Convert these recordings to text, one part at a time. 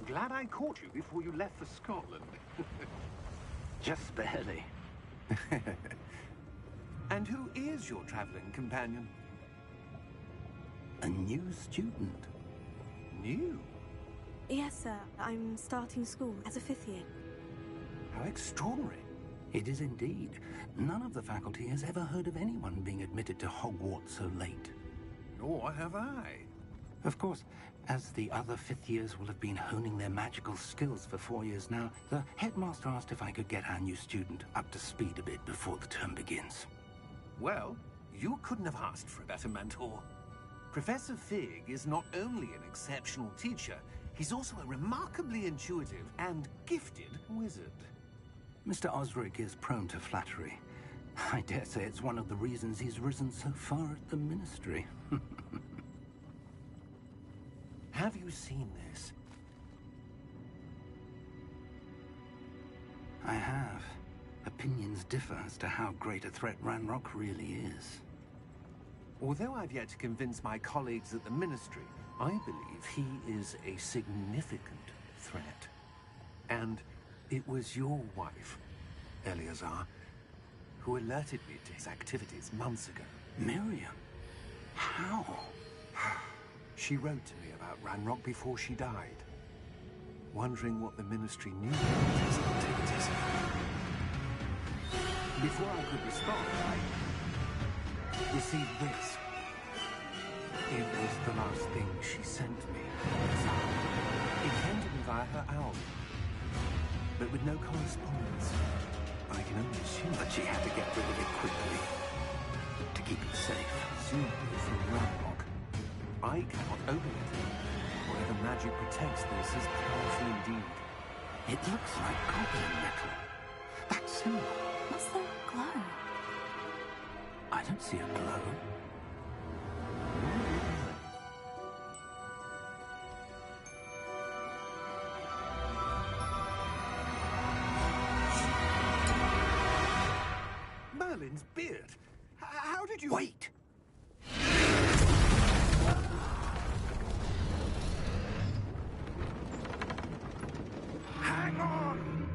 Glad I caught you before you left for Scotland. Just barely. And who is your traveling companion? A new student. New? Yes, sir. I'm starting school as a 5th year. How extraordinary. It is indeed. None of the faculty has ever heard of anyone being admitted to Hogwarts so late. Nor have I. Of course, as the other 5th years will have been honing their magical skills for 4 years now, the headmaster asked if I could get our new student up to speed a bit before the term begins. Well, you couldn't have asked for a better mentor. Professor Fig is not only an exceptional teacher, he's also a remarkably intuitive and gifted wizard. Mr. Osric is prone to flattery. I dare say it's one of the reasons he's risen so far at the Ministry. Have you seen this? I have. Opinions differ as to how great a threat Ranrock really is. Although I've yet to convince my colleagues at the Ministry, I believe he is a significant threat. And it was your wife, Eleazar, who alerted me to his activities months ago. Miriam? How? She wrote to me about Ranrock before she died, wondering what the Ministry knew about his activities. Before I could respond, I received this. It was the last thing she sent me. It came to me via her owl, but with no correspondence. I can only assume But she had to get rid of it quickly to keep it safe. presumably from Ranrock. I cannot open it. Whatever magic protects this is powerful indeed. It looks like goblin metal. That symbol. What's that glow? I don't see a glow. Merlin's beard. How did you... Wait! Hang on!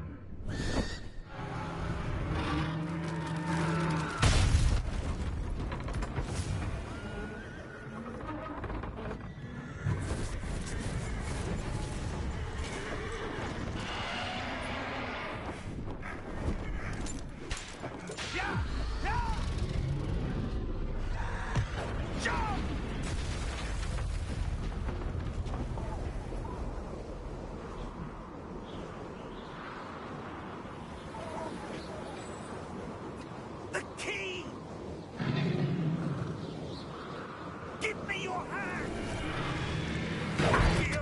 The key! Give me your hand! You!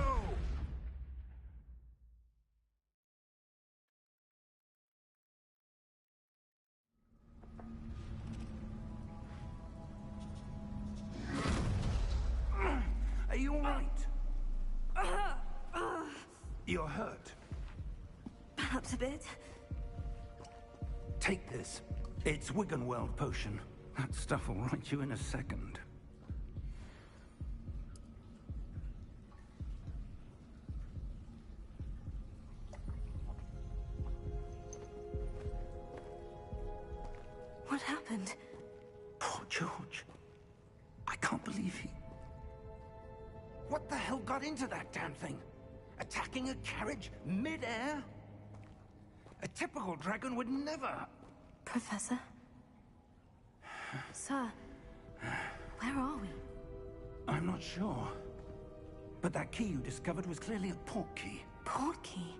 Are you all right? You're hurt. Perhaps a bit. Take this. It's Wiggenweld potion. That stuff will right you in a second. What happened? Poor George. I can't believe he... What the hell got into that damn thing? Attacking a carriage mid-air? A typical dragon would never... Professor? Sir, where are we? I'm not sure. But that key you discovered was clearly a port key. Port key?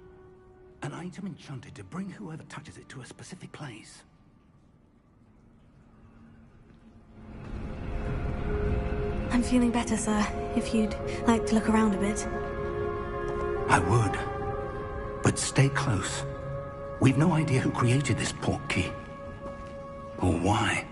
An item enchanted to bring whoever touches it to a specific place. I'm feeling better, sir. If you'd like to look around a bit. I would. But stay close. We've no idea who created this port key. Or why.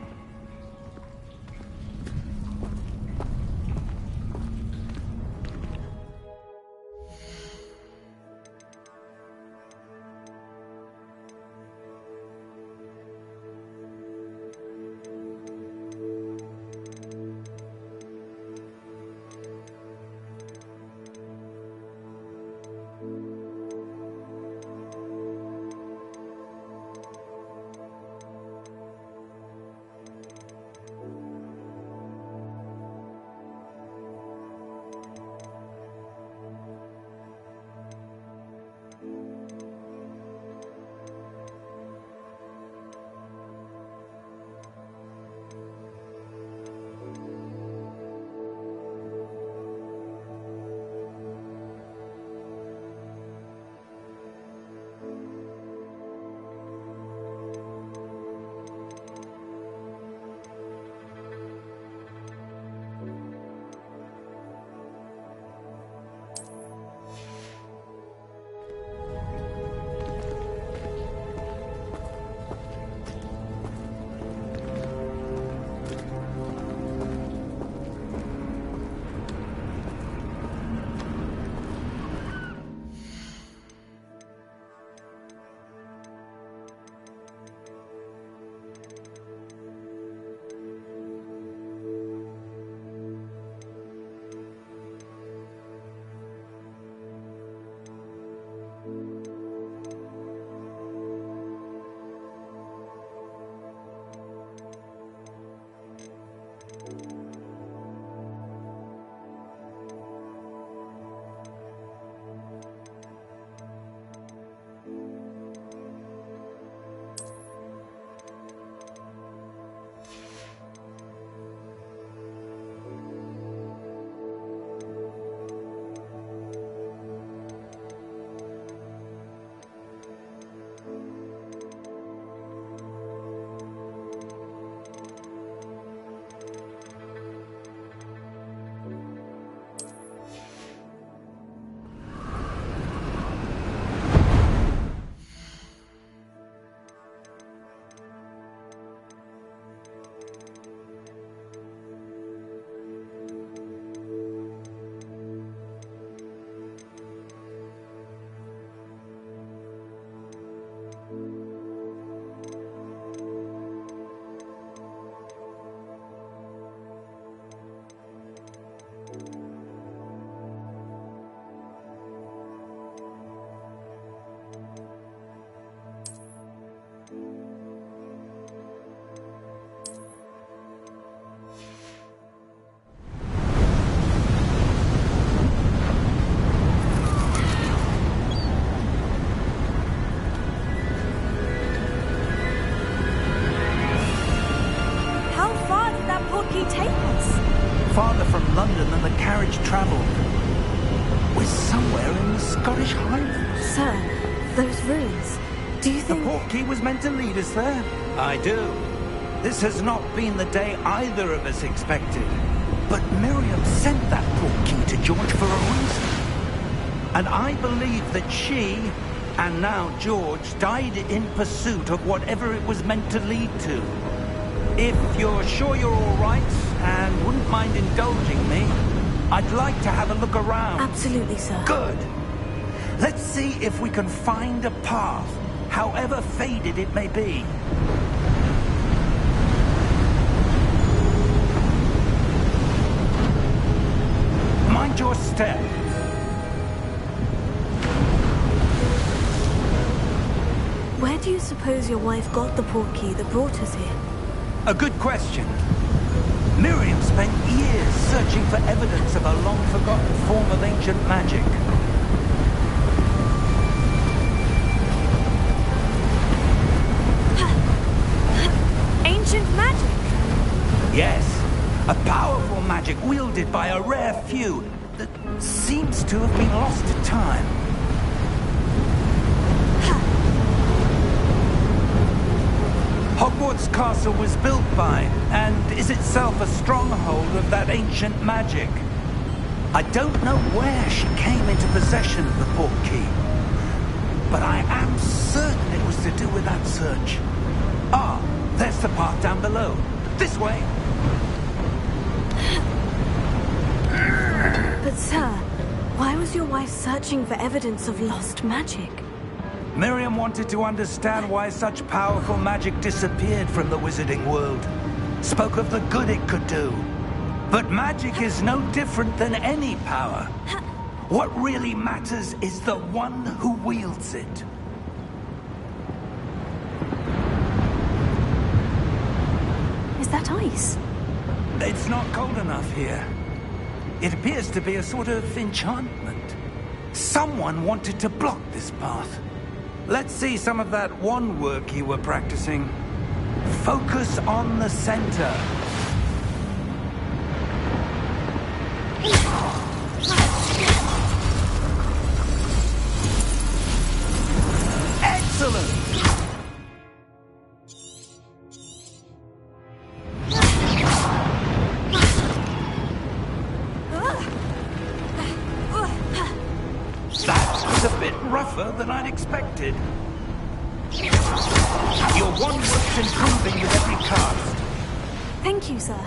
farther from London than the carriage travelled. We're somewhere in the Scottish Highlands. Sir, those ruins. Do you think... The portkey was meant to lead us there? I do. This has not been the day either of us expected. But Miriam sent that portkey to George for a reason. And I believe that she, and now George, died in pursuit of whatever it was meant to lead to. If you're sure you're all right, and wouldn't mind indulging me, I'd like to have a look around. Absolutely, sir. Good. Let's see if we can find a path, however faded it may be. Mind your step. Where do you suppose your wife got the portkey that brought us here? A good question. Miriam spent years searching for evidence of a long-forgotten form of ancient magic. Ancient magic? Yes, a powerful magic wielded by a rare few that seems to have been lost to time. Hogwarts Castle was built by, and is itself a stronghold of that ancient magic. I don't know where she came into possession of the portkey, but I am certain it was to do with that search. Ah, there's the path down below. This way. But sir, why was your wife searching for evidence of lost magic? Miriam wanted to understand why such powerful magic disappeared from the wizarding world. Spoke of the good it could do. But magic is no different than any power. What really matters is the one who wields it. Is that ice? It's not cold enough here. It appears to be a sort of enchantment. Someone wanted to block this path. Let's see some of that wand work you were practicing. Focus on the center. Excellent! That was a bit rougher than I'd expected. Your wand work's improving with every cast. Thank you, sir.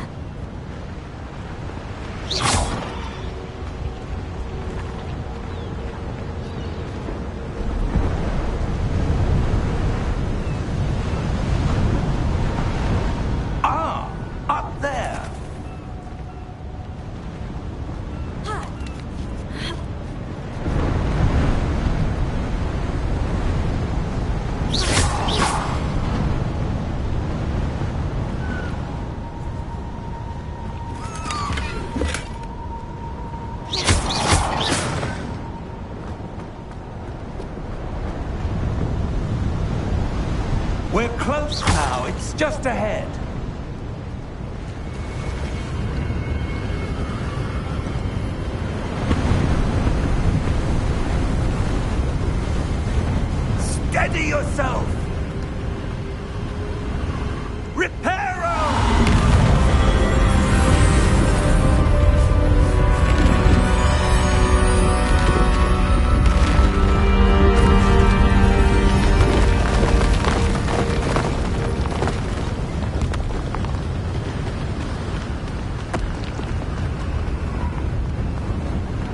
Ah, up there. We're close now. It's just ahead. Steady yourself! Reparo!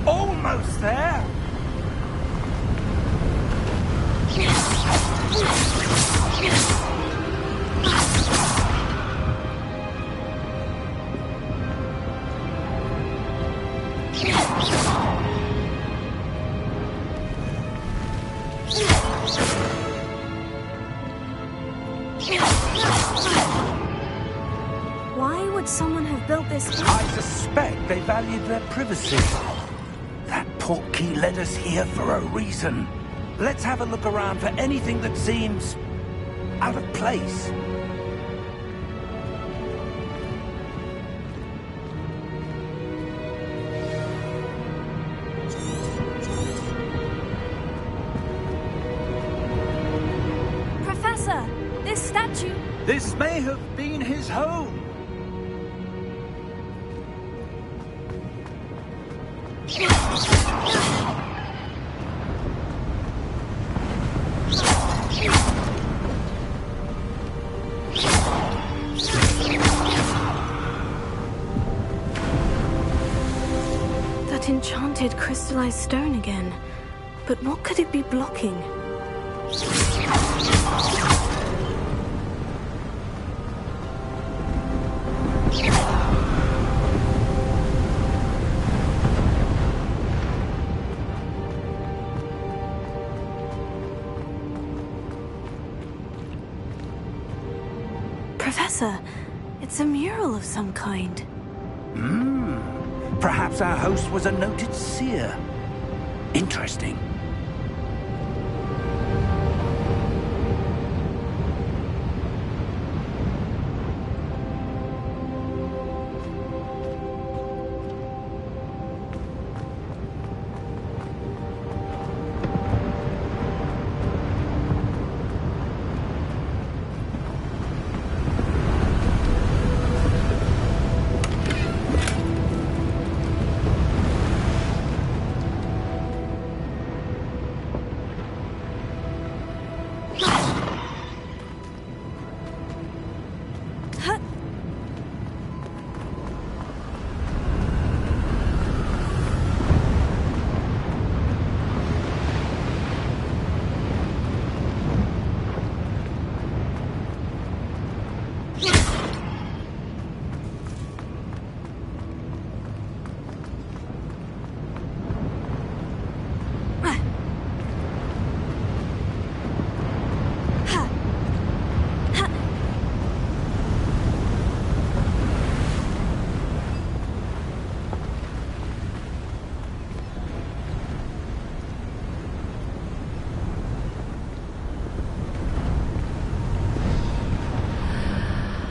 Almost there! Why would someone have built this here? I suspect they valued their privacy. That portkey led us here for a reason. Let's have a look around for anything that seems out of place. This may have been his home. That enchanted crystallized stone again. But what could it be blocking? Professor, it's a mural of some kind. Perhaps our host was a noted seer. Interesting.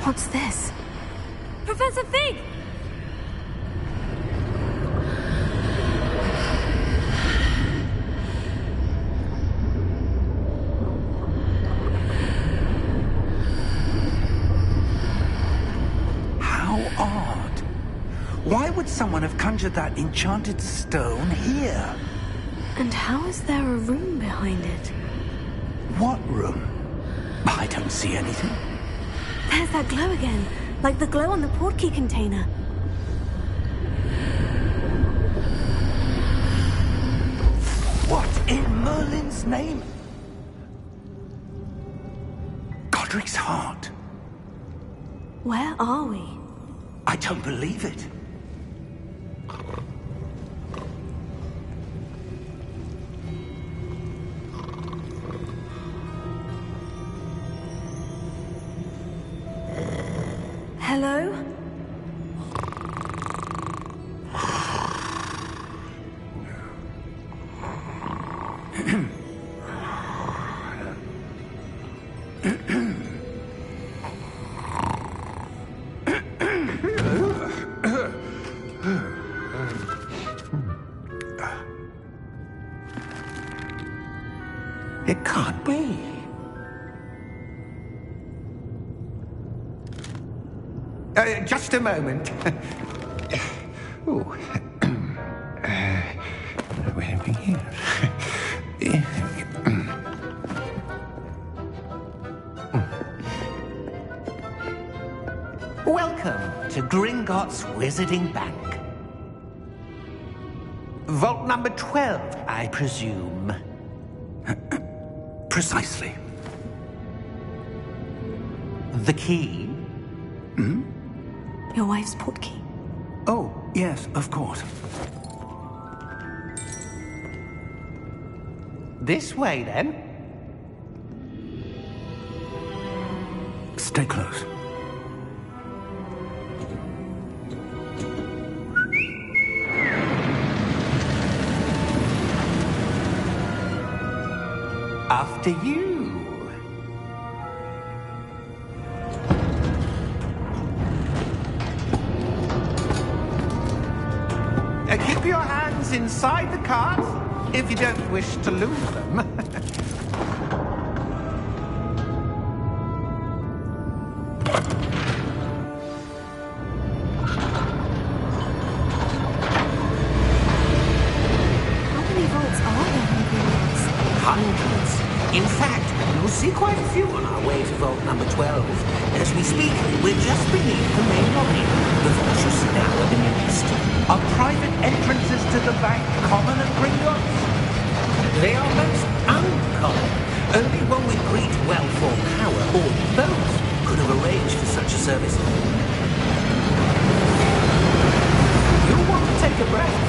What's this? Professor Fig! How odd. Why would someone have conjured that enchanted stone here? And how is there a room behind it? What room? I don't see anything. There's that glow again, like the glow on the portkey container. What in Merlin's name? Godric's heart. Where are we? I don't believe it. Hello? It can't be. Just a moment. Oh. Where are we here? Welcome to Gringotts Wizarding Bank. Vault number 12, I presume. Precisely. The key? Your wife's portkey. Oh, yes, of course. This way, then. Stay close. After you. Keep your hands inside the cart if you don't wish to lose them. hundreds. In fact, you'll see quite a few on our way to vault number 12. As we speak, we're just beneath the main lobby. The vault you see now are east. Are private entrances to the bank common at Gringotts? They are most uncommon. Only one with great wealth or power, or both, could have arranged for such a service. You'll want to take a breath.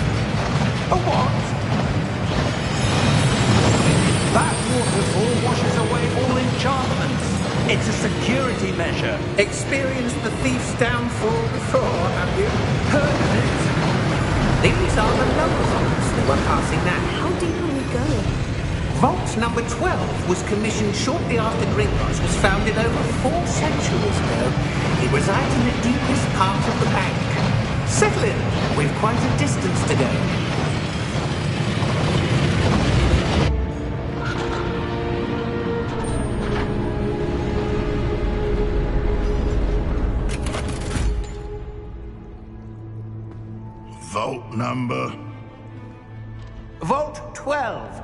A what? That waterfall washes away all enchantments. It's a security measure. Experienced the thief's downfall before, have you? Heard of it? These are the lower vaults that we're passing now. How deep are we going? Vault number 12 was commissioned shortly after Gringotts was founded over 4 centuries ago. It resides in the deepest part of the bank. Settle in. We've quite a distance to go. Vault number? Vault 12.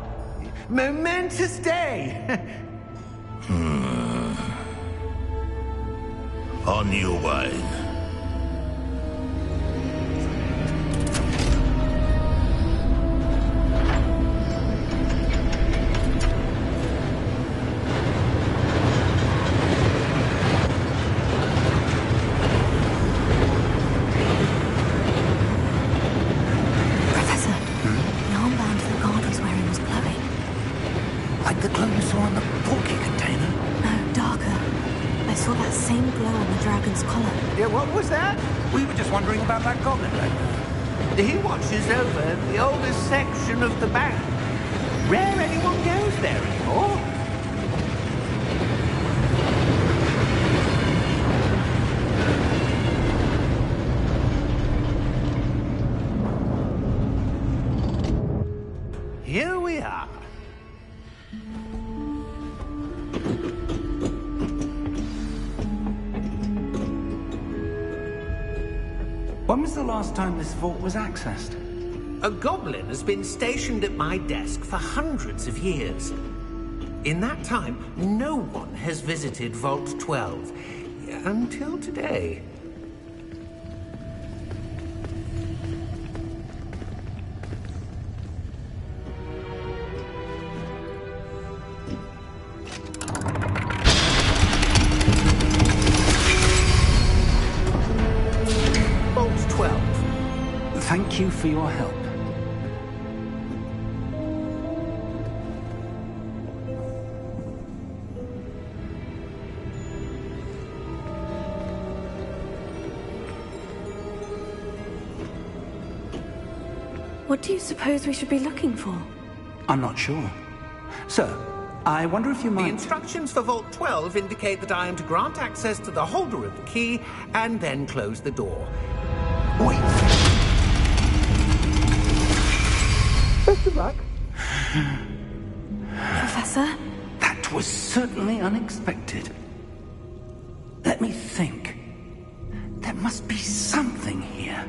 Momentous day. On your way. Professor, the armband the guard was wearing was glowing. Like the glow you saw on the porky container? No, darker. I saw that same glow on the dragon's collar. Yeah, what was that? We were just wondering about that goblin back there. He watches over the oldest section of the bank. Rare anyone goes there anymore. Here we are. When was the last time this vault was accessed? A goblin has been stationed at my desk for hundreds of years. In that time, no one has visited Vault 12. Until today. Vault 12. Thank you for your help. What do you suppose we should be looking for? I'm not sure. Sir, I wonder if you The might... instructions for Vault 12 indicate that I am to grant access to the holder of the key and then close the door. Wait! Best of luck. Professor? That was certainly unexpected. Let me think. There must be something here.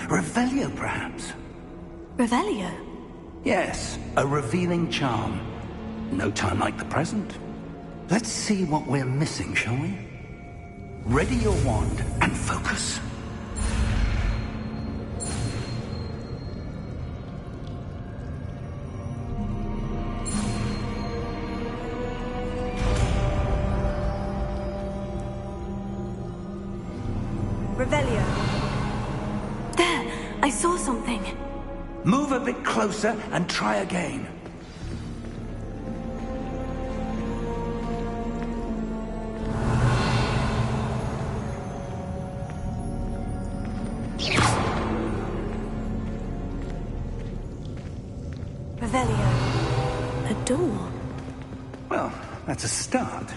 Revelio, perhaps? Revelio? Yes, a revealing charm. No time like the present. Let's see what we're missing, shall we? Ready your wand and focus. Revelio. There! I saw something. Move a bit closer and try again. Revelio. A door. Well, that's a start.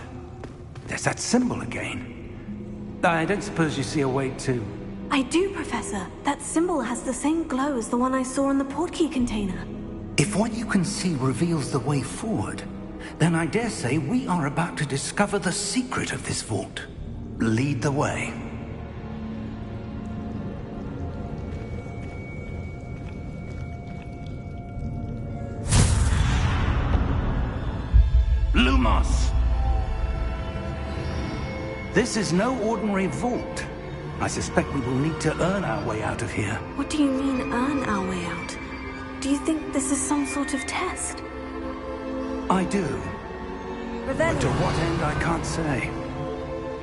There's that symbol again. I don't suppose you see a way to... I do, Professor. That symbol has the same glow as the one I saw in the portkey container. If what you can see reveals the way forward, then I dare say we are about to discover the secret of this vault. Lead the way. Lumos! This is no ordinary vault. I suspect we will need to earn our way out of here. What do you mean, earn our way out? Do you think this is some sort of test? I do. But then... But to what end, I can't say.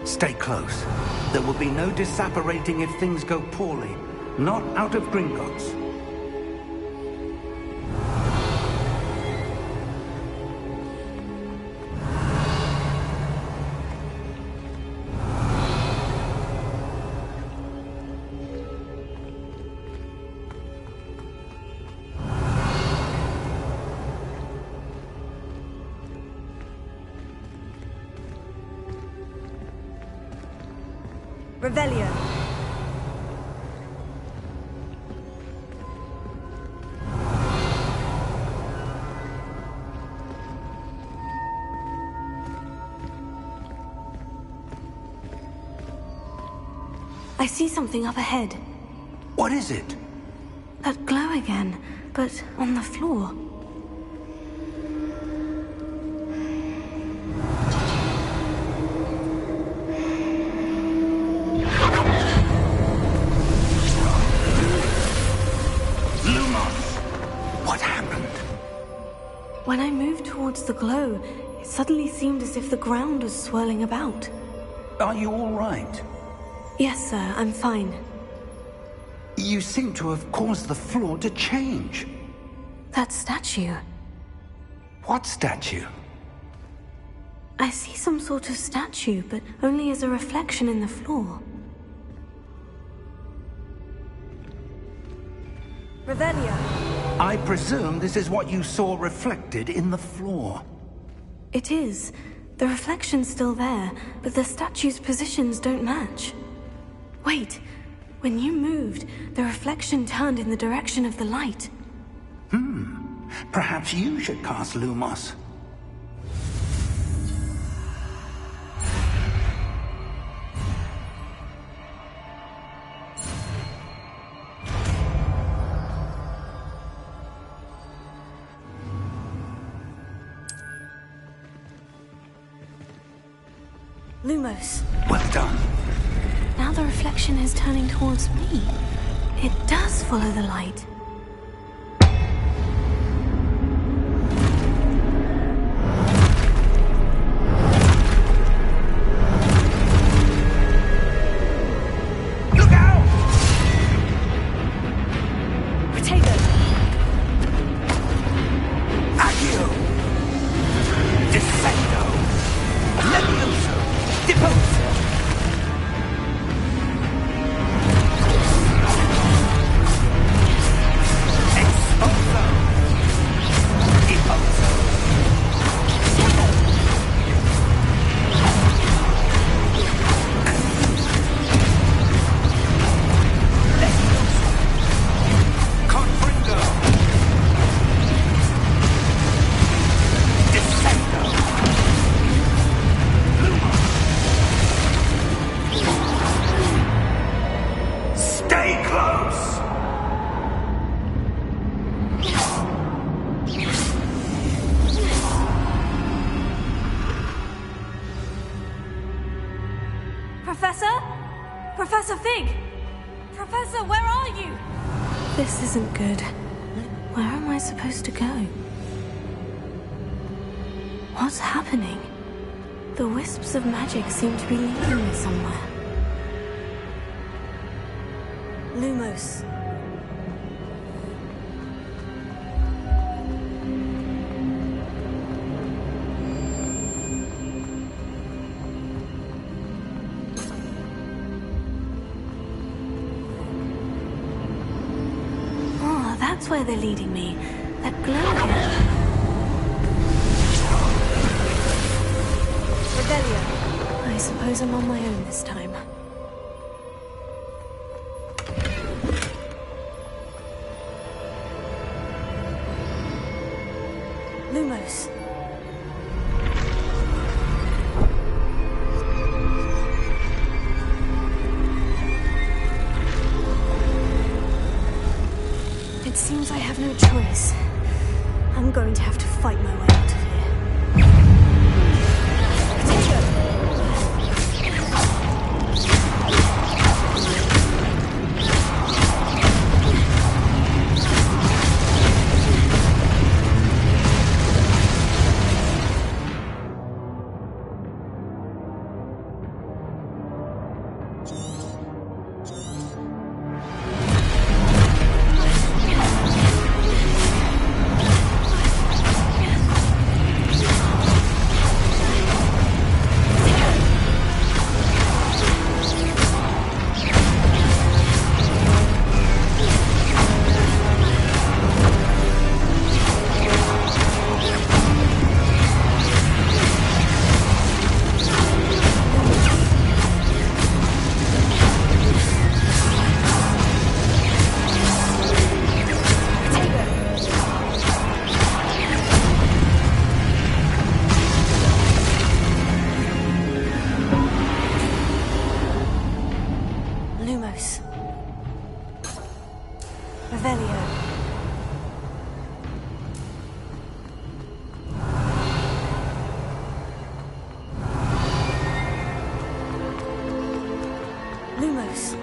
Stay close. There will be no disapparating if things go poorly. Not out of Gringotts. Revelio. I see something up ahead. What is it? That glow again, but on the floor. When I moved towards the glow, it suddenly seemed as if the ground was swirling about. Are you all right? Yes, sir, I'm fine. You seem to have caused the floor to change. That statue. What statue? I see some sort of statue, but only as a reflection in the floor. Revelio. I presume this is what you saw reflected in the floor. It is. The reflection's still there, but the statue's positions don't match. Wait. When you moved, the reflection turned in the direction of the light. Perhaps you should cast Lumos. Lumos. Well done. Now the reflection is turning towards me. It does follow the light. Look out! Protego! Accio! Descendo! Levioso! Deposo! Exposo! Deposo! Levioso! Confringo! Descendo! Stay close! Professor? Professor Fig! Professor, where are you? This isn't good. Where am I supposed to go? What's happening? The wisps of magic seem to be leading me somewhere. Lumos. Oh, that's where they're leading me. That glow again. Revelio. I suppose I'm on my own this time. Lumos. It seems I have no choice. I'm going to have to fight my way out of here. Revelio. Lumos.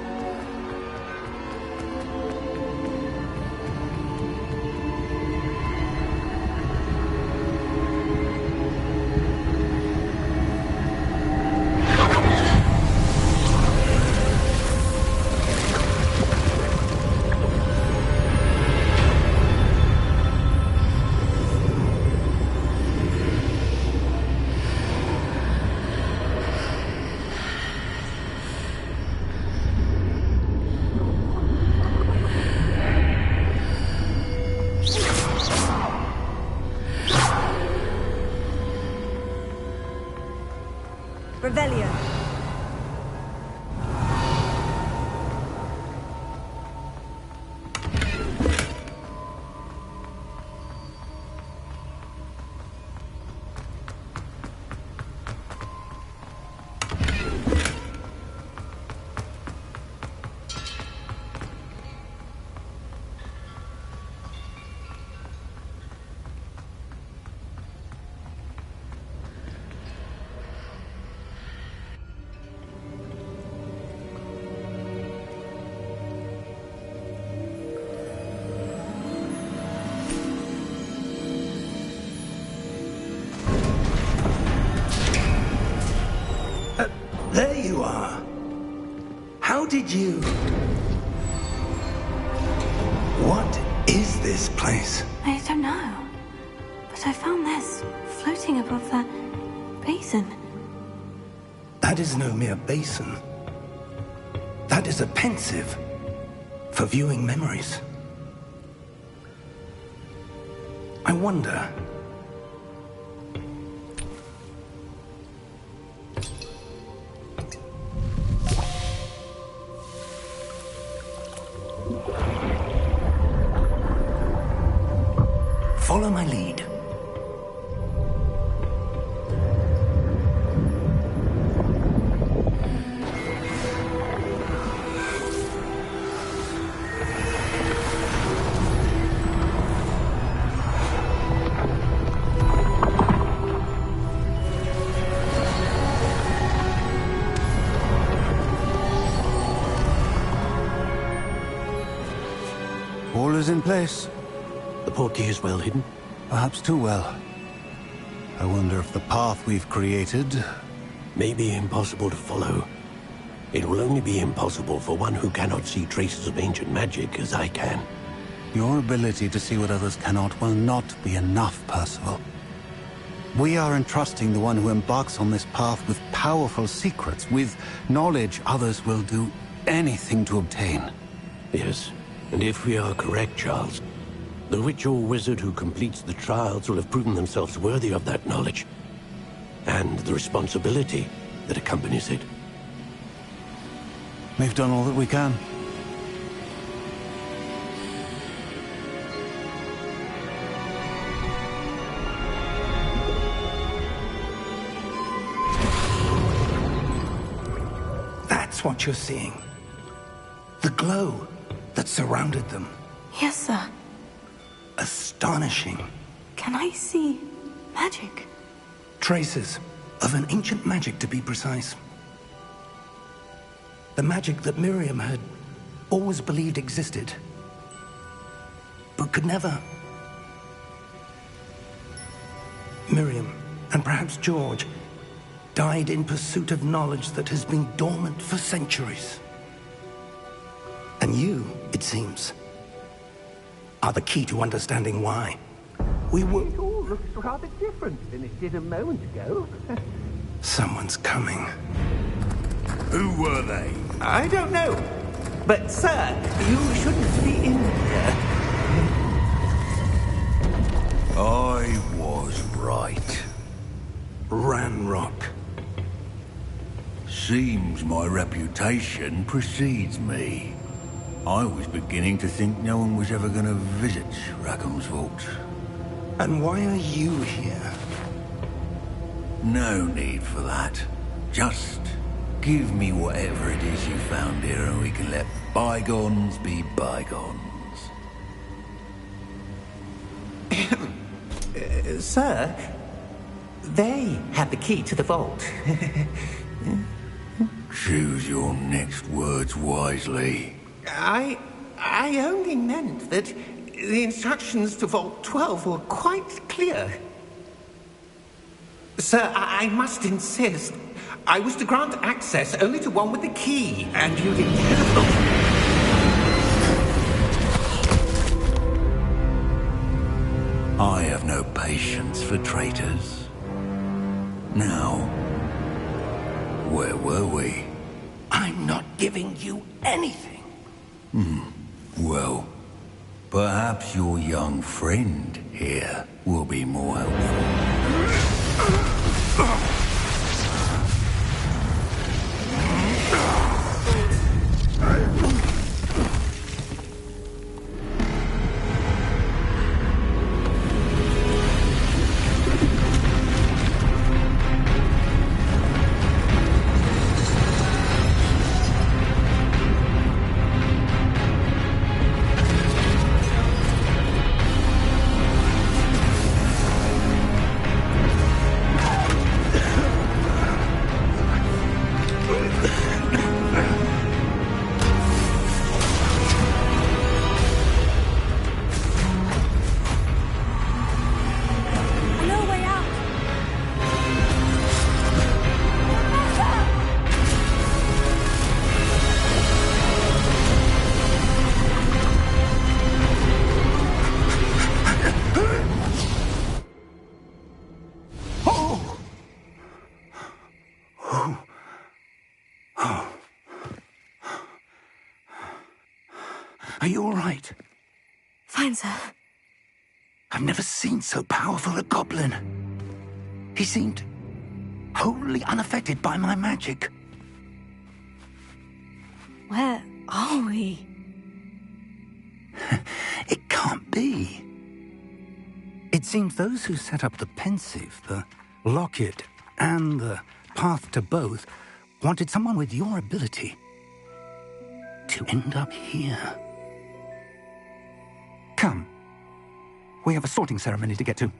Revelio. There you are. How did you... What is this place? I don't know. But I found this floating above that basin. That is no mere basin. That is a pensive for viewing memories. I wonder... Follow my lead. All is in place. The portkey is well hidden? Perhaps too well. I wonder if the path we've created... May be impossible to follow. It will only be impossible for one who cannot see traces of ancient magic as I can. Your ability to see what others cannot will not be enough, Percival. We are entrusting the one who embarks on this path with powerful secrets, with knowledge others will do anything to obtain. Yes, and if we are correct, Charles, the witch or wizard who completes the trials will have proven themselves worthy of that knowledge, and the responsibility that accompanies it. We've done all that we can. That's what you're seeing. The glow that surrounded them. Yes, sir. Astonishing. Can I see magic? Traces of an ancient magic, to be precise. The magic that Miriam had always believed existed, but could never. Miriam, and perhaps George, died in pursuit of knowledge that has been dormant for centuries. And you, it seems, are the key to understanding why. We were... It all looks rather different than it did a moment ago. Someone's coming. Who were they? I don't know. But, sir, you shouldn't be in here. I was right. Ranrock. Seems my reputation precedes me. I was beginning to think no one was ever going to visit Rackham's vault. And why are you here? No need for that. Just give me whatever it is you found here and we can let bygones be bygones. Sir, they had the key to the vault. Choose your next words wisely. I only meant that the instructions to Vault 12 were quite clear. Sir, I must insist. I was to grant access only to one with the key, and you didn't have them. I have no patience for traitors. Now, where were we? I'm not giving you anything. Well, perhaps your young friend here will be more helpful. Are you all right? Fine, sir. I've never seen so powerful a goblin. He seemed wholly unaffected by my magic. Where are we? It can't be. It seems those who set up the pensive, the locket, and the path to both wanted someone with your ability to end up here. Come. We have a sorting ceremony to get to.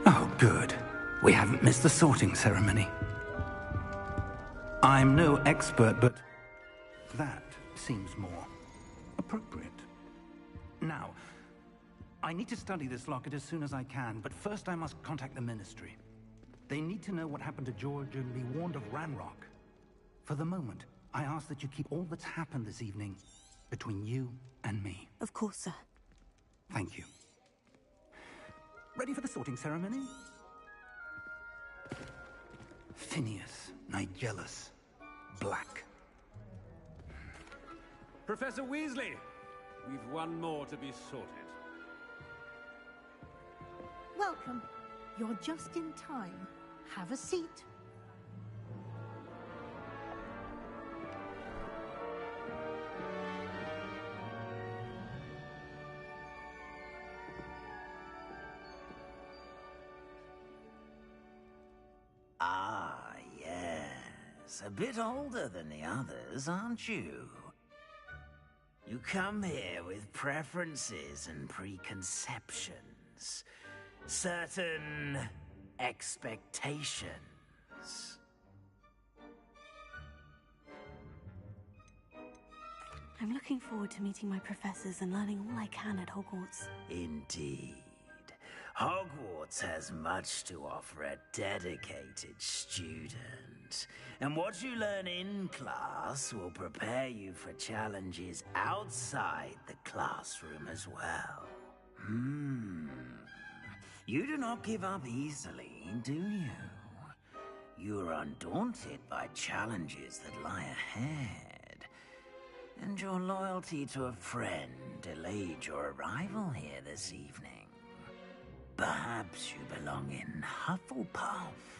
Oh, good. We haven't missed the sorting ceremony. I'm no expert, but that seems more appropriate. Now, I need to study this locket as soon as I can, but first I must contact the Ministry. They need to know what happened to George and be warned of Ranrock. For the moment, I ask that you keep all that's happened this evening between you and me. Of course, sir. Thank you. Ready for the sorting ceremony? Phineas, Nigellus, Black. Professor Weasley, we've one more to be sorted. Welcome. You're just in time. Have a seat. Ah, yes. A bit older than the others, aren't you? You come here with preferences and preconceptions. certain expectations. I'm looking forward to meeting my professors and learning all I can at Hogwarts. Indeed. Hogwarts has much to offer a dedicated student. And what you learn in class will prepare you for challenges outside the classroom as well. You do not give up easily, do you? You're undaunted by challenges that lie ahead. And your loyalty to a friend delayed your arrival here this evening. Perhaps you belong in Hufflepuff.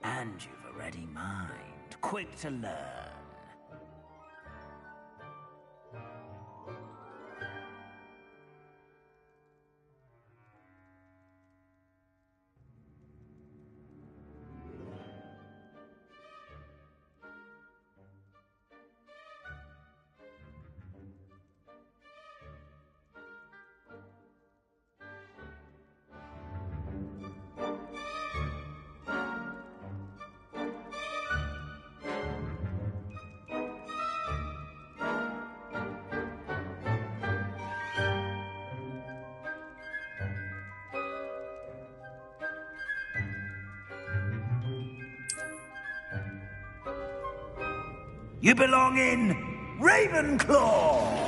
And you've a ready mind, quick to learn. You belong in Ravenclaw!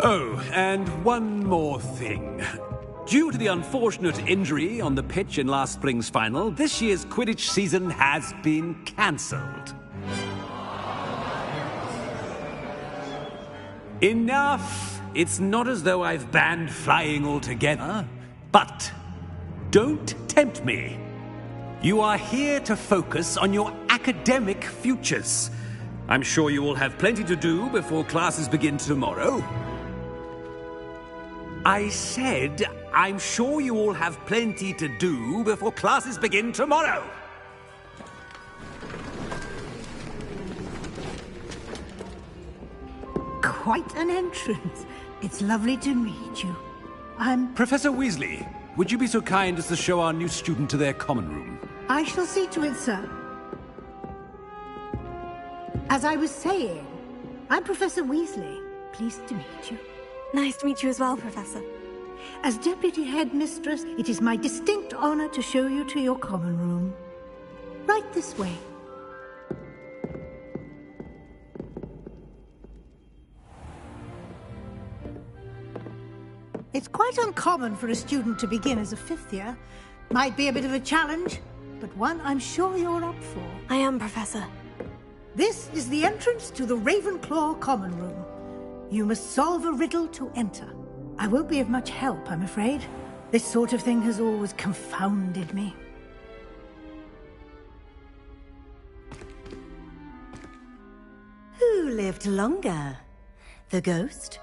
Oh, and one more thing. Due to the unfortunate injury on the pitch in last spring's final, this year's Quidditch season has been cancelled. Enough! It's not as though I've banned flying altogether. But don't tempt me. You are here to focus on your academic futures. I'm sure you will have plenty to do before classes begin tomorrow. I said, I'm sure you all have plenty to do before classes begin tomorrow. Quite an entrance. It's lovely to meet you. I'm... Professor Weasley, would you be so kind as to show our new student to their common room? I shall see to it, sir. As I was saying, I'm Professor Weasley. Pleased to meet you. Nice to meet you as well, Professor. As Deputy Headmistress, it is my distinct honor to show you to your common room. Right this way. It's quite uncommon for a student to begin as a fifth year. Might be a bit of a challenge, but one I'm sure you're up for. I am, Professor. This is the entrance to the Ravenclaw common room. You must solve a riddle to enter. I won't be of much help, I'm afraid. This sort of thing has always confounded me. Who lived longer? The ghost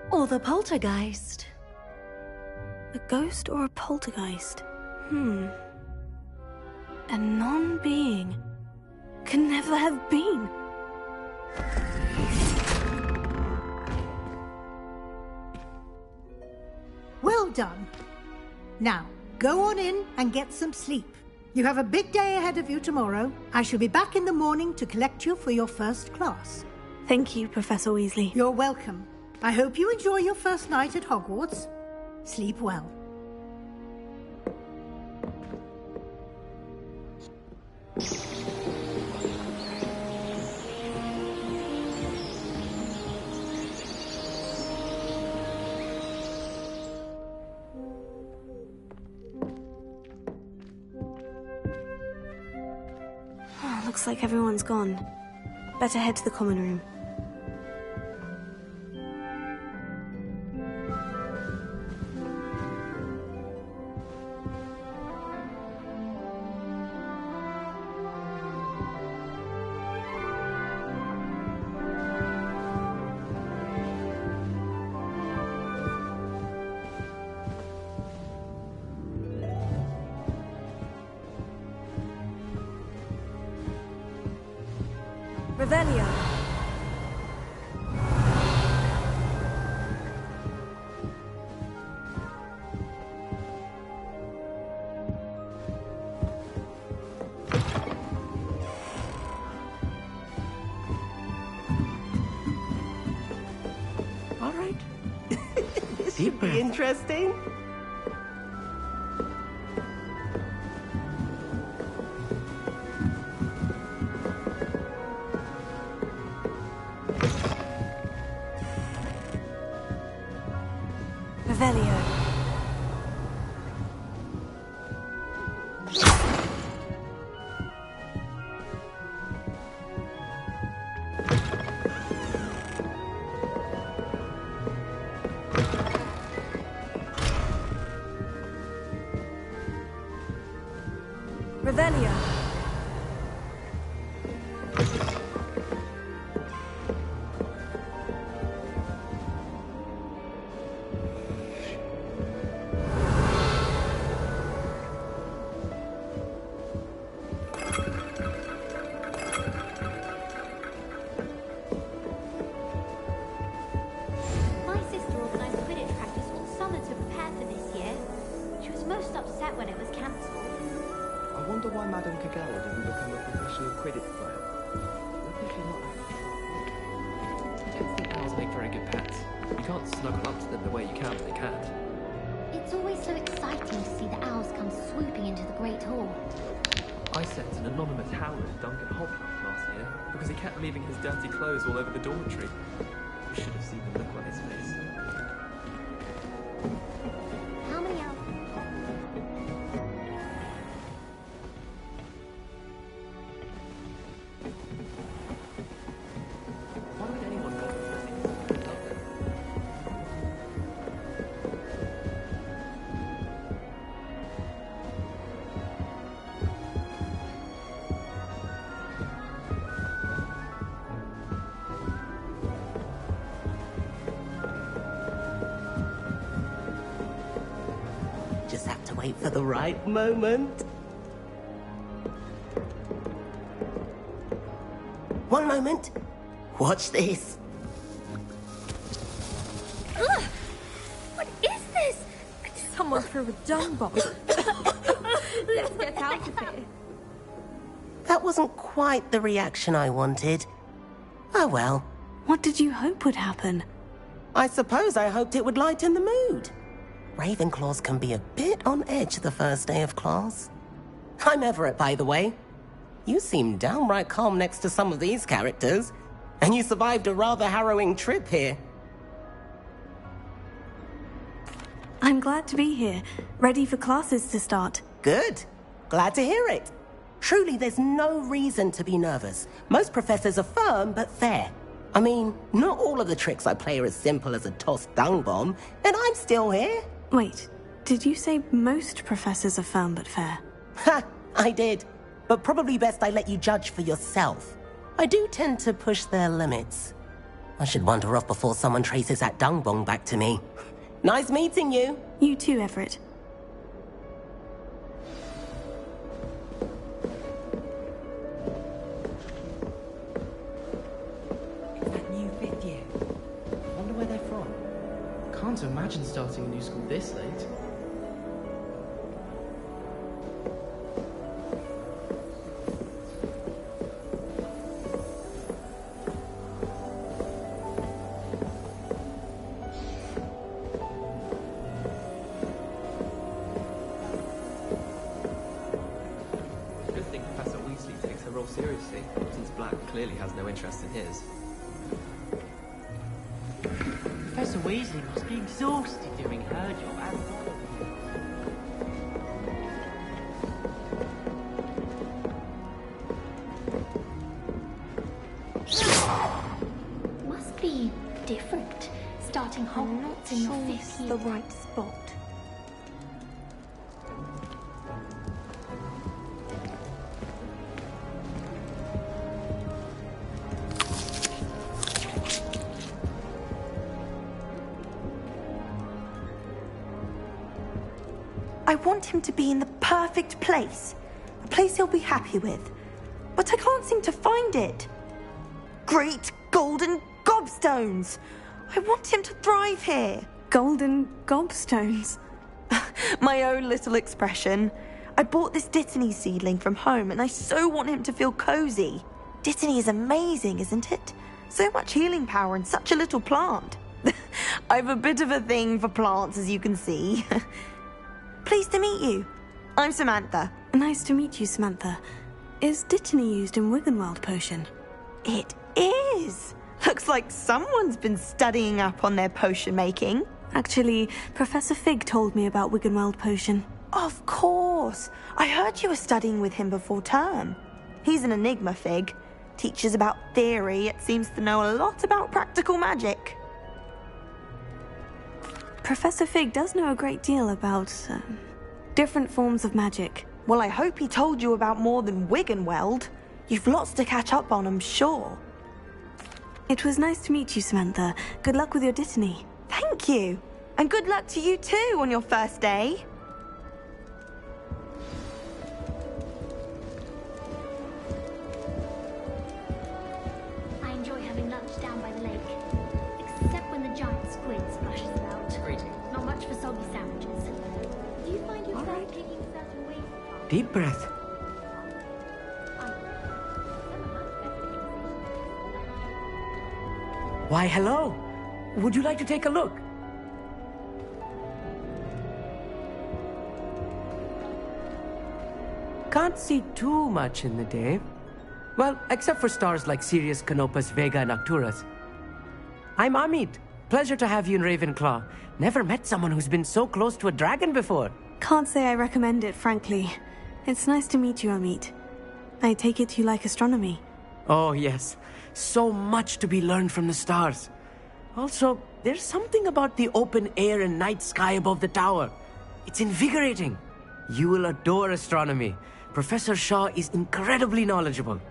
or the poltergeist? A ghost or a poltergeist? A non-being can never have been. Well done. Now, go on in and get some sleep. You have a big day ahead of you tomorrow. I shall be back in the morning to collect you for your first class. Thank you, Professor Weasley. You're welcome. I hope you enjoy your first night at Hogwarts. Sleep well. Looks like everyone's gone. Better head to the common room. Revelio. All right. This should be interesting. Revelio. Revelio. My sister organised Quidditch practice all summer to prepare for this year. She was most upset when it was cancelled. I wonder why Madame Kagawa didn't become a professional Quidditch player. What if she's not I don't think owls make very good pets. You can't snuggle up to them the way you can with a cat. It's always so exciting to see the owls come swooping into the Great Hall. I sent an anonymous howler to Duncan Hogwarts last year because he kept leaving his dirty clothes all over the dormitory. You should have seen the look on his face. How many owls? Why would anyone bother dressing up to love them? Just have to wait for the right moment. One moment. Watch this. Ugh! What is this? Someone threw a dung bomb. Let's get out of here. That wasn't quite the reaction I wanted. Oh well. What did you hope would happen? I suppose I hoped it would lighten the mood. Ravenclaws can be a bit on edge the first day of class. I'm Everett, by the way. You seem downright calm next to some of these characters, and you survived a rather harrowing trip here. I'm glad to be here, ready for classes to start. Good. Glad to hear it. Truly, there's no reason to be nervous. Most professors are firm but fair. I mean, not all of the tricks I play are as simple as a tossed dung bomb, and I'm still here. Wait, did you say most professors are firm but fair? Ha! I did. But probably best I let you judge for yourself. I do tend to push their limits. I should wander off before someone traces that dung bomb back to me. Nice meeting you. You too, Everett. that new fifth year? I wonder where they're from. Can't imagine starting a new school this late. Good thing Professor Weasley takes her role seriously, since Black clearly has no interest in his. Professor Weasley must be exhausted doing her job and Must be different, starting Hogwarts in your fifth year. the right spot. I want him to be in the perfect place. A place he'll be happy with. But I can't seem to find it. Great golden gobstones! I want him to thrive here. Golden gobstones. My own little expression. I bought this Dittany seedling from home and I so want him to feel cozy. Dittany is amazing, isn't it? So much healing power in such a little plant. I've a bit of a thing for plants, as you can see. Pleased to meet you. I'm Samantha. Nice to meet you, Samantha. Is Dittany used in Wiggenweld potion? It is. Looks like someone's been studying up on their potion making. Actually, Professor Fig told me about Wiggenweld potion. Of course. I heard you were studying with him before term. He's an enigma, Fig. Teaches about theory, yet seems to know a lot about practical magic. Professor Fig does know a great deal about different forms of magic. Well, I hope he told you about more than Wiggenweld. You've lots to catch up on, I'm sure. It was nice to meet you, Samantha. Good luck with your Dittany. Thank you. And good luck to you too on your first day. I enjoy having lunch down by the lake. Except when the giant squid splashes about. Greetings. Not much for soggy sandwiches. Do you find yourself taking certain ways? Deep breath. Why, hello. Would you like to take a look? Can't see too much in the day. Well, except for stars like Sirius, Canopus, Vega, and Arcturus. I'm Amit. Pleasure to have you in Ravenclaw. Never met someone who's been so close to a dragon before. Can't say I recommend it, frankly. It's nice to meet you, Amit. I take it you like astronomy. Oh, yes. So much to be learned from the stars. Also, there's something about the open air and night sky above the tower. It's invigorating. You will adore astronomy. Professor Shaw is incredibly knowledgeable.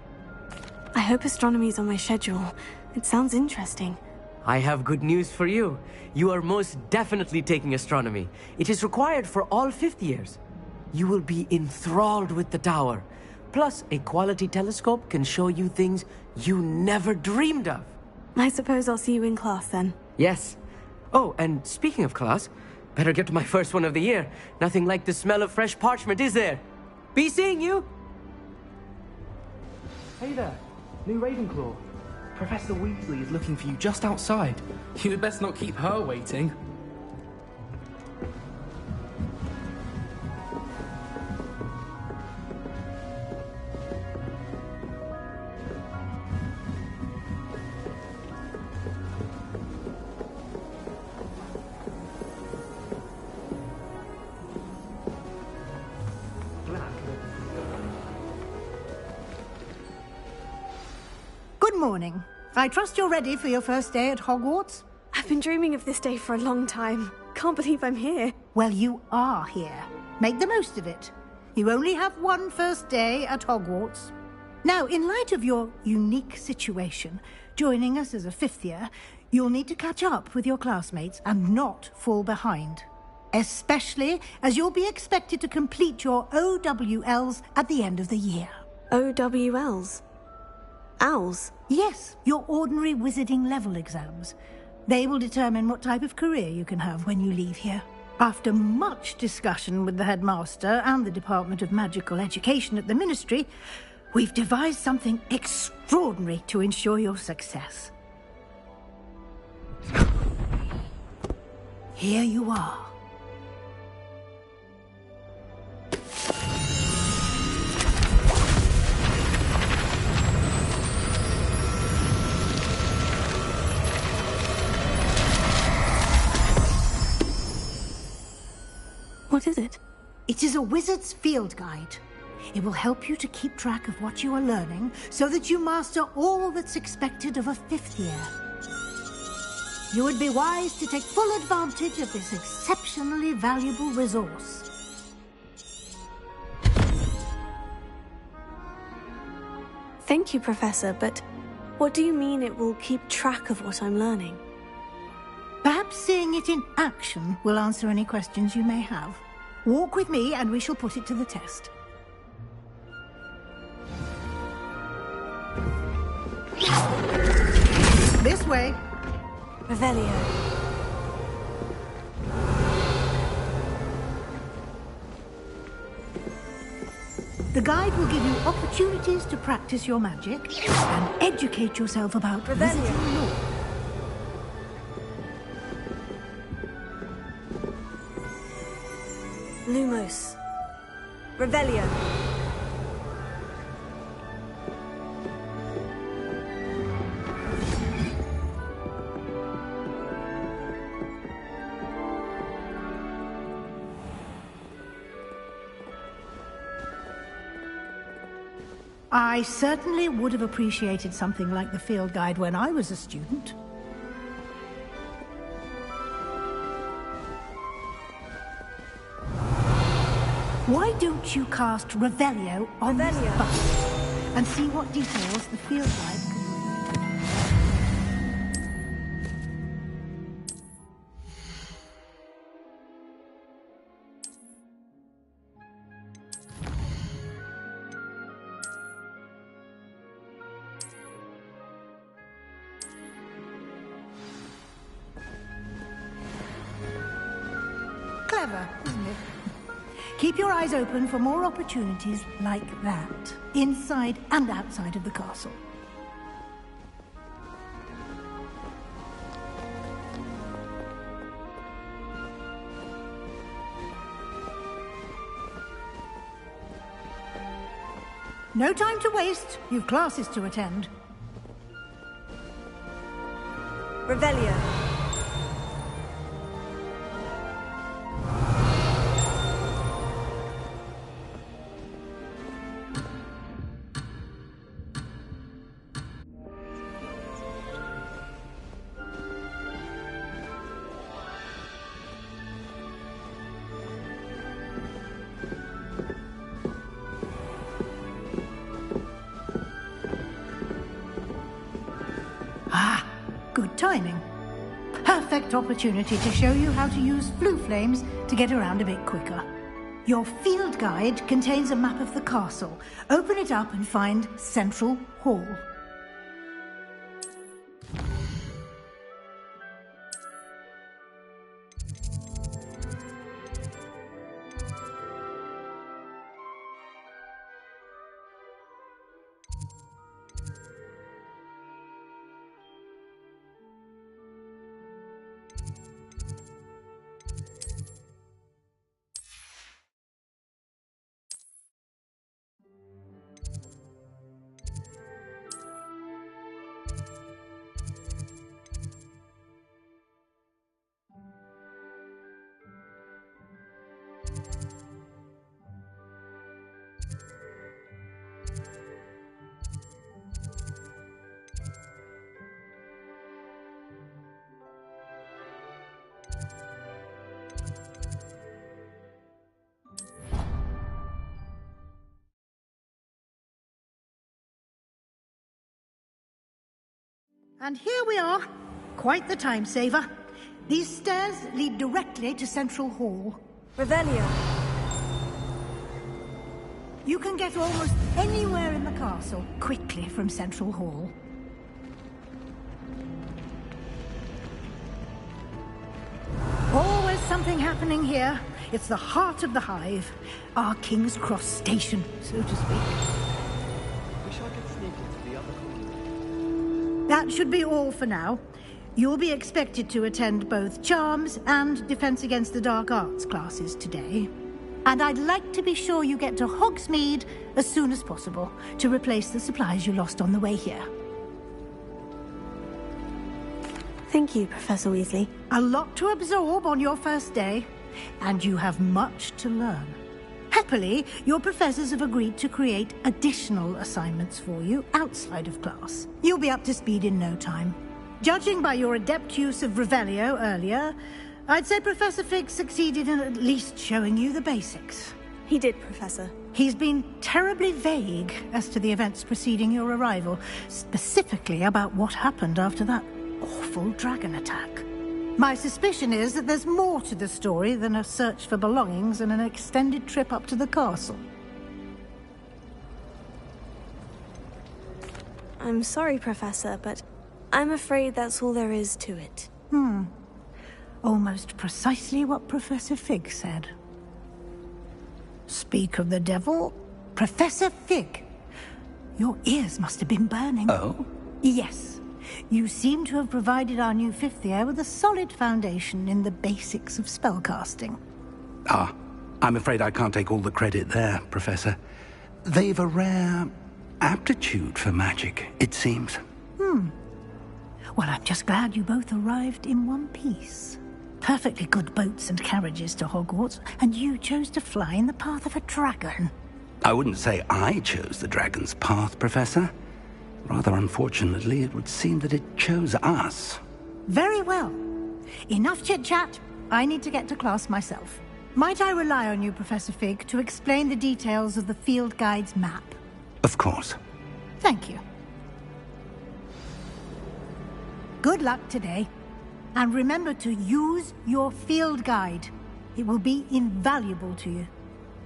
I hope astronomy's on my schedule. It sounds interesting. I have good news for you. You are most definitely taking astronomy. It is required for all fifth years. You will be enthralled with the tower. Plus, a quality telescope can show you things you never dreamed of. I suppose I'll see you in class then. Yes. Oh, and speaking of class, better get to my first one of the year. Nothing like the smell of fresh parchment, is there? Be seeing you! Hey there, new Ravenclaw. Professor Weasley is looking for you just outside. You'd best not keep her waiting. Good morning. I trust you're ready for your first day at Hogwarts? I've been dreaming of this day for a long time. Can't believe I'm here. Well, you are here. Make the most of it. You only have one first day at Hogwarts. Now, in light of your unique situation, joining us as a fifth year, you'll need to catch up with your classmates and not fall behind. Especially as you'll be expected to complete your OWLs at the end of the year. OWLs? Owls? Yes, your ordinary wizarding level exams. They will determine what type of career you can have when you leave here. After much discussion with the headmaster and the Department of Magical Education at the Ministry, we've devised something extraordinary to ensure your success. Here you are. What is it? It is a wizard's field guide. It will help you to keep track of what you are learning so that you master all that's expected of a fifth year. You would be wise to take full advantage of this exceptionally valuable resource. Thank you, Professor, but what do you mean it will keep track of what I'm learning? Perhaps seeing it in action will answer any questions you may have. Walk with me and we shall put it to the test. This way. Revelio. The guide will give you opportunities to practice your magic and educate yourself about wizarding lore. Lumos. Revelio. I certainly would have appreciated something like the field guide when I was a student. Why don't you cast Revelio on this bus and see what details the field guide can... Clever, isn't it? Keep your eyes open for more opportunities like that, inside and outside of the castle. No time to waste. You've classes to attend. Revelio. Ah, good timing. Perfect opportunity to show you how to use flue flames to get around a bit quicker. Your field guide contains a map of the castle. Open it up and find Central Hall. And here we are. Quite the time saver. These stairs lead directly to Central Hall. Revelio. You can get almost anywhere in the castle quickly from Central Hall. Always something happening here. It's the heart of the hive. Our King's Cross station, so to speak. Wish I could sneak into the other corner. That should be all for now. You'll be expected to attend both Charms and Defense Against the Dark Arts classes today. And I'd like to be sure you get to Hogsmeade as soon as possible to replace the supplies you lost on the way here. Thank you, Professor Weasley. A lot to absorb on your first day, and you have much to learn. Happily, your professors have agreed to create additional assignments for you outside of class. You'll be up to speed in no time. Judging by your adept use of Revelio earlier, I'd say Professor Fig succeeded in at least showing you the basics. He did, Professor. He's been terribly vague as to the events preceding your arrival, specifically about what happened after that awful dragon attack. My suspicion is that there's more to the story than a search for belongings and an extended trip up to the castle. I'm sorry, Professor, but I'm afraid that's all there is to it. Almost precisely what Professor Fig said. Speak of the devil, Professor Fig. Your ears must have been burning. Oh? Yes. You seem to have provided our new fifth year with a solid foundation in the basics of spellcasting. Ah, I'm afraid I can't take all the credit there, Professor. They've a rare aptitude for magic, it seems. Well, I'm just glad you both arrived in one piece. Perfectly good boats and carriages to Hogwarts, and you chose to fly in the path of a dragon. I wouldn't say I chose the dragon's path, Professor. Rather unfortunately, it would seem that it chose us. Very well. Enough chit-chat. I need to get to class myself. Might I rely on you, Professor Fig, to explain the details of the field guide's map? Of course. Thank you. Good luck today. And remember to use your field guide. It will be invaluable to you.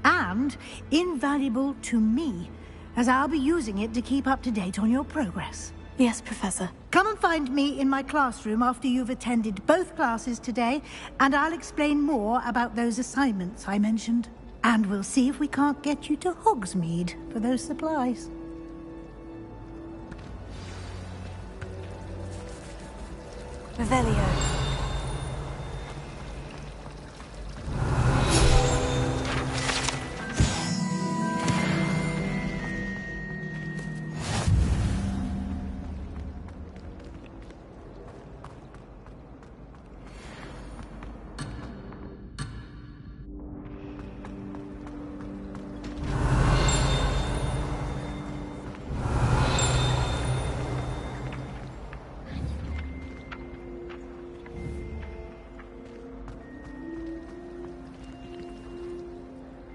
And invaluable to me, as I'll be using it to keep up to date on your progress. Yes, Professor. Come and find me in my classroom after you've attended both classes today, and I'll explain more about those assignments I mentioned. And we'll see if we can't get you to Hogsmeade for those supplies. Revelio.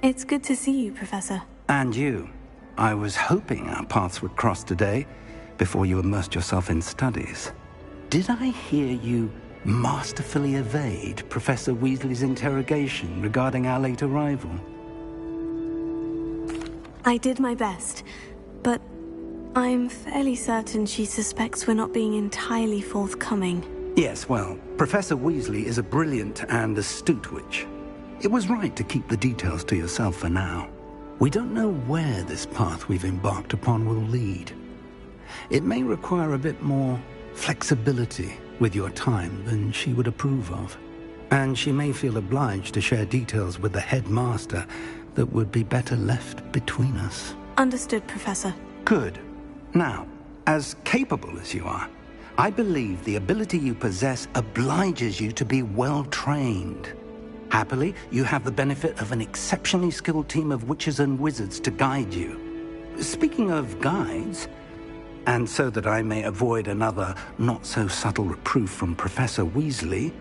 It's good to see you, Professor. And you. I was hoping our paths would cross today, before you immersed yourself in studies. Did I hear you masterfully evade Professor Weasley's interrogation regarding our late arrival? I did my best, but I'm fairly certain she suspects we're not being entirely forthcoming. Yes, well, Professor Weasley is a brilliant and astute witch. It was right to keep the details to yourself for now. We don't know where this path we've embarked upon will lead. It may require a bit more flexibility with your time than she would approve of. And she may feel obliged to share details with the headmaster that would be better left between us. Understood, Professor. Good. Now, as capable as you are, I believe the ability you possess obliges you to be well trained. Happily, you have the benefit of an exceptionally skilled team of witches and wizards to guide you. Speaking of guides, and so that I may avoid another not-so-subtle reproof from Professor Weasley,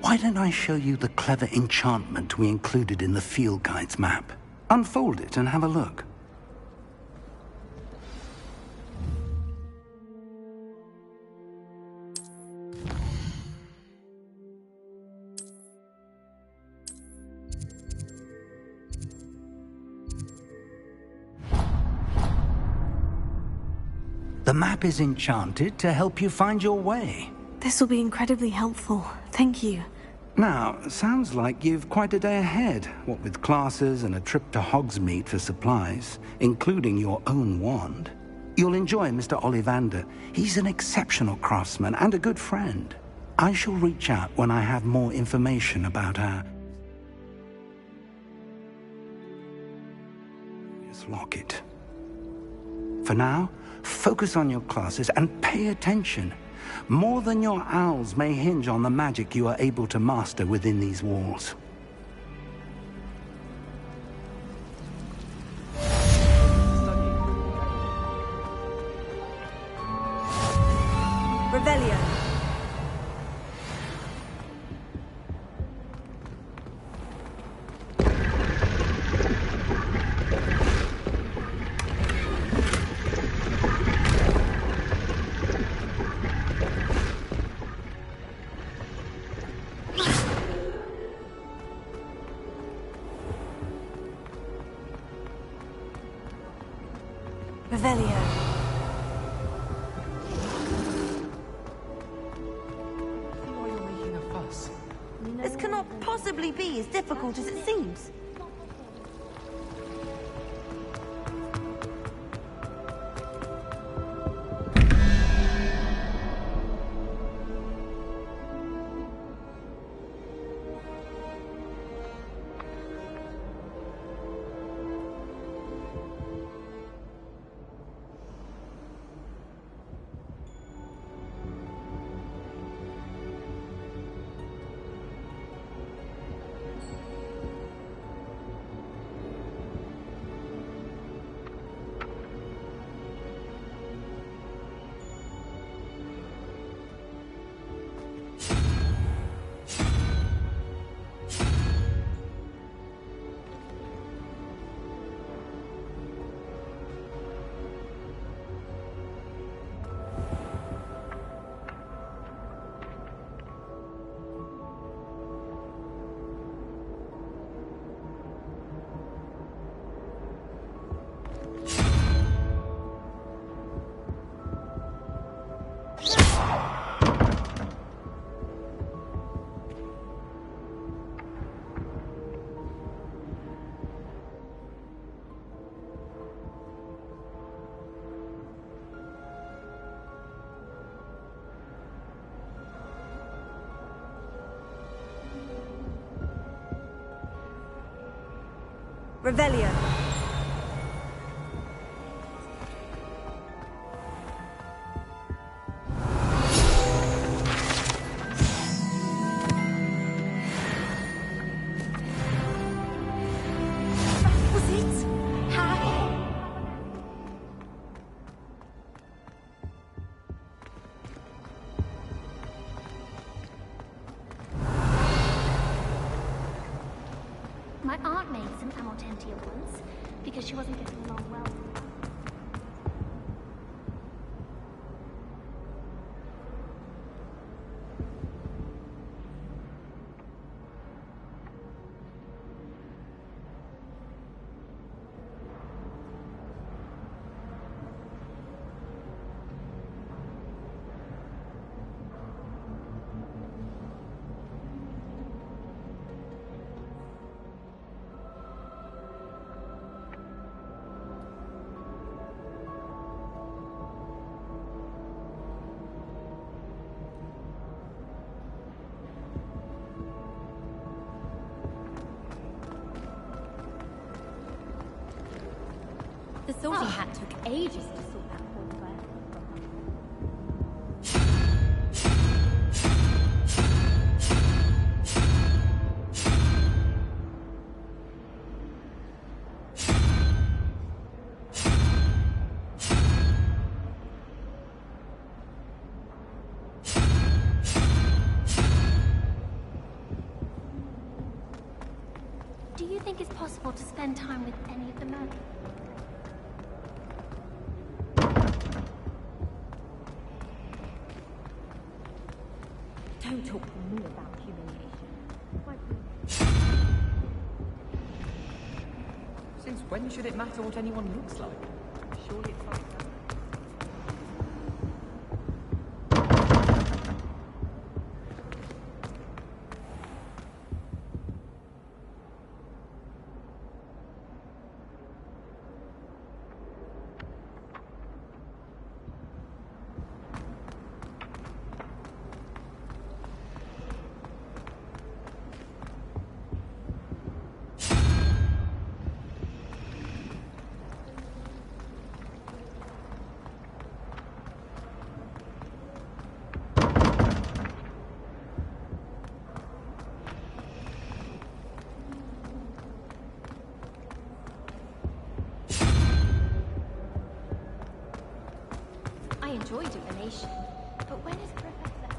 why don't I show you the clever enchantment we included in the field guide's map? Unfold it and have a look. The map is enchanted to help you find your way. This will be incredibly helpful. Thank you. Now, sounds like you've quite a day ahead, what with classes and a trip to Hogsmeade for supplies, including your own wand. You'll enjoy Mr. Ollivander. He's an exceptional craftsman and a good friend. I shall reach out when I have more information about our... locket. For now, focus on your classes and pay attention. More than your owls may hinge on the magic you are able to master within these walls. Revelio. Revelio. Why you're making a fuss? This cannot possibly be as difficult as it seems. Revelio. My aunt made some amortentia once, because she wasn't getting along well. The sorting hat took ages to sort that poor Claire. Do you think it's possible to spend time with any of the men? Don't talk to me about humiliation. Since when should it matter what anyone looks like? Surely it's like that. I enjoy divination, but when is Professor...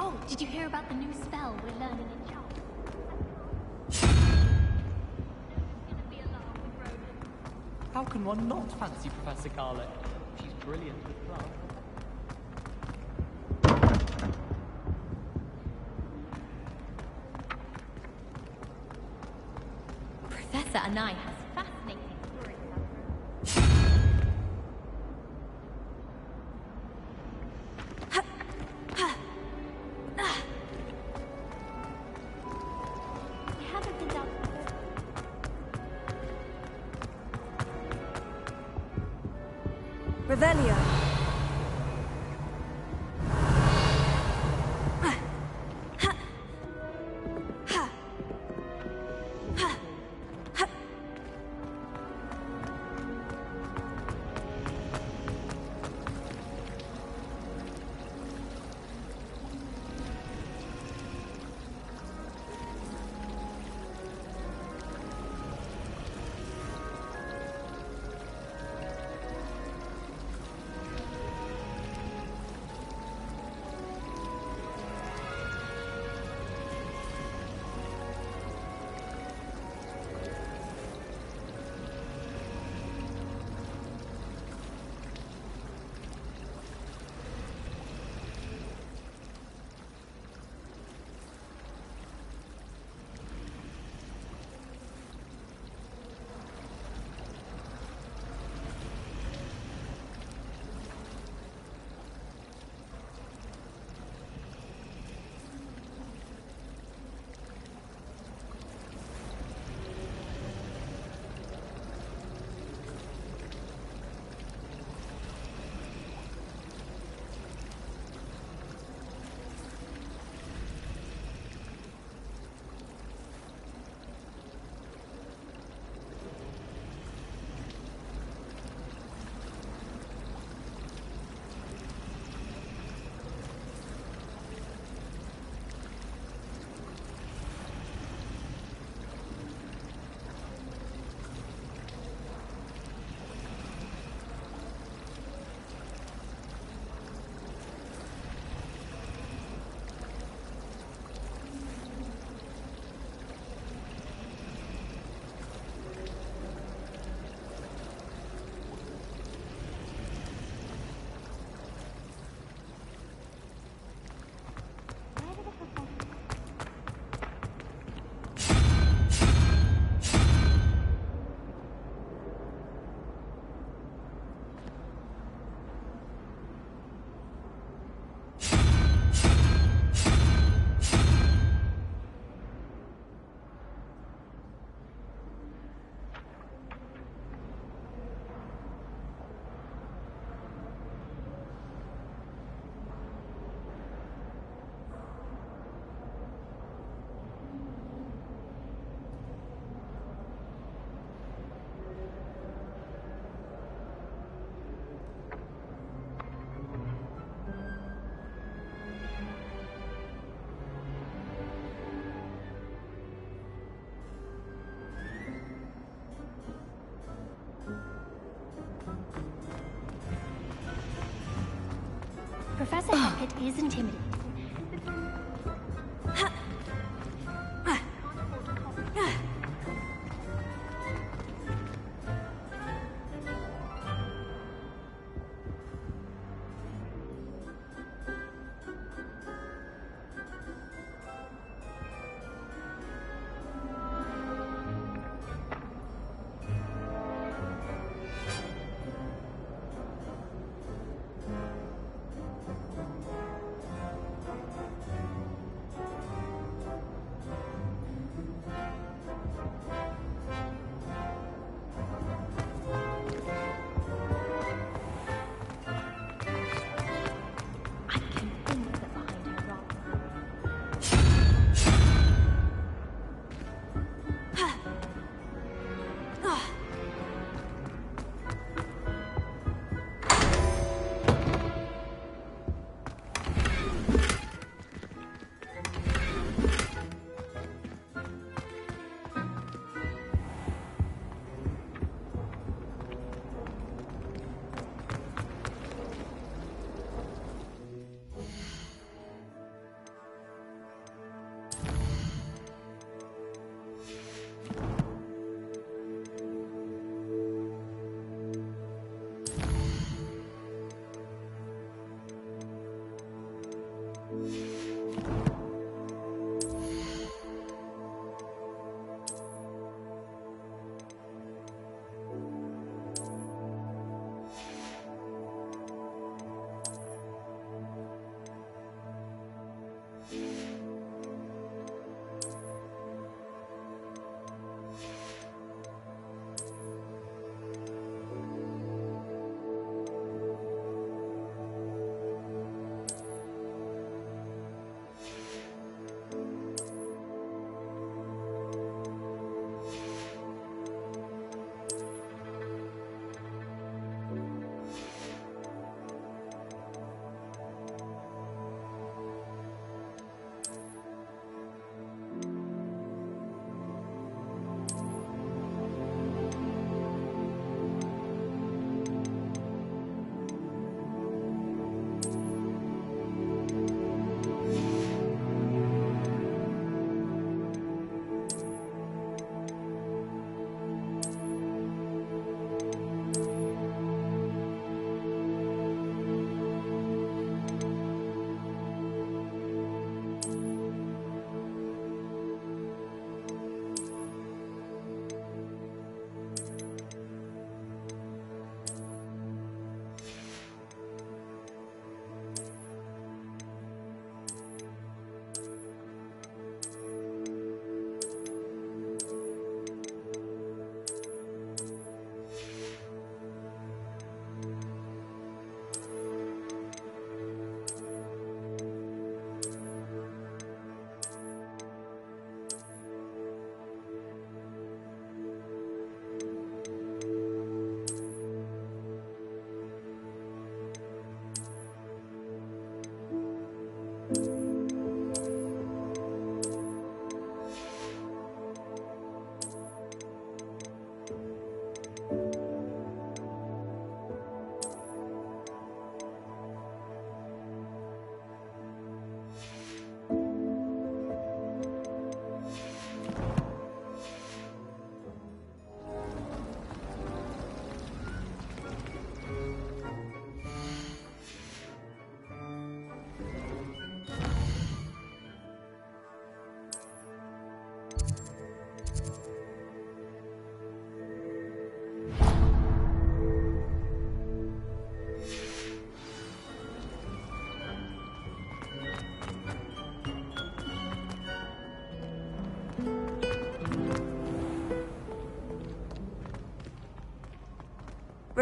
Oh, did you hear about the new spell we're learning in Charles? How can one not fancy Professor Garlick? She's brilliant with plants. Professor Anai has fascinating stories about I haven't been down... Revelio. Professor Hackett is intimidating.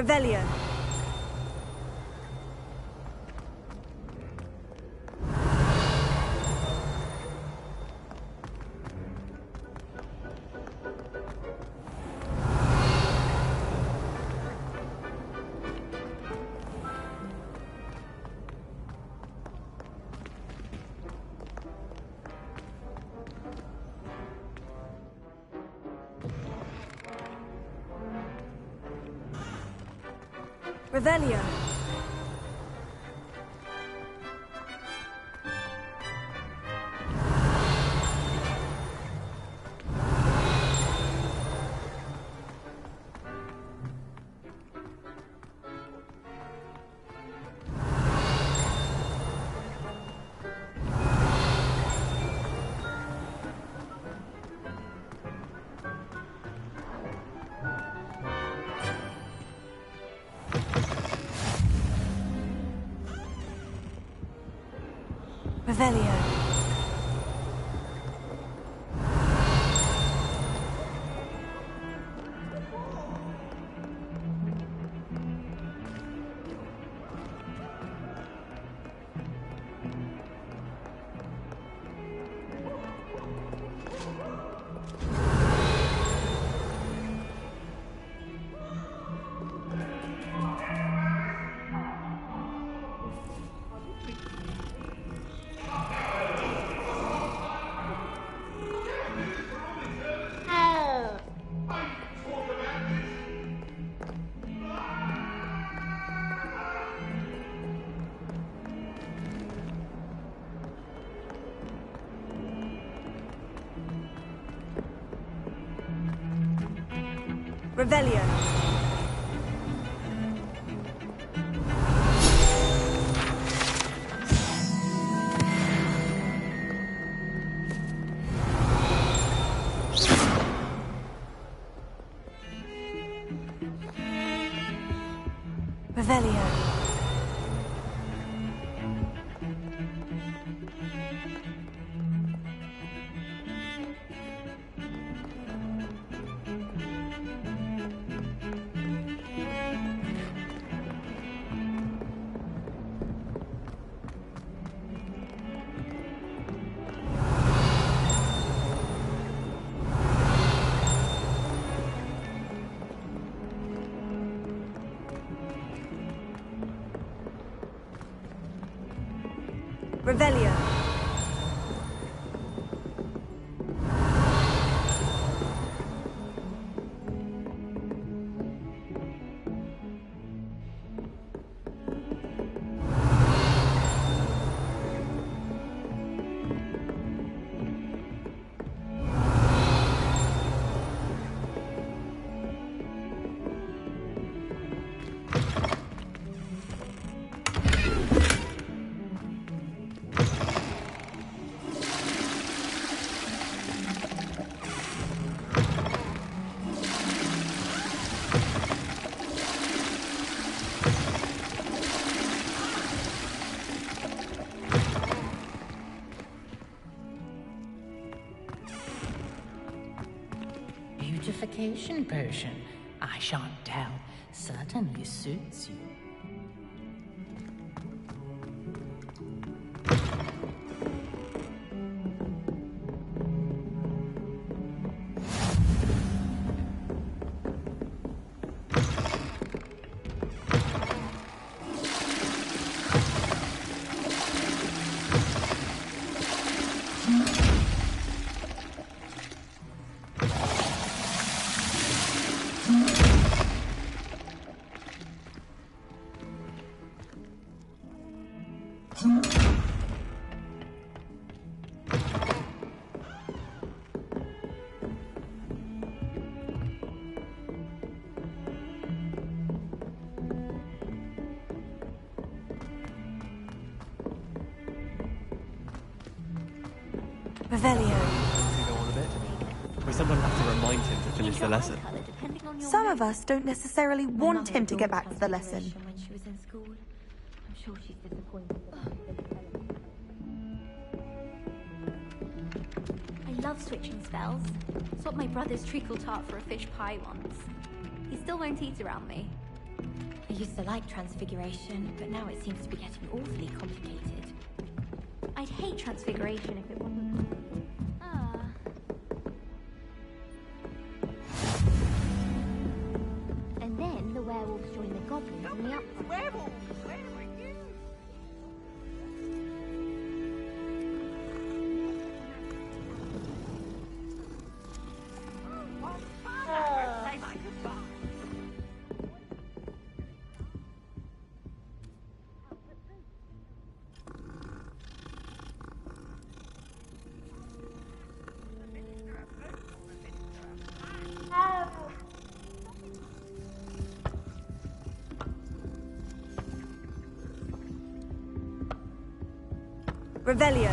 Revelio. Revelio. Revelio. Revelio. Revelio. Revelio. Beautification potion. I shan't tell. Certainly suits you. Revelio. Go on a bit. We sometimes have to remind him to finish the lesson. Some of us don't necessarily want him to get back to the lesson. When she was in school, I'm sure she's disappointed. I love switching spells. Swapped my brother's treacle tart for a fish pie once. He still won't eat around me. I used to like transfiguration, but now it seems to be getting awfully complicated. I'd hate transfiguration if it wasn't. And then the werewolves join the goblins in the uproar. Werewolves! Where are you? Say my goodbye. Revelio.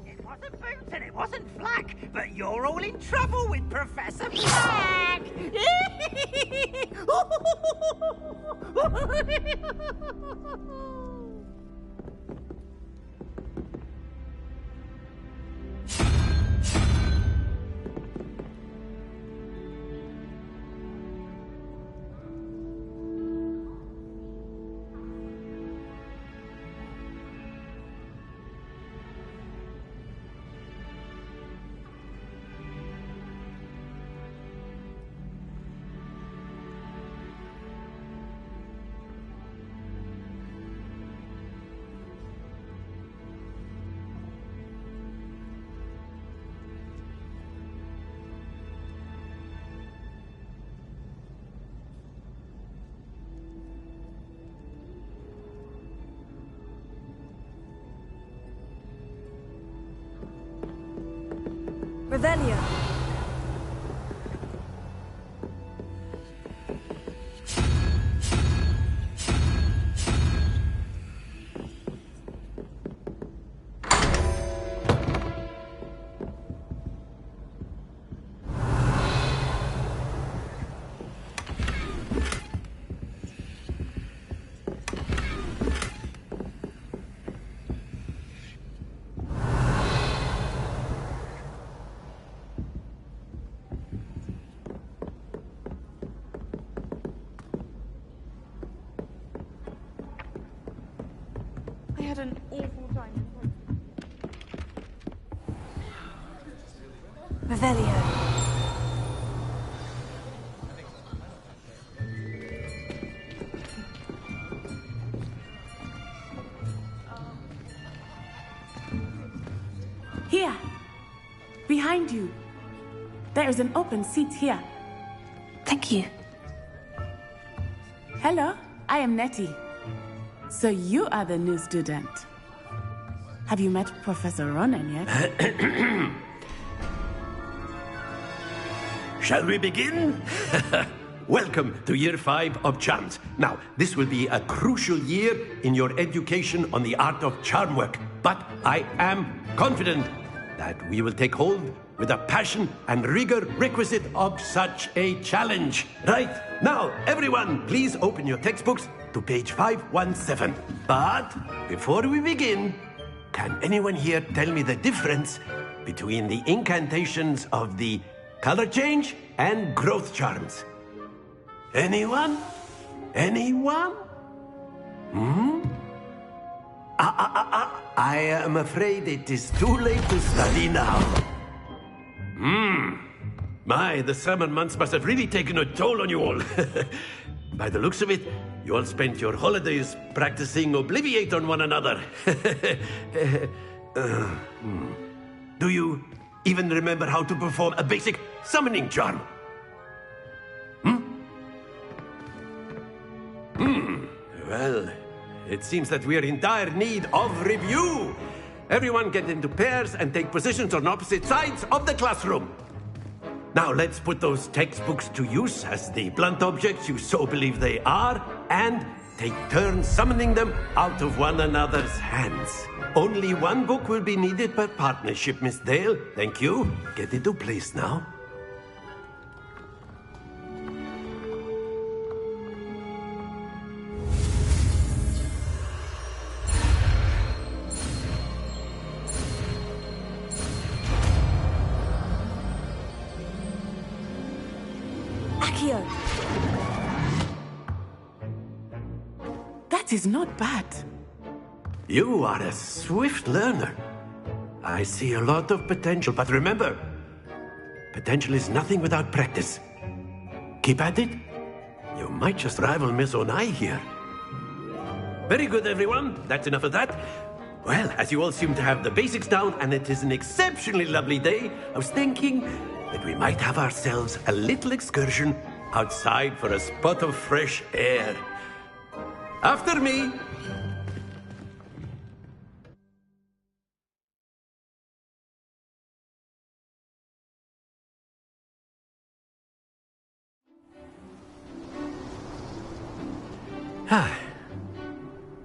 It wasn't Newton, it wasn't Flack, but you're all in trouble with Professor Flack! Revelio. I had an awful time. Revelio. Here! Behind you. There is an open seat here. Thank you. Hello, I am Nettie. So you are the new student. Have you met Professor Ronan yet? Shall we begin? Welcome to Year 5 of Charms. Now, this will be a crucial year in your education on the art of charm work. But I am confident that we will take hold with the passion and rigor requisite of such a challenge. Right, now, everyone, please open your textbooks to page 517. But before we begin, can anyone here tell me the difference between the incantations of the color change and growth charms? Anyone? Anyone? I am afraid it is too late to study now. My, the summer months must have really taken a toll on you all. By the looks of it, you all spent your holidays practicing Obliviate on one another. Do you even remember how to perform a basic summoning charm? Well, it seems that we are in dire need of review. Everyone get into pairs and take positions on opposite sides of the classroom. Now let's put those textbooks to use as the blunt objects you so believe they are, and take turns summoning them out of one another's hands. Only one book will be needed per partnership, Miss Dale. Thank you. Get into place now. That is not bad. You are a swift learner. I see a lot of potential, but remember, potential is nothing without practice. Keep at it. You might just rival Miss Onai here. Very good, everyone. That's enough of that. Well, as you all seem to have the basics down, and it is an exceptionally lovely day, I was thinking that we might have ourselves a little excursion outside for a spot of fresh air. After me.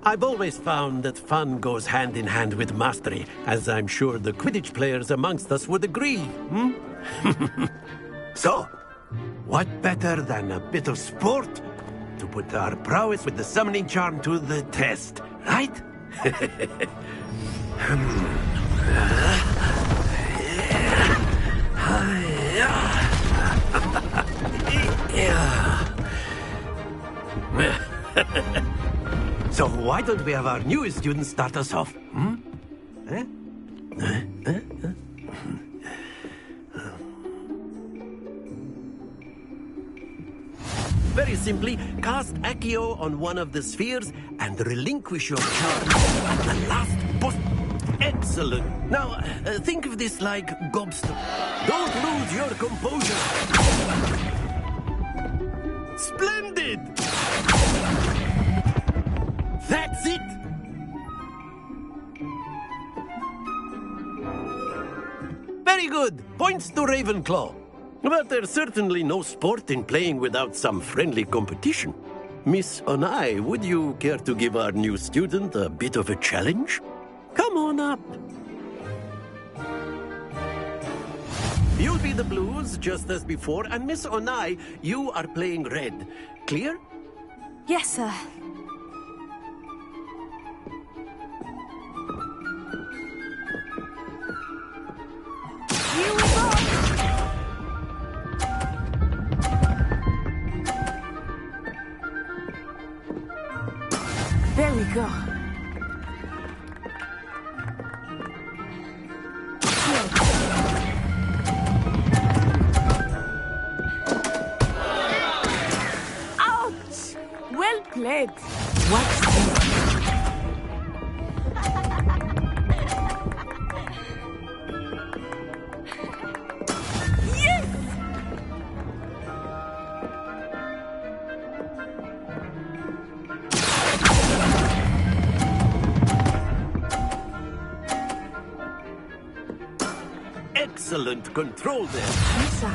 I've always found that fun goes hand in hand with mastery, as I'm sure the Quidditch players amongst us would agree, hmm? So, what better than a bit of sport to put our prowess with the summoning charm to the test, right? So why don't we have our newest student start us off? Hmm? Very simply, cast Accio on one of the spheres and relinquish your charge at the last boss. Excellent. Now, think of this like gobstone. Don't lose your composure. Splendid! That's it! Very good. Points to Ravenclaw. But there's certainly no sport in playing without some friendly competition. Miss Onai, would you care to give our new student a bit of a challenge? Come on up. You'll be the blues, just as before, and Miss Onai, you are playing red. Clear? Yes, sir. Here we go! There we go. Ouch! Well played. What's this? Yes! Excellent control there. Yes, sir.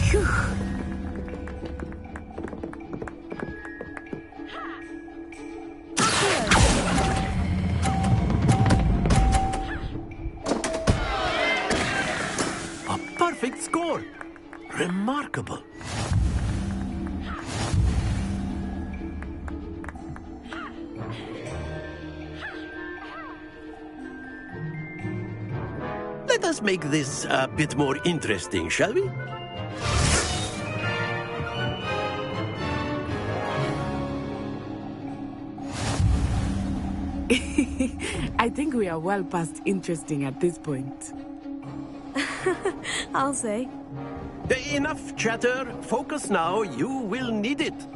Phew. A perfect score. Remarkable. Let us make this a bit more interesting, shall we? I think we are well past interesting at this point. I'll say. Enough chatter. Focus now. You will need it.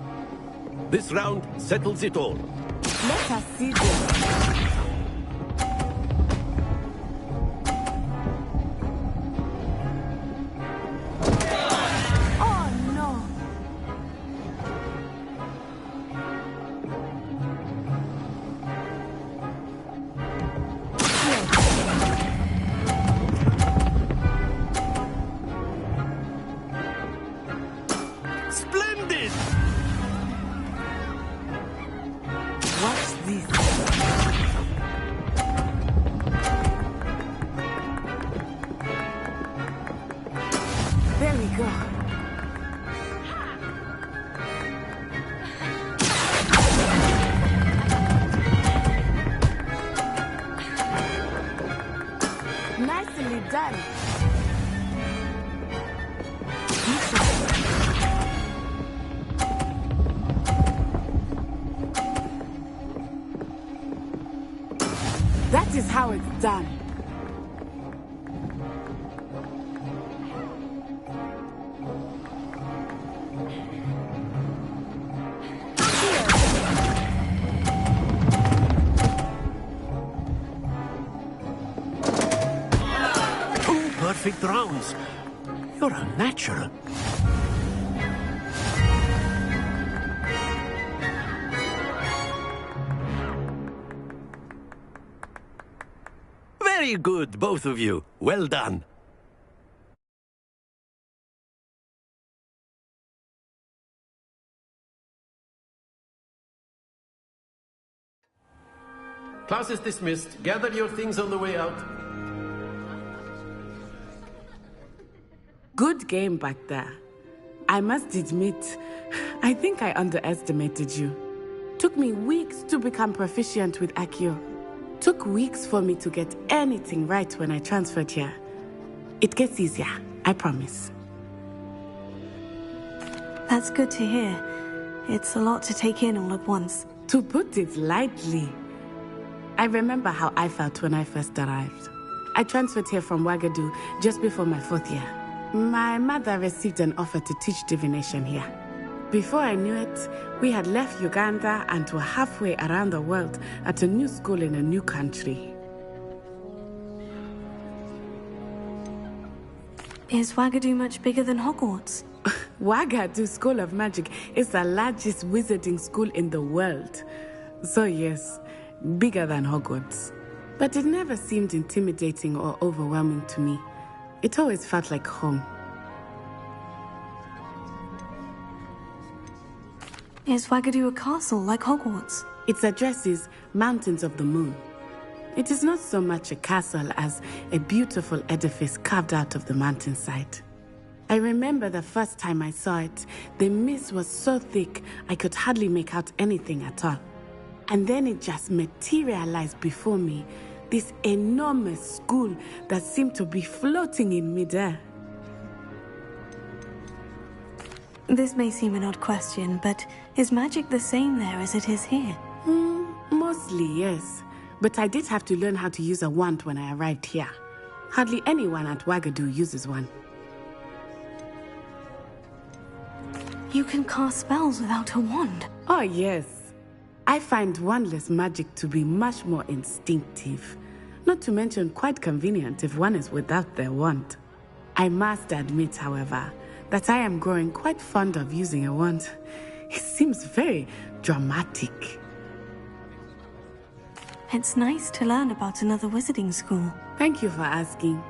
This round settles it all. Let us see this. Oh no! Splendid! Watch this. There we go. Nicely done. That is how it's done. Two perfect rounds. You're a natural. Very good, both of you. Well done. Class is dismissed. Gather your things on the way out. Good game back there. I must admit, I think I underestimated you. Took me weeks to become proficient with Accio. Took weeks for me to get anything right when I transferred here. It gets easier, I promise. That's good to hear. It's a lot to take in all at once. To put it lightly, I remember how I felt when I first arrived. I transferred here from Wagadu just before my 4th year. My mother received an offer to teach divination here. Before I knew it, we had left Uganda and were halfway around the world at a new school in a new country. Is Wagadu much bigger than Hogwarts? Wagadu School of Magic is the largest wizarding school in the world. So yes, bigger than Hogwarts. But it never seemed intimidating or overwhelming to me. It always felt like home. Is Wagadu a castle like Hogwarts? Its address is Mountains of the Moon. It is not so much a castle as a beautiful edifice carved out of the mountainside. I remember the first time I saw it, the mist was so thick I could hardly make out anything at all. And then it just materialized before me, this enormous school that seemed to be floating in midair. This may seem an odd question, but is magic the same there as it is here? Mostly, yes. But I did have to learn how to use a wand when I arrived here. Hardly anyone at Wagadu uses one. You can cast spells without a wand? Oh, yes. I find wandless magic to be much more instinctive. Not to mention quite convenient if one is without their wand. I must admit, however, that I am growing quite fond of using a wand. It seems very dramatic. It's nice to learn about another wizarding school. Thank you for asking.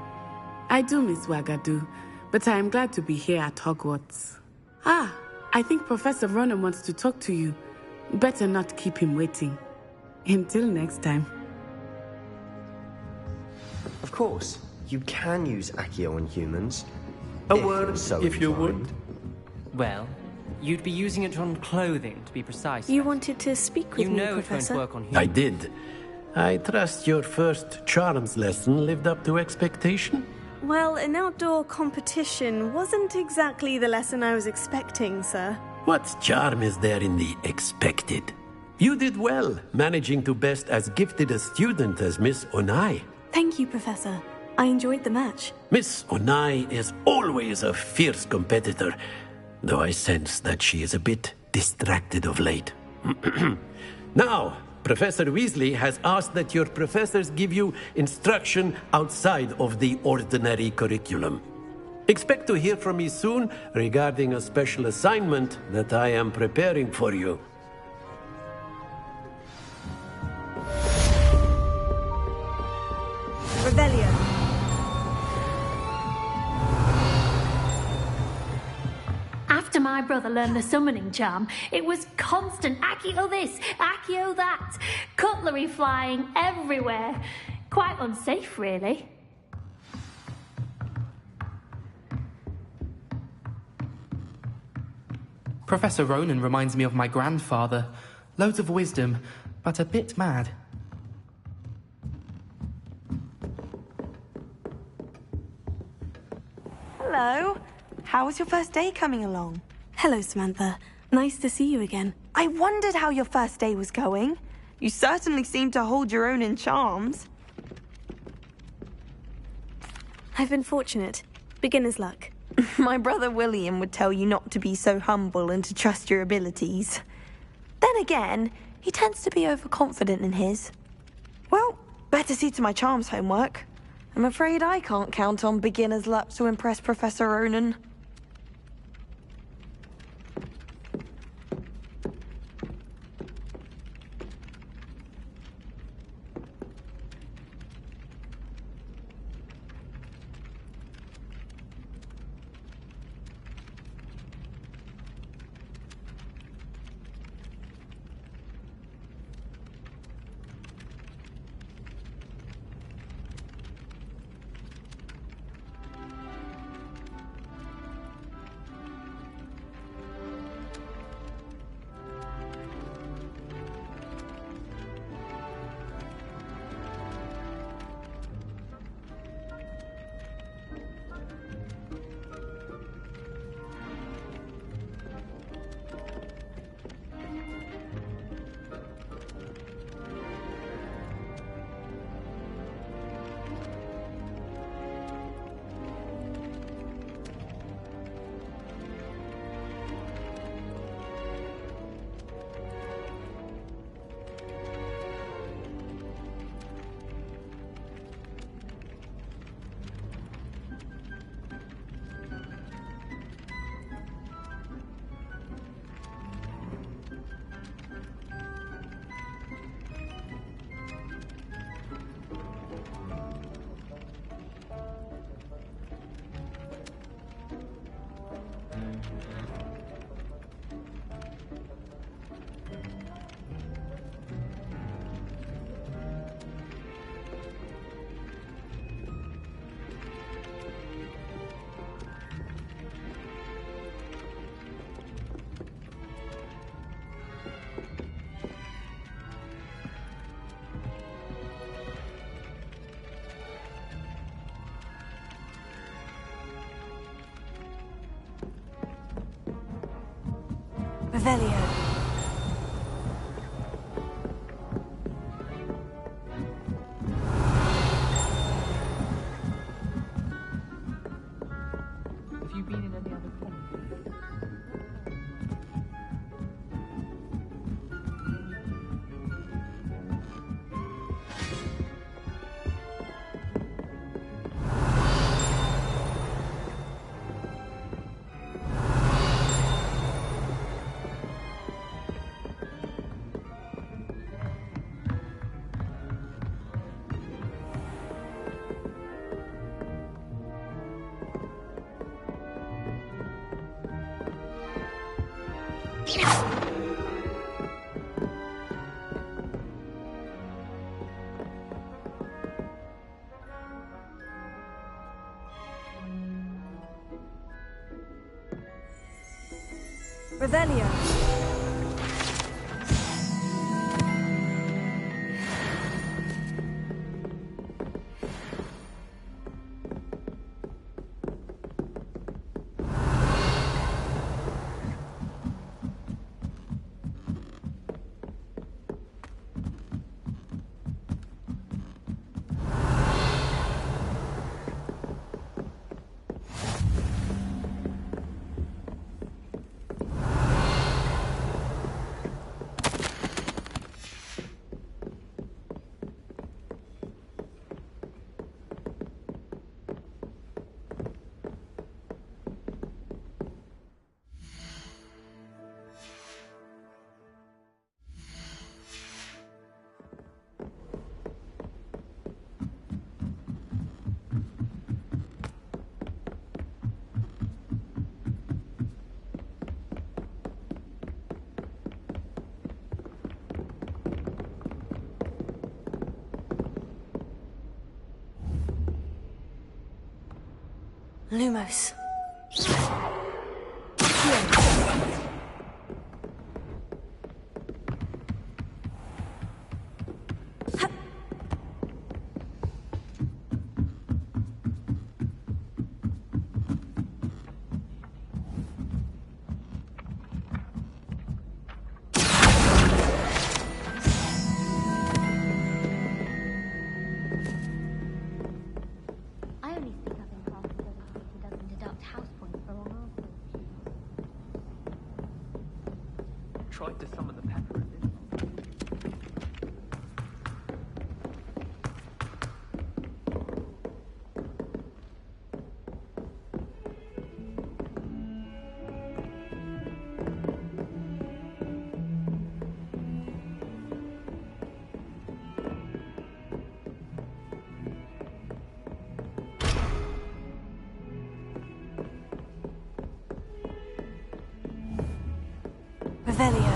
I do miss Wagadu, but I am glad to be here at Hogwarts. Ah, I think Professor Ronan wants to talk to you. Better not keep him waiting. Until next time. Of course, you can use Accio on humans. A word, so if you would. Well, you'd be using it on clothing, to be precise. You wanted to speak with me, know Professor? it won't work on humans. I did. I trust your first charms lesson lived up to expectation? Well, an outdoor competition wasn't exactly the lesson I was expecting, sir. What charm is there in the expected? You did well, managing to best as gifted a student as Miss Onai. Thank you, Professor. I enjoyed the match. Miss Onai is always a fierce competitor, though I sense that she is a bit distracted of late. Now, Professor Weasley has asked that your professors give you instruction outside of the ordinary curriculum. Expect to hear from me soon regarding a special assignment that I am preparing for you. Revelio. After my brother learned the summoning charm, it was constant Accio this, Accio that, cutlery flying everywhere. Quite unsafe, really. Professor Ronan reminds me of my grandfather. Loads of wisdom, but a bit mad. Hello. How was your first day coming along? Hello, Samantha. Nice to see you again. I wondered how your first day was going. You certainly seem to hold your own in charms. I've been fortunate. Beginner's luck. My brother William would tell you not to be so humble and to trust your abilities. Then again, he tends to be overconfident in his. Well, better see to my charms homework. I'm afraid I can't count on beginner's luck to impress Professor Ronan. Revelio. Have you been in any other common? Revelio. Lumos. I only speak up in class because he doesn't deduct house points for wrong answers. Tried to summon the pepper and didn't. Revelio.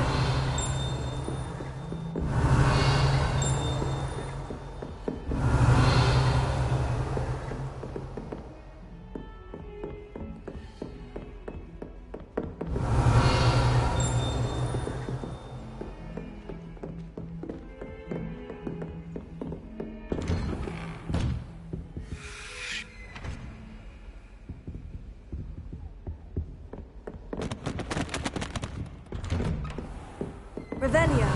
Revelio.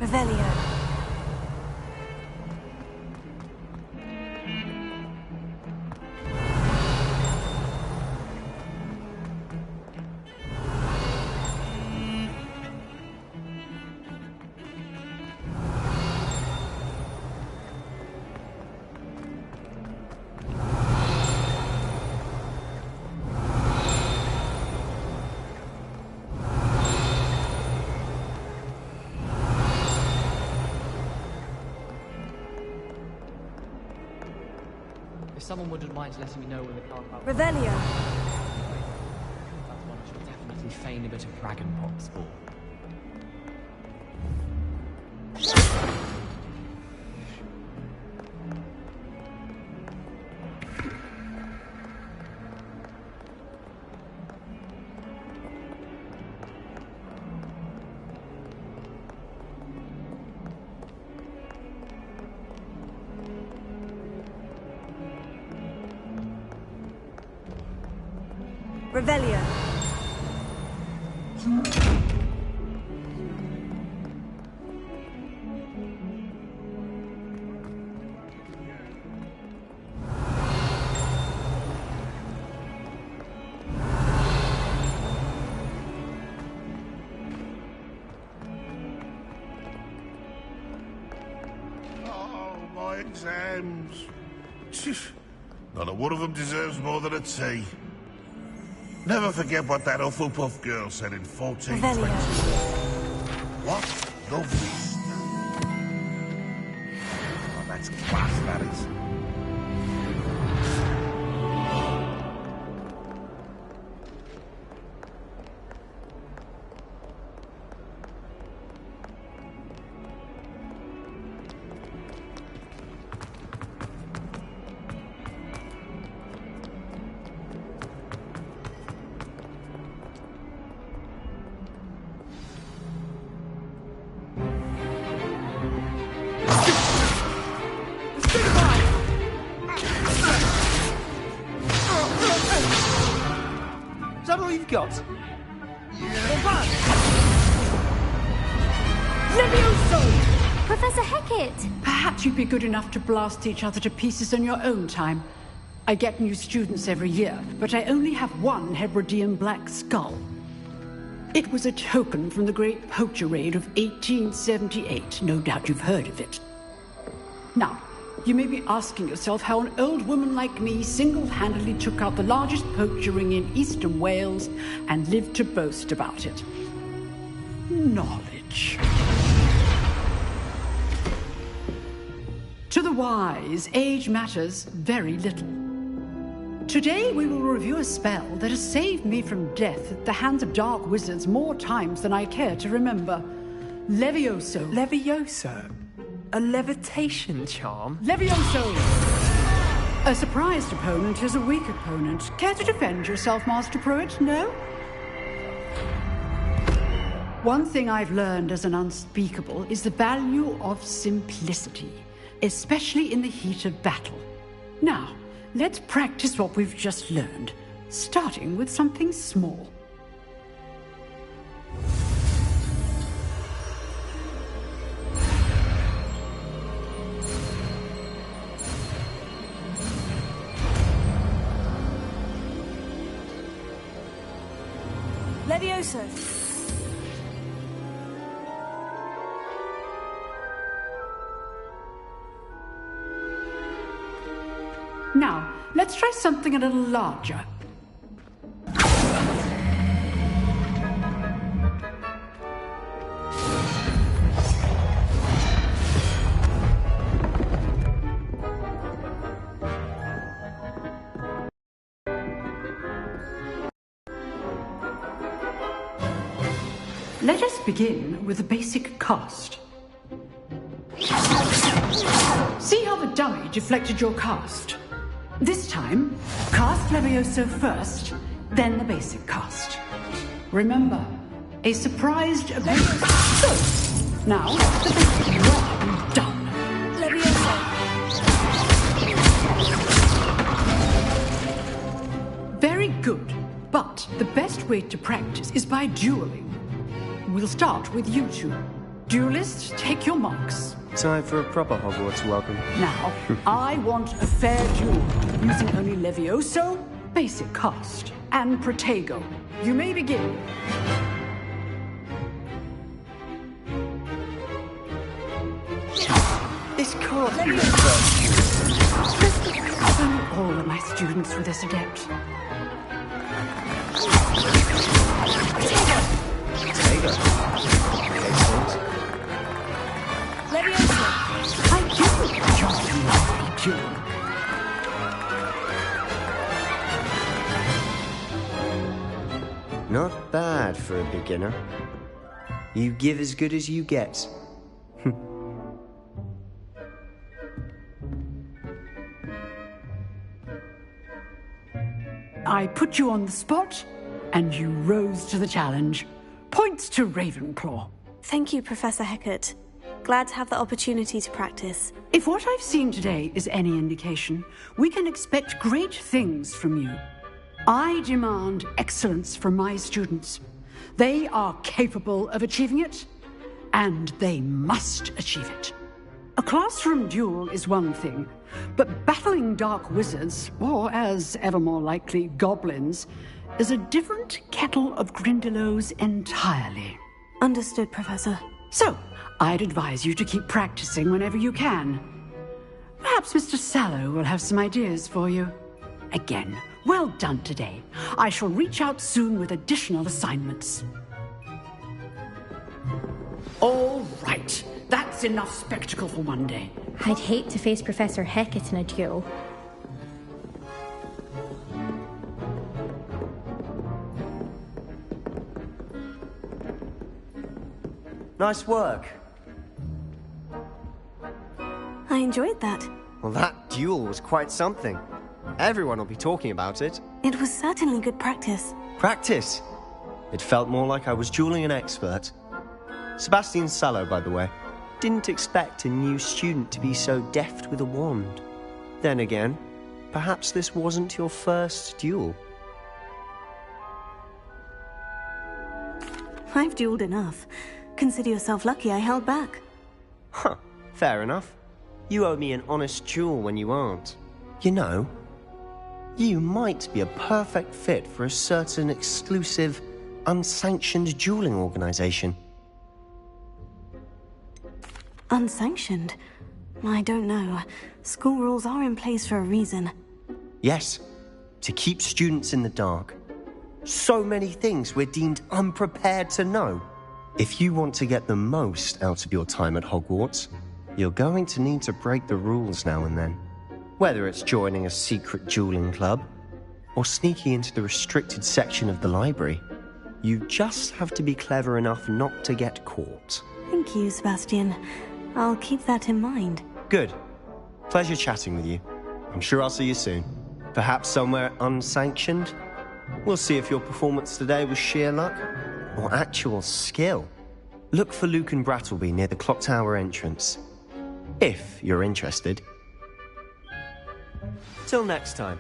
Revelio. someone wouldn't mind letting me know when the car park... Revelio. That's one I should definitely feign a bit of dragon pox for. Revelio. Oh, my exams. Not a one of them deserves more than a T. Never forget what that Hufflepuff girl said in 1420. What? Lovely stuff. Oh, that's class, that is. Is that all you've got? Levioso! Professor Hecat! Perhaps you'd be good enough to blast each other to pieces on your own time. I get new students every year, but I only have one Hebridean black skull. It was a token from the Great Poacher Raid of 1878. No doubt you've heard of it. Now, you may be asking yourself how an old woman like me single-handedly took out the largest poacher ring in eastern Wales and lived to boast about it. Knowledge. To the wise, age matters very little. Today we will review a spell that has saved me from death at the hands of dark wizards more times than I care to remember. Levioso. Levioso? A levitation charm? Levioso! A surprised opponent is a weak opponent. Care to defend yourself, Master Pruitt? No? One thing I've learned as an unspeakable is the value of simplicity, especially in the heat of battle. Now, let's practice what we've just learned, starting with something small. Levioso. Now, let's try something a little larger. Let us begin with the basic cast. See how the dummy deflected your cast? This time, cast Levioso first, then the basic cast. Remember, a surprised Levioso. Now, the basic well done. Levioso. Very good, but the best way to practice is by dueling. We'll start with you two. Duelists, take your marks. Time for a proper Hogwarts welcome. Now, I want a fair duel, using only Levioso, basic cast, and Protego. You may begin. This can't be Only all of my students were this adept. Levioso. I do enjoy a lovely duel. Not bad for a beginner. You give as good as you get. I put you on the spot, and you rose to the challenge. Points to Ravenclaw. Thank you, Professor Hecat. Glad to have the opportunity to practice. If what I've seen today is any indication, we can expect great things from you. I demand excellence from my students. They are capable of achieving it, and they must achieve it. A classroom duel is one thing, but battling dark wizards, or as ever more likely, goblins, is a different kettle of Grindylows entirely. Understood, Professor. So, I'd advise you to keep practicing whenever you can. Perhaps Mr. Sallow will have some ideas for you. Again, well done today. I shall reach out soon with additional assignments. All right. That's enough spectacle for one day. I'd hate to face Professor Hecat in a duel. Nice work. I enjoyed that. Well, that duel was quite something. Everyone will be talking about it. It was certainly good practice. Practice? It felt more like I was dueling an expert. Sebastian Sallow, by the way. Didn't expect a new student to be so deft with a wand. Then again, perhaps this wasn't your first duel. I've dueled enough. Consider yourself lucky I held back. Huh, fair enough. You owe me an honest duel when you aren't. You know, you might be a perfect fit for a certain exclusive, unsanctioned dueling organization. Unsanctioned? I don't know. School rules are in place for a reason. Yes, to keep students in the dark. So many things we're deemed unprepared to know. If you want to get the most out of your time at Hogwarts, you're going to need to break the rules now and then. Whether it's joining a secret dueling club, or sneaking into the restricted section of the library, you just have to be clever enough not to get caught. Thank you, Sebastian. I'll keep that in mind. Good. Pleasure chatting with you. I'm sure I'll see you soon. Perhaps somewhere unsanctioned? We'll see if your performance today was sheer luck or actual skill. Look for Luke and Brattleby near the clock tower entrance. If you're interested. Till next time.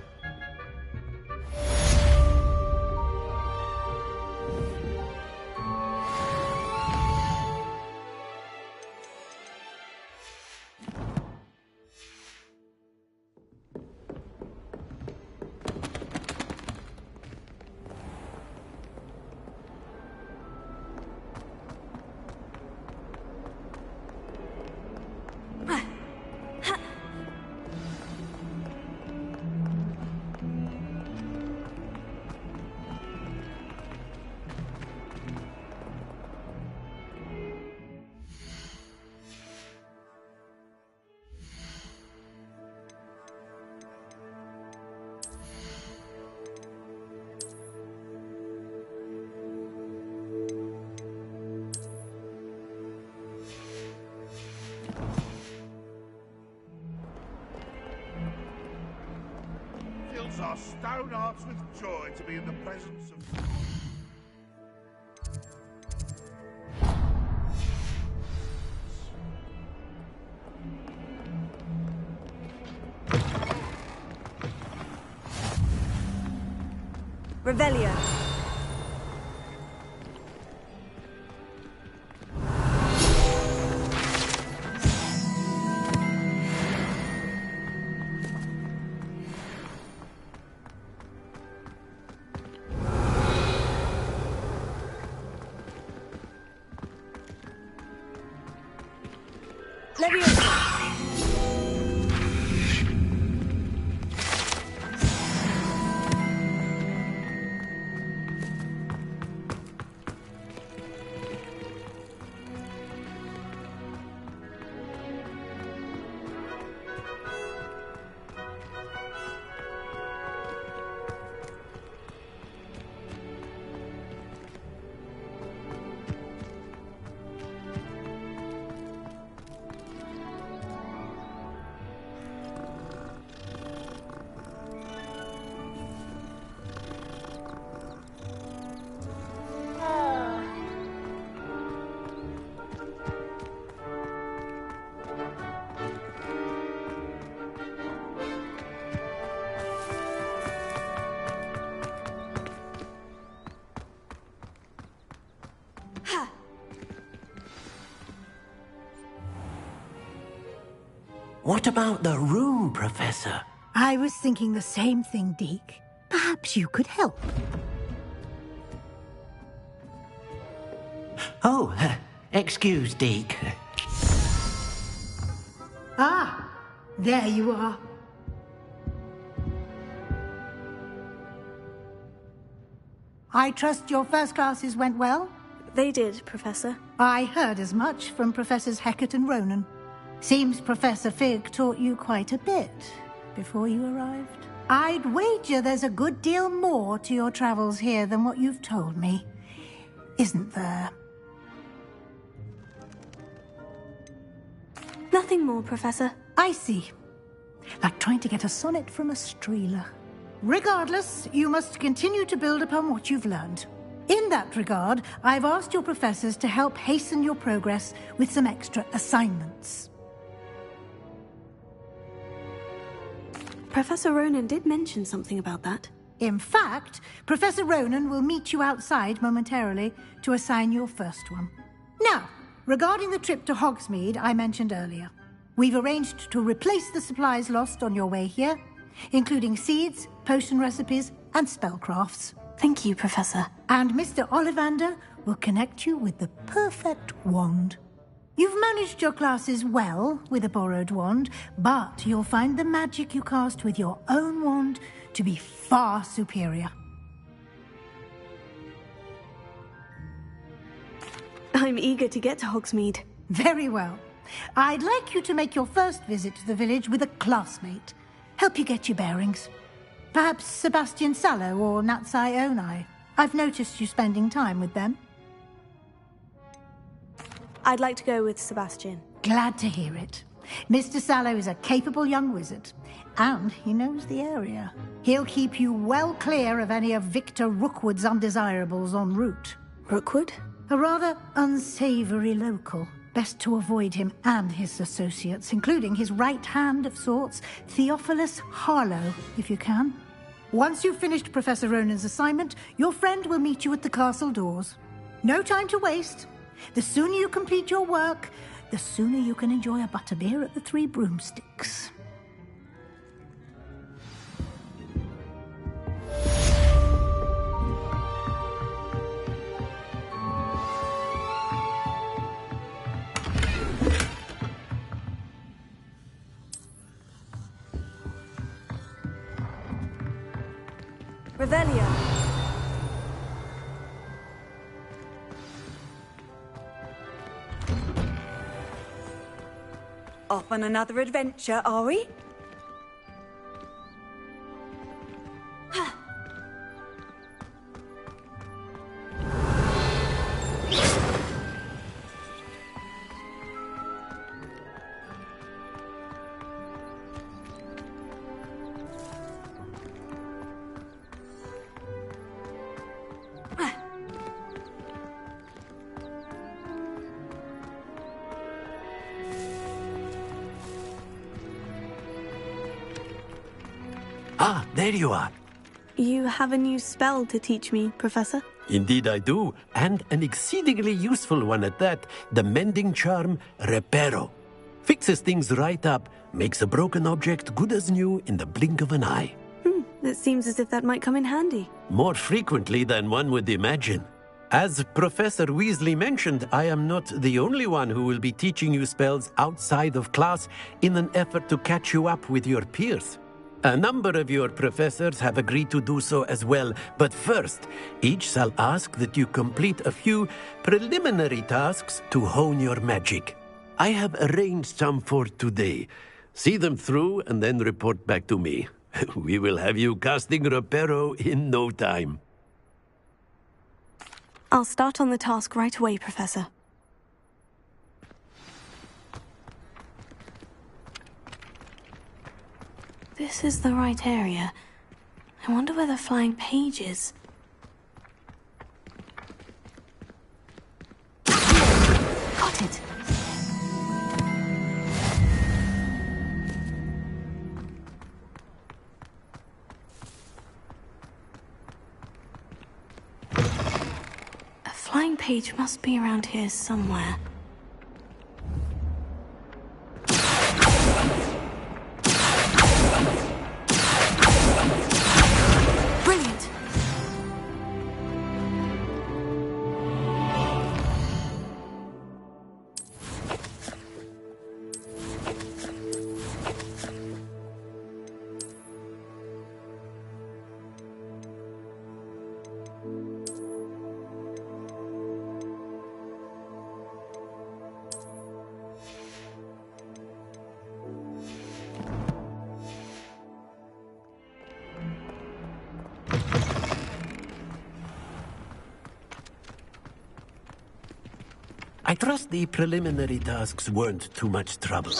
Fills our stone hearts with joy to be in the presence of... Revelio. What about the room, Professor? I was thinking the same thing, Deke. Perhaps you could help. Oh, excuse, Deke. Ah, there you are. I trust your first classes went well? They did, Professor. I heard as much from Professors Hecat and Ronan. Seems Professor Fig taught you quite a bit before you arrived. I'd wager there's a good deal more to your travels here than what you've told me. Isn't there? Nothing more, Professor. I see. Like trying to get a sonnet from a streeler. Regardless, you must continue to build upon what you've learned. In that regard, I've asked your professors to help hasten your progress with some extra assignments. Professor Ronan did mention something about that. In fact, Professor Ronan will meet you outside momentarily to assign your first one. Now, regarding the trip to Hogsmeade I mentioned earlier, we've arranged to replace the supplies lost on your way here, including seeds, potion recipes, and spellcrafts. Thank you, Professor. And Mr. Ollivander will connect you with the perfect wand. You've managed your classes well with a borrowed wand, but you'll find the magic you cast with your own wand to be far superior. I'm eager to get to Hogsmeade. Very well. I'd like you to make your first visit to the village with a classmate. Help you get your bearings. Perhaps Sebastian Sallow or Natsai Onai. I've noticed you spending time with them. I'd like to go with Sebastian. Glad to hear it. Mr. Sallow is a capable young wizard, and he knows the area. He'll keep you well clear of any of Victor Rookwood's undesirables en route. Rookwood? A rather unsavory local. Best to avoid him and his associates, including his right hand of sorts, Theophilus Harlow, if you can. Once you've finished Professor Ronan's assignment, your friend will meet you at the castle doors. No time to waste. The sooner you complete your work, the sooner you can enjoy a butterbeer at the Three Broomsticks. Revelio. Off on another adventure, are we? Ah, there you are. You have a new spell to teach me, Professor? Indeed I do, and an exceedingly useful one at that. The mending charm, Reparo. Fixes things right up, makes a broken object good as new in the blink of an eye. It seems as if that might come in handy. More frequently than one would imagine. As Professor Weasley mentioned, I am not the only one who will be teaching you spells outside of class in an effort to catch you up with your peers. A number of your professors have agreed to do so as well, but first, each shall ask that you complete a few preliminary tasks to hone your magic. I have arranged some for today. See them through and then report back to me. We will have you casting Reparo in no time. I'll start on the task right away, Professor. This is the right area. I wonder where the flying page is. Got it! A flying page must be around here somewhere. I trust the preliminary tasks weren't too much trouble.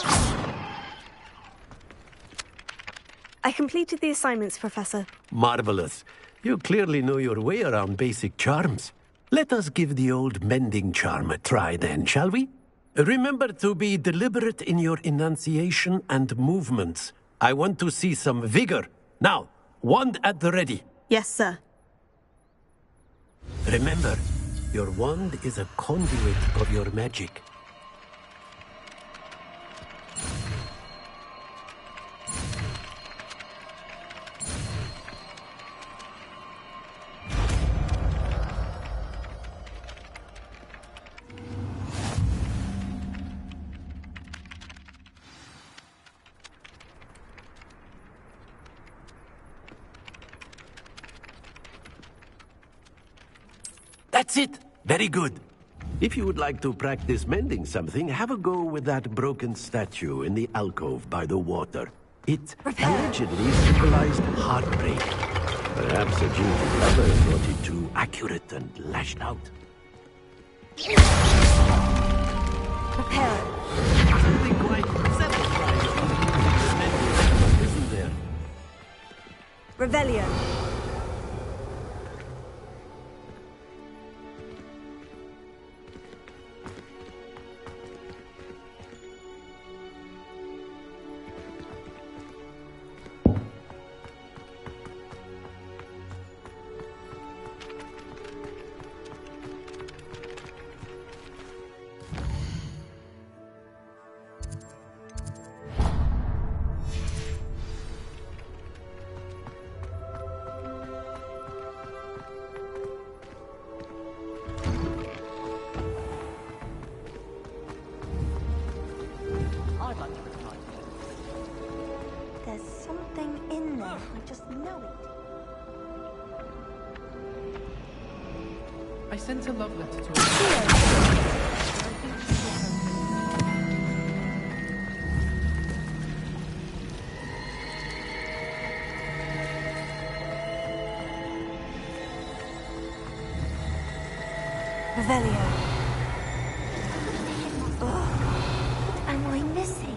I completed the assignments, Professor. Marvelous. You clearly know your way around basic charms. Let us give the old mending charm a try then, shall we? Remember to be deliberate in your enunciation and movements. I want to see some vigor. Now, wand at the ready. Yes, sir. Remember, your wand is a conduit of your magic. That's it! Very good. If you would like to practice mending something, have a go with that broken statue in the alcove by the water. It allegedly symbolized heartbreak. Perhaps a jilted lover thought it too accurate and lashed out. Prepare. Something quite satisfying about mending, isn't there? Revelio. There's something in there. I just know it. I sent a love letter to her. Revelio. What am I missing?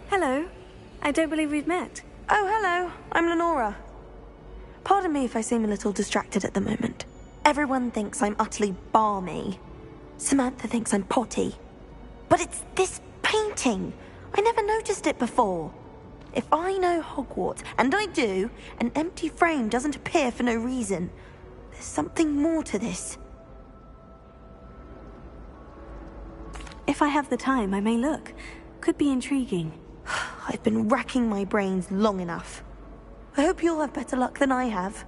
Hello. I don't believe we've met. Oh, hello. I'm Lenora. Pardon me if I seem a little distracted at the moment. Everyone thinks I'm utterly balmy. Samantha thinks I'm potty. But it's this painting. I never noticed it before. If I know Hogwarts, and I do, an empty frame doesn't appear for no reason. There's something more to this. If I have the time, I may look. Could be intriguing. I've been racking my brains long enough. I hope you'll have better luck than I have.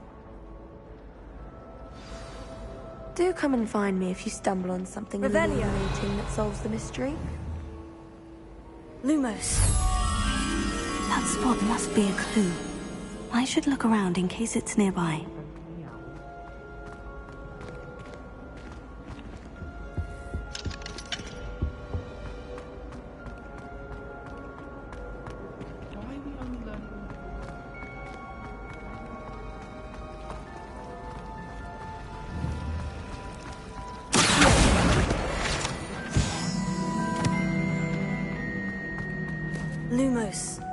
Do come and find me if you stumble on something illuminating that solves the mystery. Lumos. That spot must be a clue. I should look around in case it's nearby. Lumos.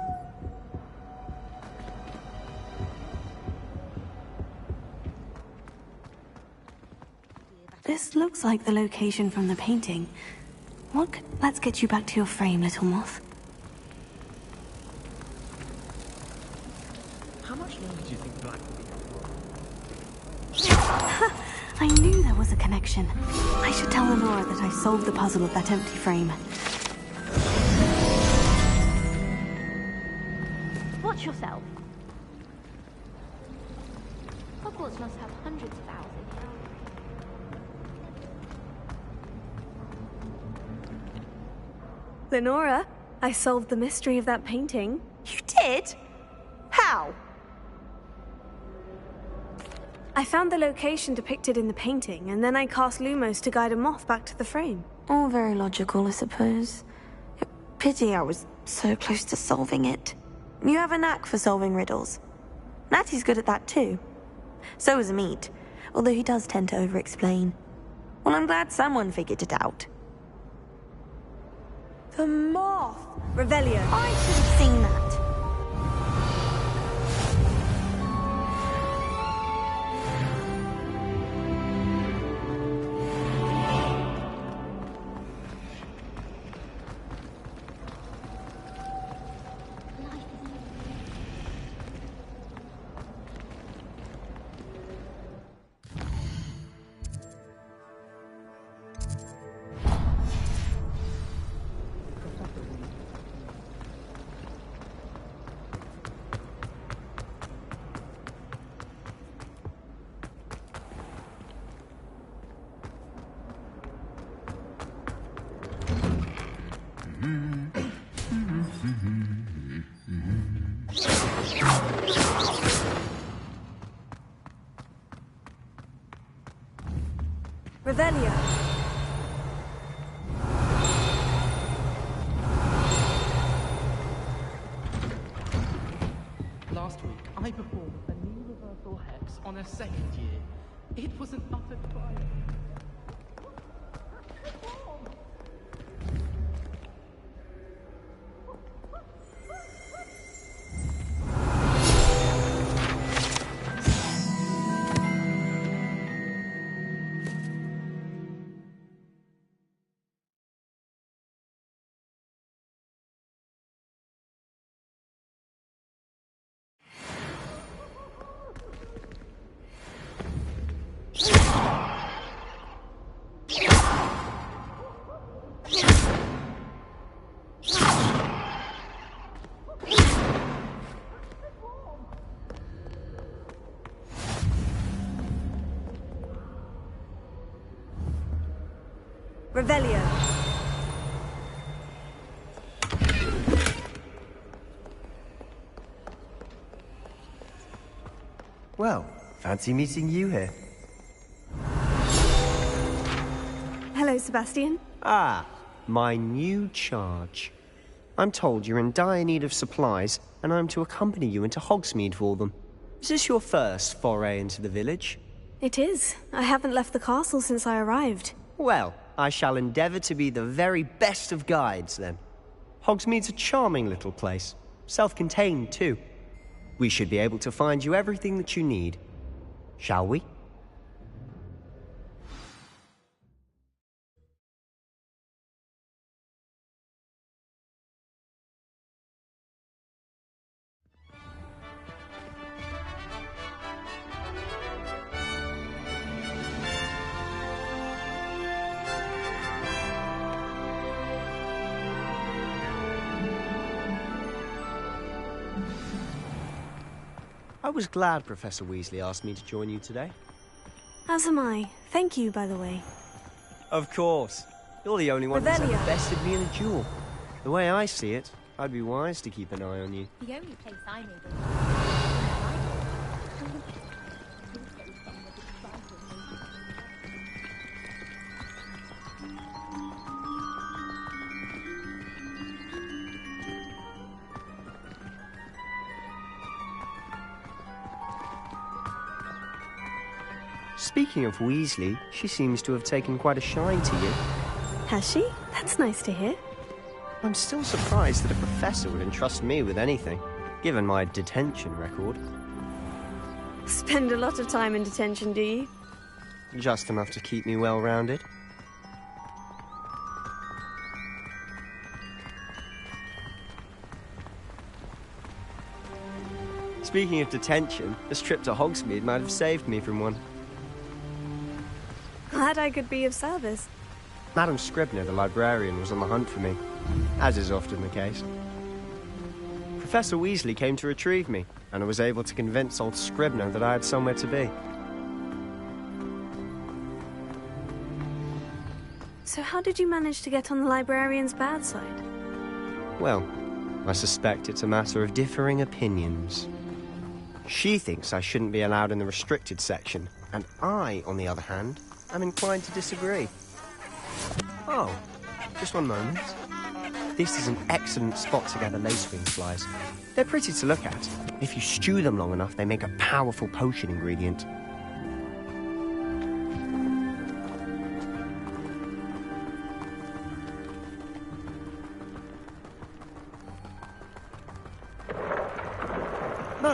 This looks like the location from the painting. Let's get you back to your frame, little moth. How much longer do you think Black will be? I knew there was a connection. I should tell Lenora that I solved the puzzle of that empty frame. Watch yourself. Hogwarts must have hundreds of owls in here. Lenora, I solved the mystery of that painting. You did? How? I found the location depicted in the painting, and then I cast Lumos to guide a moth back to the frame. All very logical, I suppose. Pity I was so close to solving it. You have a knack for solving riddles. Natty's good at that too. So is Amit. although he does tend to over-explain. Well, I'm glad someone figured it out. The moth! Revelio. I should have seen that. Revelio. Last week, I performed a knee reversal hex on a second year. It was an utter triumph. Revelio. Well, fancy meeting you here. Hello, Sebastian. Ah, my new charge. I'm told you're in dire need of supplies, and I'm to accompany you into Hogsmeade for them. Is this your first foray into the village? It is. I haven't left the castle since I arrived. Well, I shall endeavour to be the very best of guides, then. Hogsmeade's a charming little place. Self-contained, too. We should be able to find you everything that you need. Shall we? I was glad Professor Weasley asked me to join you today. As am I. Thank you, by the way. Of course. You're the only one who's ever Revelio. bested me in a duel. The way I see it, I'd be wise to keep an eye on you. The only place I know that... Speaking of Weasley, she seems to have taken quite a shine to you. Has she? That's nice to hear. I'm still surprised that a professor would entrust me with anything, given my detention record. Spend a lot of time in detention, do you? Just enough to keep me well-rounded. Speaking of detention, this trip to Hogsmeade might have saved me from one. Glad I could be of service. Madam Scribner, the librarian, was on the hunt for me, as is often the case. Professor Weasley came to retrieve me, and I was able to convince old Scribner that I had somewhere to be. So how did you manage to get on the librarian's bad side? Well, I suspect it's a matter of differing opinions. She thinks I shouldn't be allowed in the restricted section, and I, on the other hand, am inclined to disagree. Oh, just one moment. This is an excellent spot to gather lacewing flies. They're pretty to look at. If you stew them long enough, they make a powerful potion ingredient.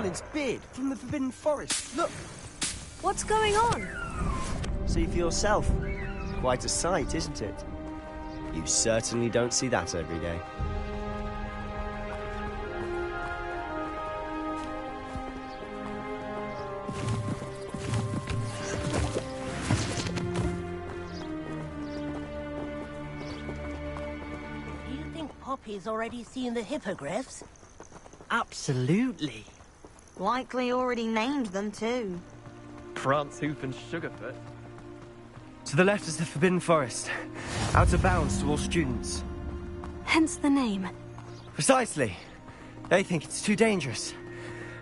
Merlin's beard from the Forbidden Forest. Look. What's going on? See for yourself. Quite a sight, isn't it? You certainly don't see that every day. Do you think Poppy's already seen the hippogriffs? Absolutely. Likely already named them too. Prance, Hoof, and Sugarfoot. To the left is the Forbidden Forest. Out of bounds to all students. Hence the name. Precisely. They think it's too dangerous.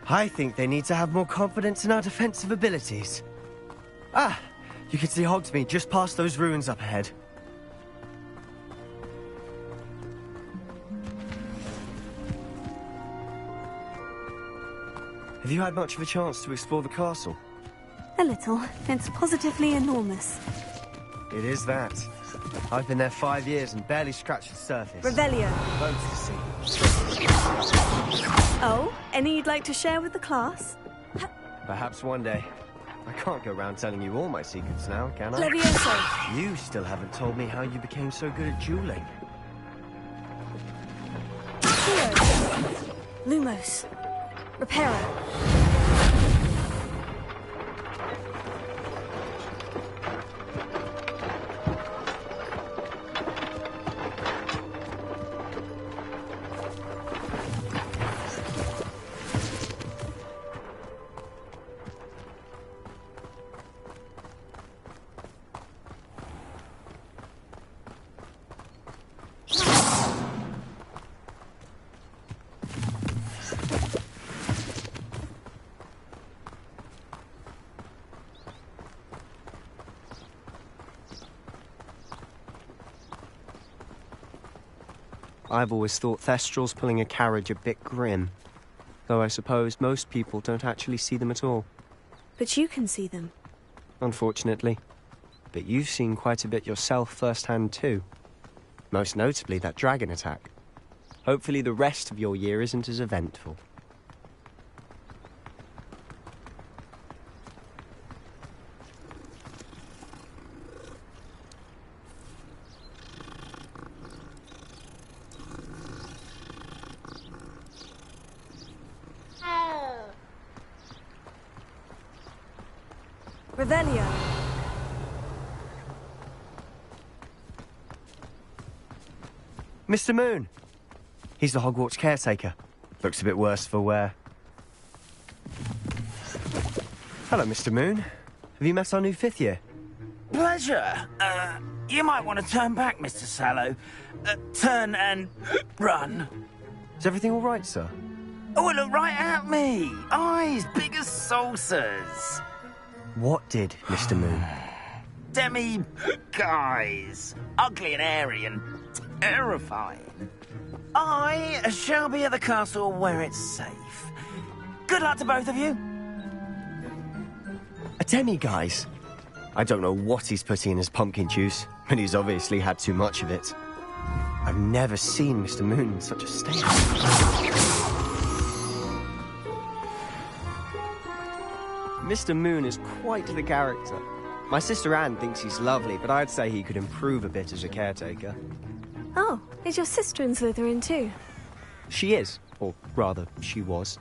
I think they need to have more confidence in our defensive abilities. Ah! You can see Hogsmeade just past those ruins up ahead. Have you had much of a chance to explore the castle? A little. It's positively enormous. It is that. I've been there 5 years and barely scratched the surface. Revelio. Loads to see. Oh, any you'd like to share with the class? Perhaps one day. I can't go around telling you all my secrets now, can I? Levioso. You still haven't told me how you became so good at dueling. Lumos. Reparo. I've always thought Thestrals pulling a carriage a bit grim. Though I suppose most people don't actually see them at all. But you can see them. Unfortunately. But you've seen quite a bit yourself firsthand too. Most notably that dragon attack. Hopefully the rest of your year isn't as eventful. Revelio. Mr. Moon! He's the Hogwarts caretaker. Looks a bit worse for wear. Hello, Mr. Moon. Have you met our new 5th year? Pleasure. You might want to turn back, Mr. Sallow. Turn and run. Is everything all right, sir? Oh, look right at me. Eyes big as saucers. What did, Mr. Moon? Demi-guys. Ugly and airy and terrifying. I shall be at the castle where it's safe. Good luck to both of you. A demi-guise? I don't know what he's putting in his pumpkin juice, but he's obviously had too much of it. I've never seen Mr. Moon in such a state. Mr. Moon is quite the character. My sister Anne thinks he's lovely, but I'd say he could improve a bit as a caretaker. Oh, is your sister in Slytherin too? She is, or rather, she was.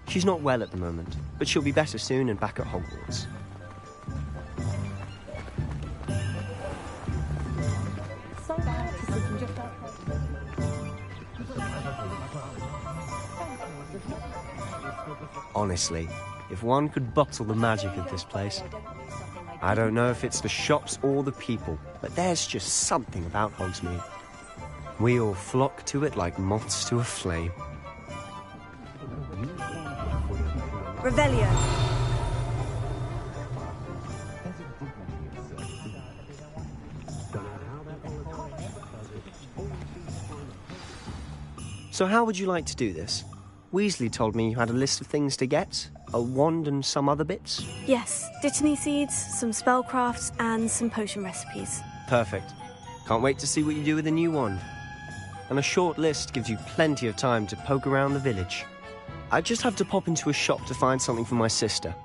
She's not well at the moment, but she'll be better soon and back at Hogwarts. Honestly, if one could bottle the magic of this place. I don't know if it's the shops or the people, but there's just something about Hogsmeade. We all flock to it like moths to a flame. Revelio. So how would you like to do this? Weasley told me you had a list of things to get. A wand and some other bits? Yes, Dittany seeds, some spellcrafts, and some potion recipes. Perfect. Can't wait to see what you do with the new wand. And a short list gives you plenty of time to poke around the village. I just have to pop into a shop to find something for my sister.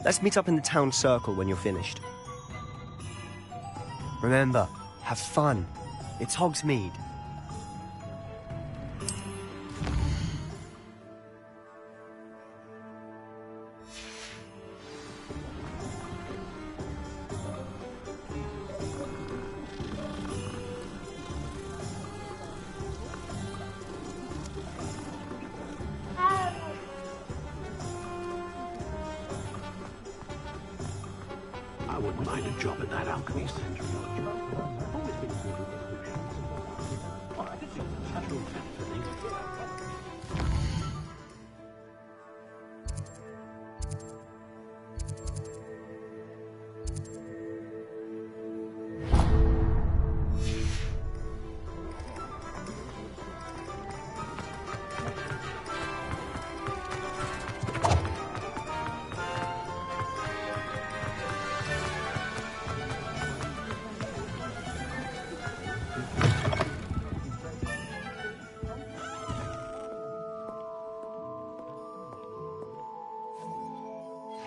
Let's meet up in the town circle when you're finished. Remember, have fun. It's Hogsmeade. I wouldn't mind a job at that alchemy center.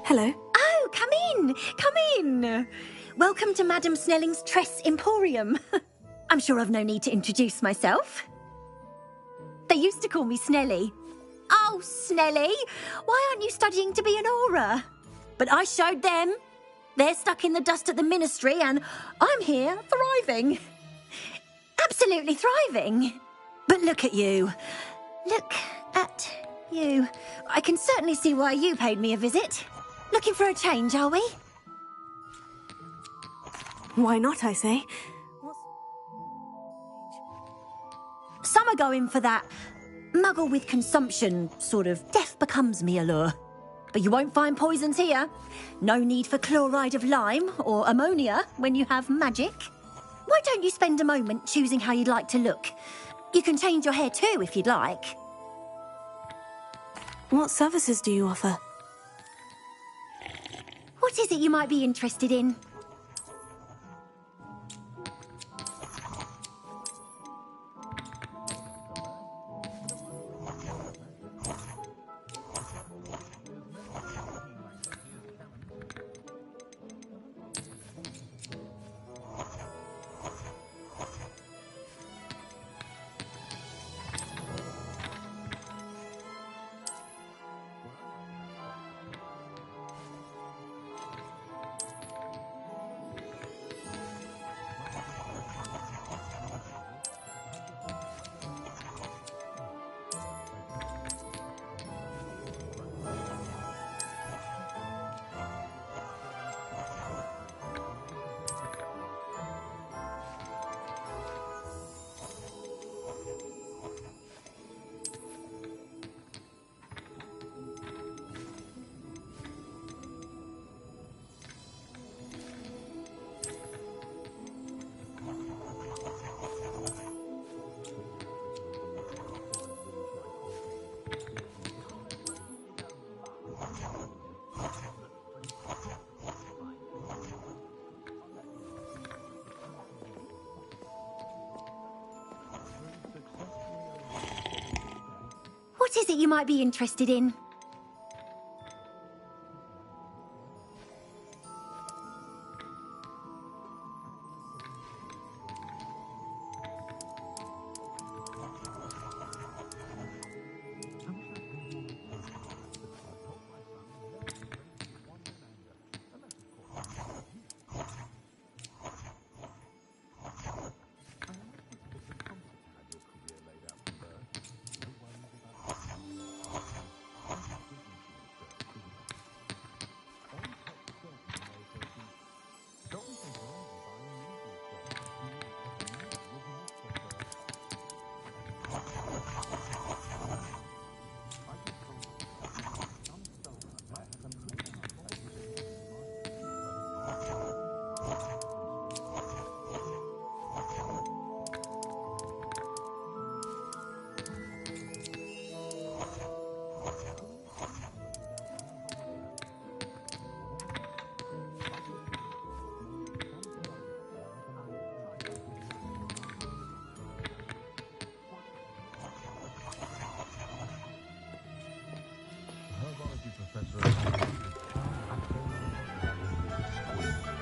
Hello. Oh, come in! Come in! Welcome to Madame Snelling's Tress Emporium. I'm sure I've no need to introduce myself. They used to call me Snelly. Oh, Snelly! Why aren't you studying to be an aura? But I showed them. They're stuck in the dust at the ministry, and I'm here, thriving. Absolutely thriving. But look at you. Look at you. I can certainly see why you paid me a visit. Looking for a change, are we? Why not, I say? Some are going for that muggle with consumption, sort of death becomes me allure. But you won't find poisons here. No need for chloride of lime or ammonia when you have magic. Why don't you spend a moment choosing how you'd like to look? You can change your hair too if you'd like. What services do you offer? What is it you might be interested in? What is it you might be interested in?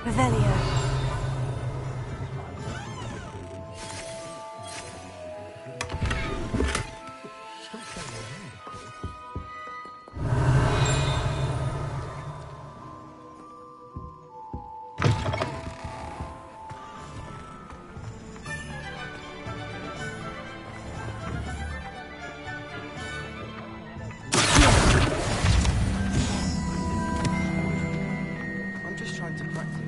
Revelio. I'm just trying to practice.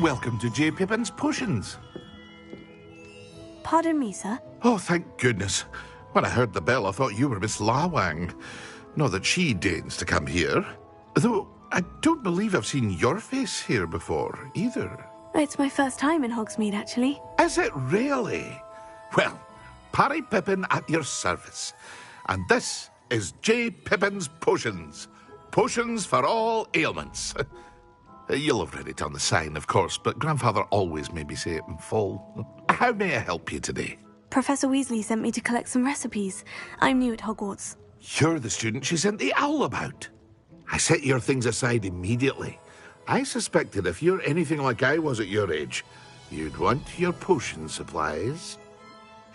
Welcome to J. Pippin's Potions. Pardon me, sir. Oh, thank goodness. When I heard the bell, I thought you were Miss Lawang. Not that she deigns to come here. Though, I don't believe I've seen your face here before, either. It's my first time in Hogsmeade, actually. Is it really? Well, Parry Pippin at your service. And this is J. Pippin's Potions. Potions for all ailments. You'll have read it on the sign, of course, but Grandfather always made me say it in full. How may I help you today? Professor Weasley sent me to collect some recipes. I'm new at Hogwarts. You're the student she sent the owl about. I set your things aside immediately. I suspected if you're anything like I was at your age, you'd want your potion supplies.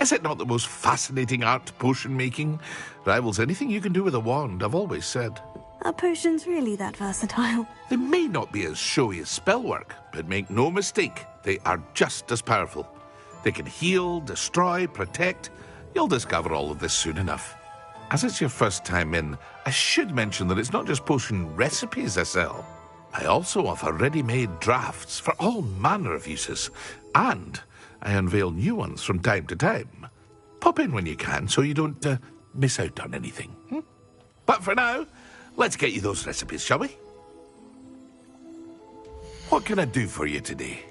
Is it not the most fascinating art, potion making? Rivals anything you can do with a wand, I've always said. Are potions really that versatile? They may not be as showy as spellwork, but make no mistake, they are just as powerful. They can heal, destroy, protect. You'll discover all of this soon enough. As it's your first time in, I should mention that it's not just potion recipes I sell. I also offer ready-made drafts for all manner of uses, and I unveil new ones from time to time. Pop in when you can so you don't miss out on anything. But for now, let's get you those recipes, shall we? What can I do for you today?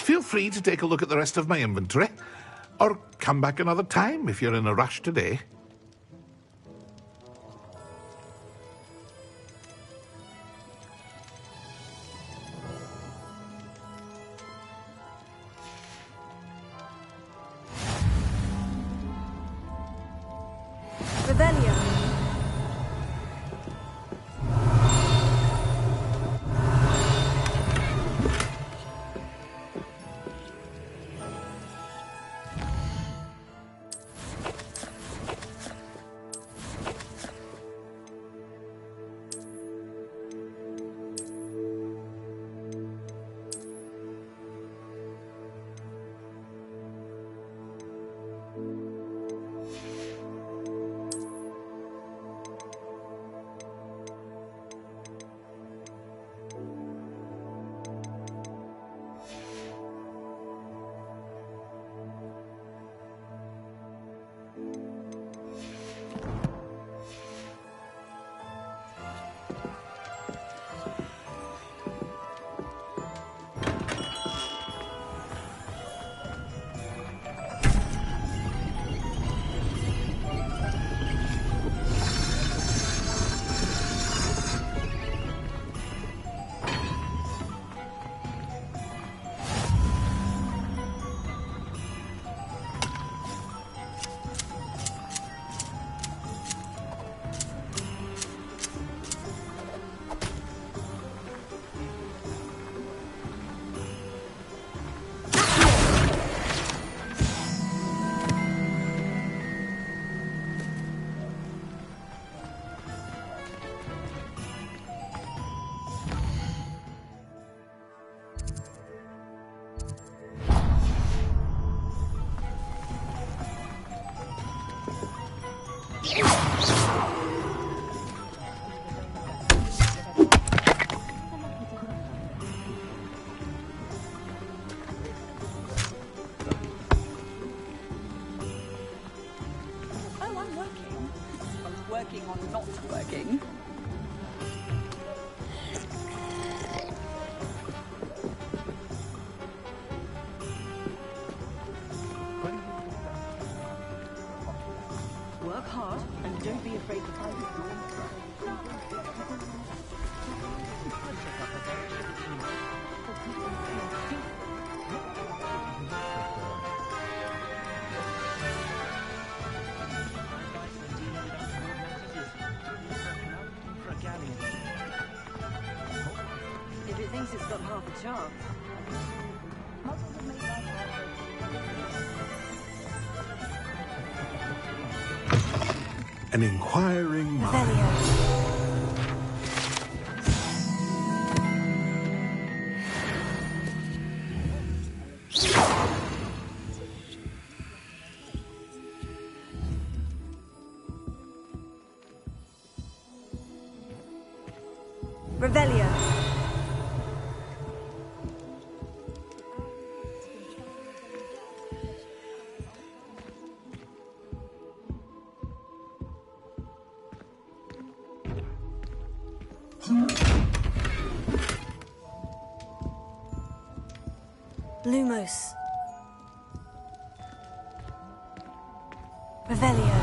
feel free to take a look at the rest of my inventory, or come back another time if you're in a rush today. Revelio. Working or not working. Work hard and don't be afraid to find it. If it thinks it's got half a chance. An inquiring mind. Revelio. Lumos. Revelio.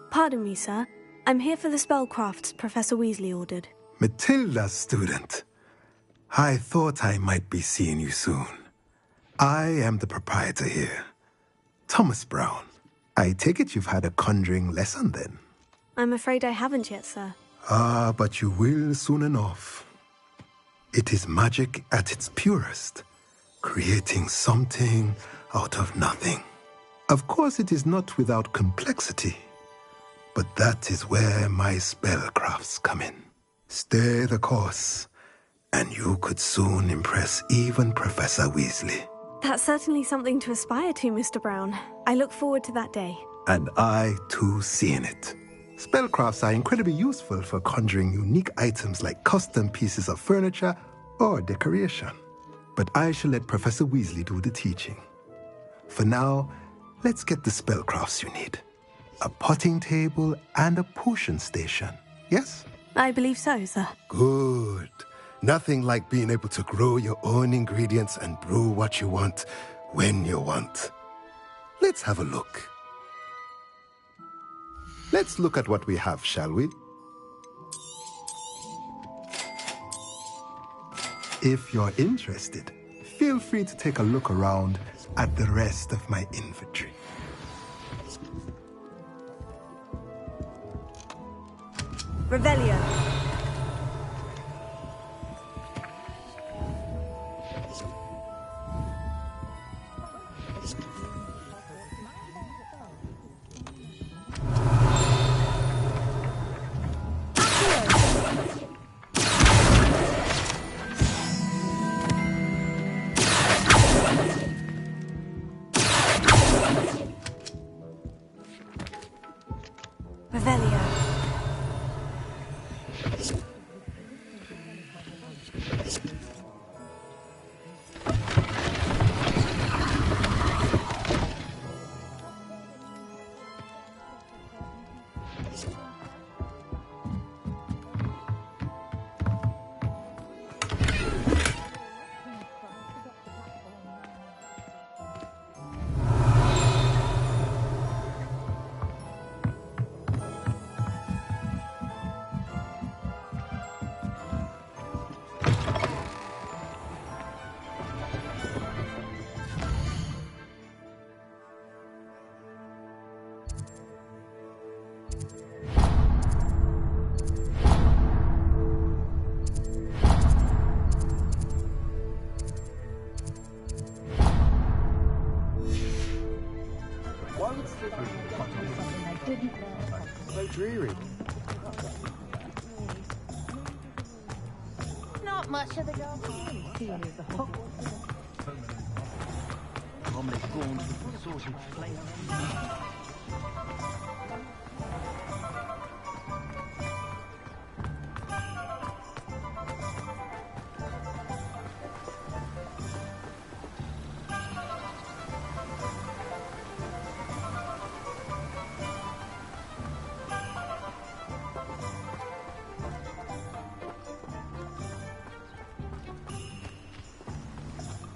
Pardon me, sir. I'm here for the spellcrafts Professor Weasley ordered. Matilda's student. I thought I might be seeing you soon. I am the proprietor here, Thomas Brown. I take it you've had a conjuring lesson then? I'm afraid I haven't yet, sir. Ah, but you will soon enough. It is magic at its purest, creating something out of nothing. Of course, it is not without complexity, but that is where my spellcrafts come in. Stay the course, and you could soon impress even Professor Weasley. That's certainly something to aspire to, Mr. Brown. I look forward to that day. And I, too, seeing it. Spellcrafts are incredibly useful for conjuring unique items like custom pieces of furniture or decoration. But I shall let Professor Weasley do the teaching. For now, let's get the spellcrafts you need. a potting table, and a potion station. Yes? I believe so, sir. Good. Nothing like being able to grow your own ingredients and brew what you want when you want. Let's have a look. Let's look at what we have, shall we? If you're interested, feel free to take a look around at the rest of my inventory. Revelio. Revelio. So dreary. Not much of the girl.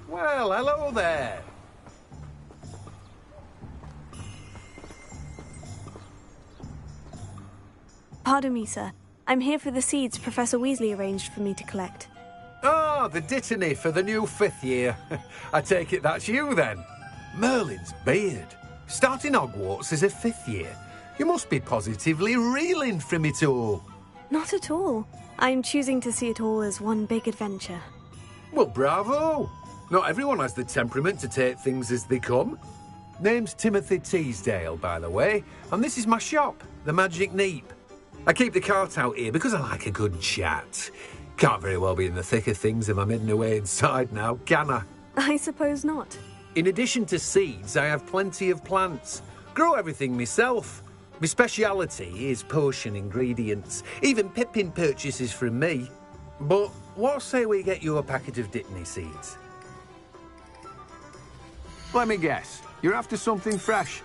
Well, hello there. Pardon me, sir. I'm here for the seeds Professor Weasley arranged for me to collect. Ah, the dittany for the new 5th year. I take it that's you, then. Merlin's beard. Starting Hogwarts as a 5th year. You must be positively reeling from it all. Not at all. I'm choosing to see it all as one big adventure. Well, bravo. Not everyone has the temperament to take things as they come. Name's Timothy Teasdale, by the way, and this is my shop, the Magic Neep. I keep the cart out here because I like a good chat. Can't very well be in the thick of things if I'm hidden away inside now, can I? I suppose not. In addition to seeds, I have plenty of plants. Grow everything myself. My speciality is potion ingredients. Even Pippin purchases from me. But what say we get you a packet of Dittany seeds? Let me guess. You're after something fresh.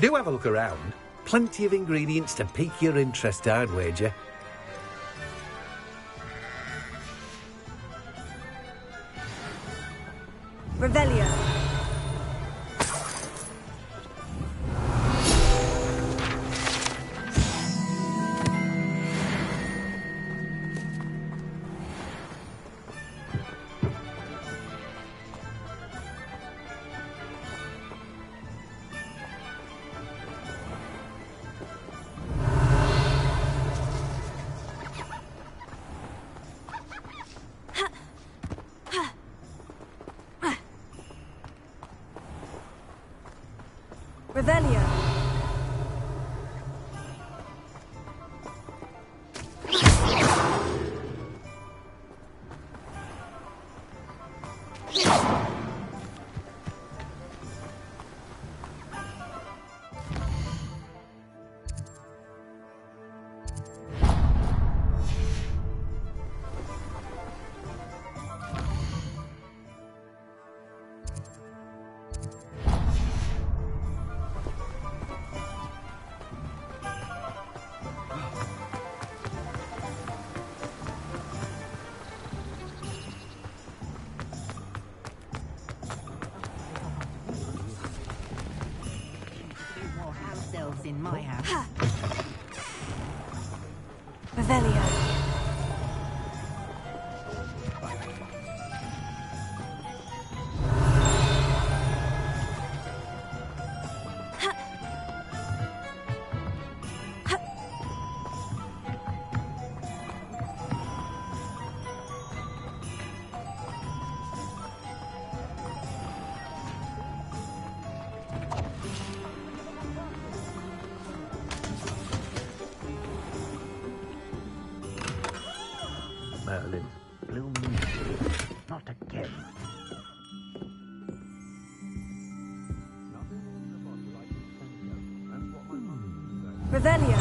Do have a look around. Plenty of ingredients to pique your interest, I'd wager. Revelio. Revelio. in my house. Revelio. Merlin's blooming. Not again. Revelio.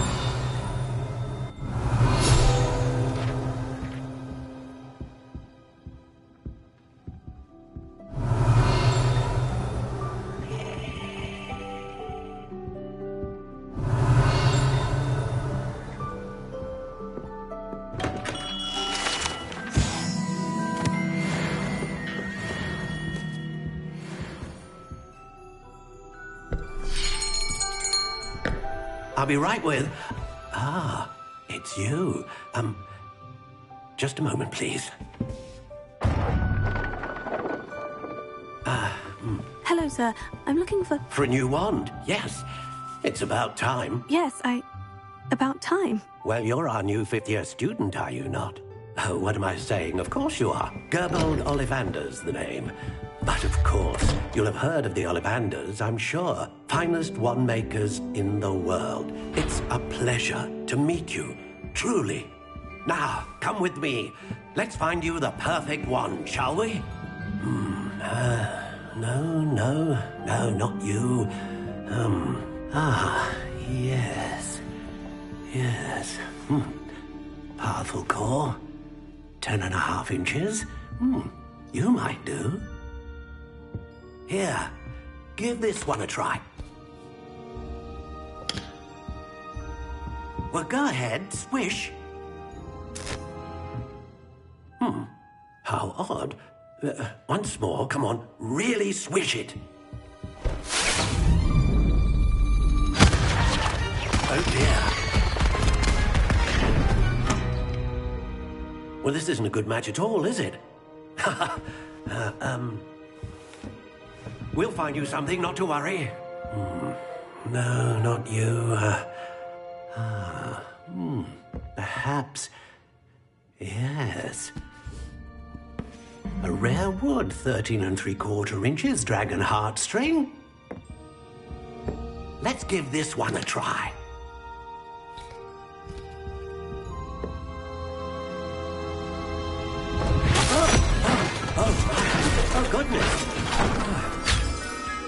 I'll be right with... Ah, it's you. Just a moment, please. Hello, sir. I'm looking for... For a new wand, yes. It's about time. Yes, about time. Well, you're our new fifth-year student, are you not? Oh, what am I saying? Of course you are. Gerbold Ollivander's the name. But of course, you'll have heard of the Ollivanders, I'm sure. Finest wand makers in the world. It's a pleasure to meet you, truly. Now, come with me. Let's find you the perfect wand, shall we? No, not you. Yes. Powerful core. 10.5 inches. You might do. Here, give this one a try. Well, go ahead, swish. How odd. Once more, come on, really swish it. Oh dear. Well, this isn't a good match at all, is it? We'll find you something, not to worry. No, not you. Perhaps... Yes. A rare wood, 13 3/4 inches, dragon heartstring. Let's give this one a try. Oh, goodness.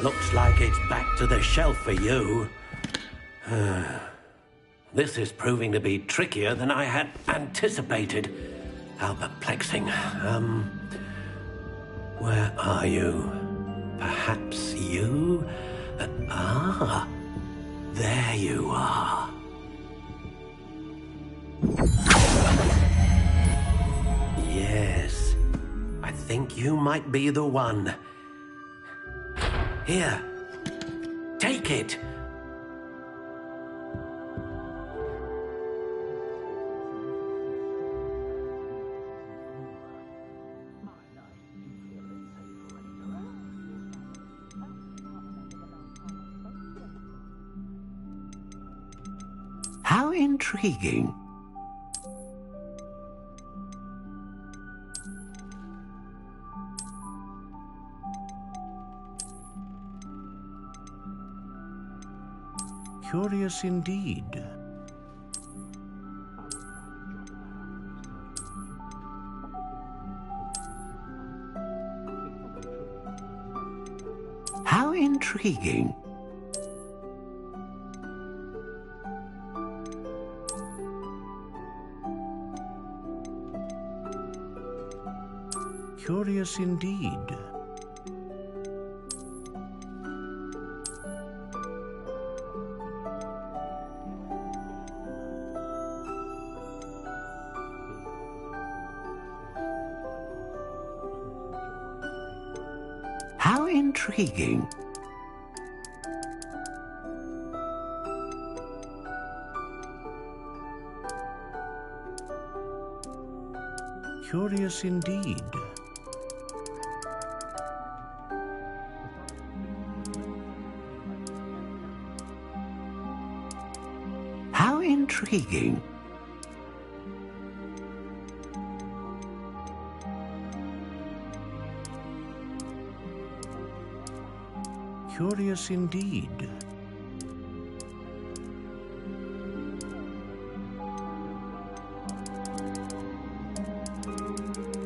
Looks like it's back to the shelf for you. This is proving to be trickier than I had anticipated. How perplexing. Where are you? Perhaps you? There you are. Yes, I think you might be the one. Here, take it. How intriguing. Curious indeed. How intriguing. Curious indeed. How intriguing. Curious indeed. How intriguing. Curious indeed.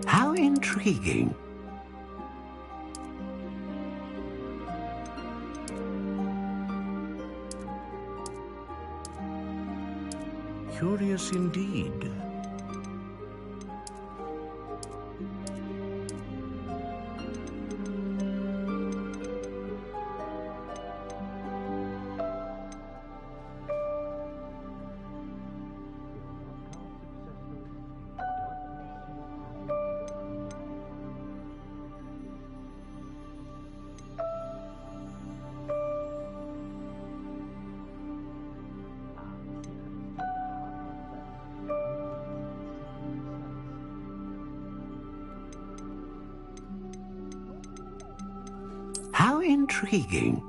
How intriguing. Curious indeed. How intriguing.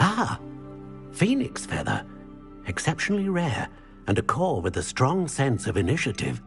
Ah, phoenix feather. Exceptionally rare, and a core with a strong sense of initiative.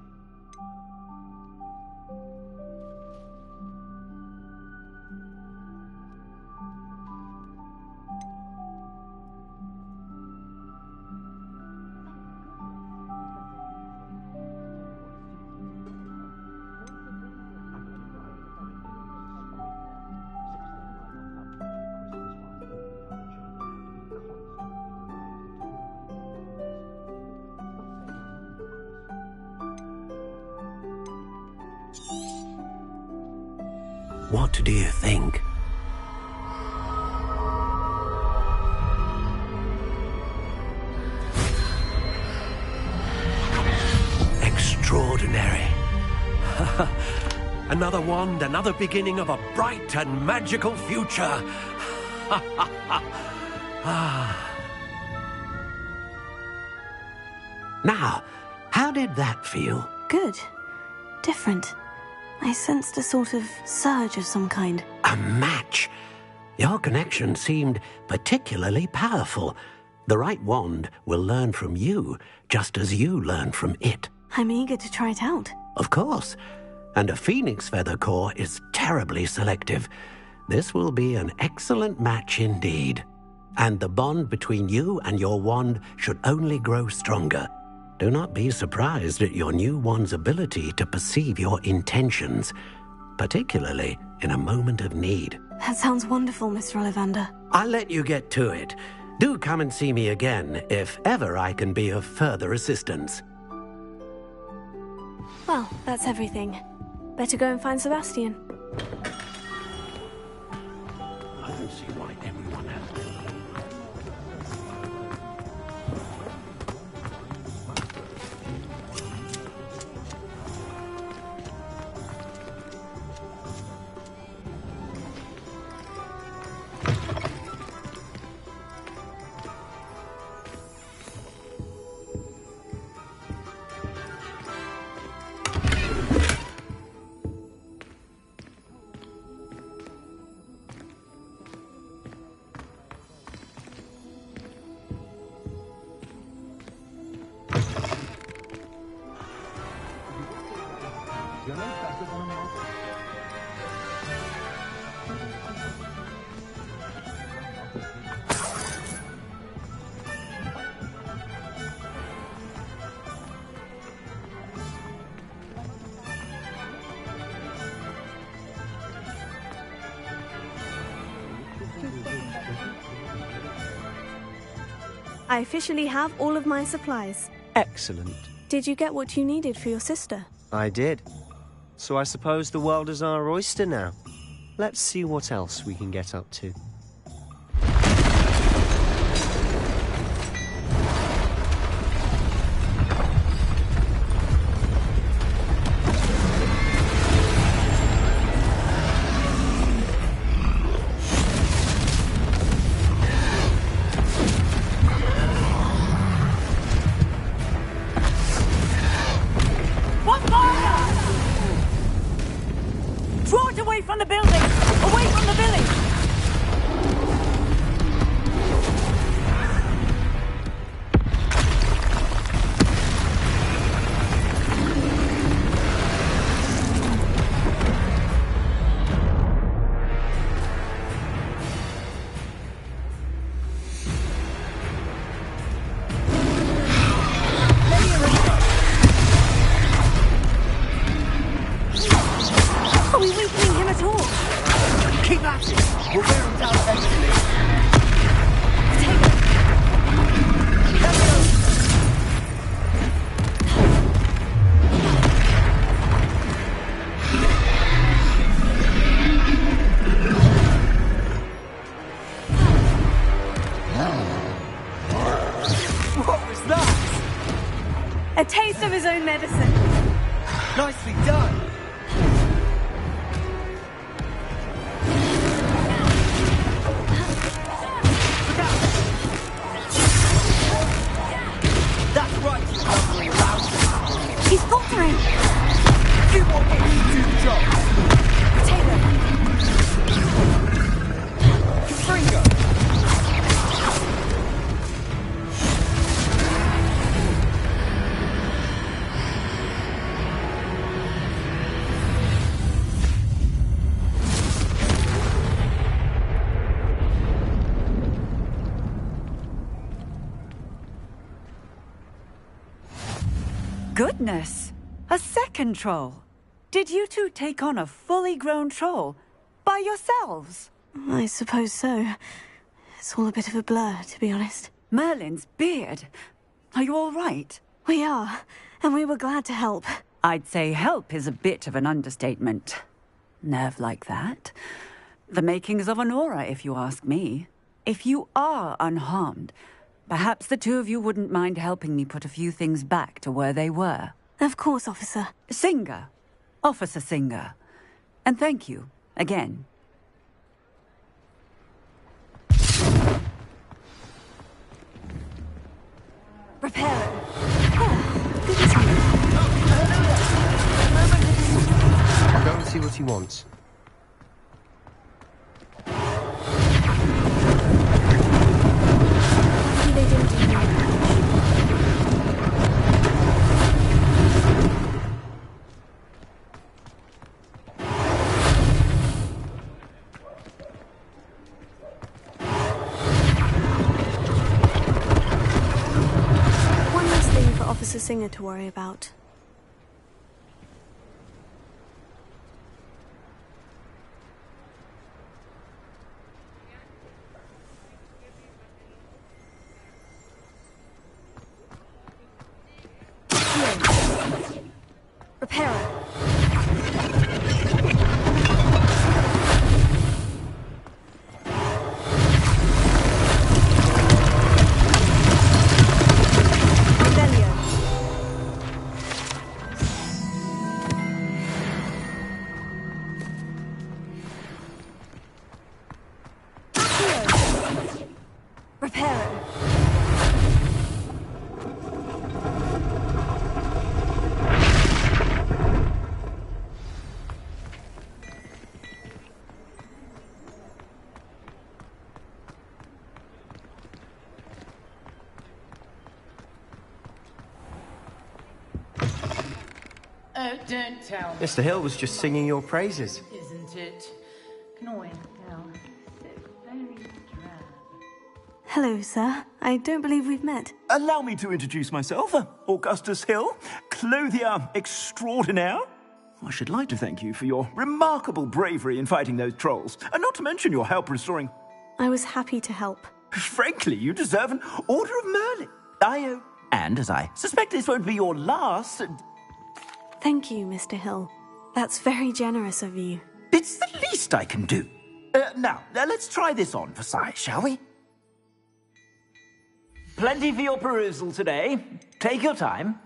What do you think? Extraordinary. Another wand, another beginning of a bright and magical future. Now, how did that feel? Good. Different. I sensed a sort of surge of some kind. A match? Your connection seemed particularly powerful. The right wand will learn from you, just as you learn from it. I'm eager to try it out. Of course. And a phoenix feather core is terribly selective. This will be an excellent match indeed. And the bond between you and your wand should only grow stronger. Do not be surprised at your new wand's ability to perceive your intentions, particularly in a moment of need. That sounds wonderful, Mr. Ollivander. I'll let you get to it. Do come and see me again if ever I can be of further assistance. Well, that's everything. Better go and find Sebastian. I don't see why everyone has to. I officially have all of my supplies. Excellent. Did you get what you needed for your sister? I did. So I suppose the world is our oyster now. Let's see what else we can get up to. A taste of his own medicine. Nicely done. That's right, you hungry louse. He's faltering. You want me to do the job? Potato. Fringo. Goodness! A second troll! Did you two take on a fully grown troll by yourselves? I suppose so. It's all a bit of a blur, to be honest. Merlin's beard. Are you all right? We are, and we were glad to help. I'd say help is a bit of an understatement. Nerve like that. The makings of an aura, if you ask me. If you are unharmed, perhaps the two of you wouldn't mind helping me put a few things back to where they were. Of course, officer. Singer. Officer Singer. And thank you, again. Repair it. I'll go and see what he wants. Professor Singer to worry about. Repairer. Oh, don't tell me. Mr. Hill was just singing your praises. Isn't it? Annoying now. So very drab. Hello, sir. I don't believe we've met. Allow me to introduce myself. Augustus Hill, clothier extraordinaire. I should like to thank you for your remarkable bravery in fighting those trolls, and not to mention your help restoring... I was happy to help. Frankly, you deserve an Order of Merlin. And as I suspect this won't be your last... Thank you, Mr. Hill. That's very generous of you. It's the least I can do. Now, let's try this on for size, shall we? Plenty for your perusal today. Take your time.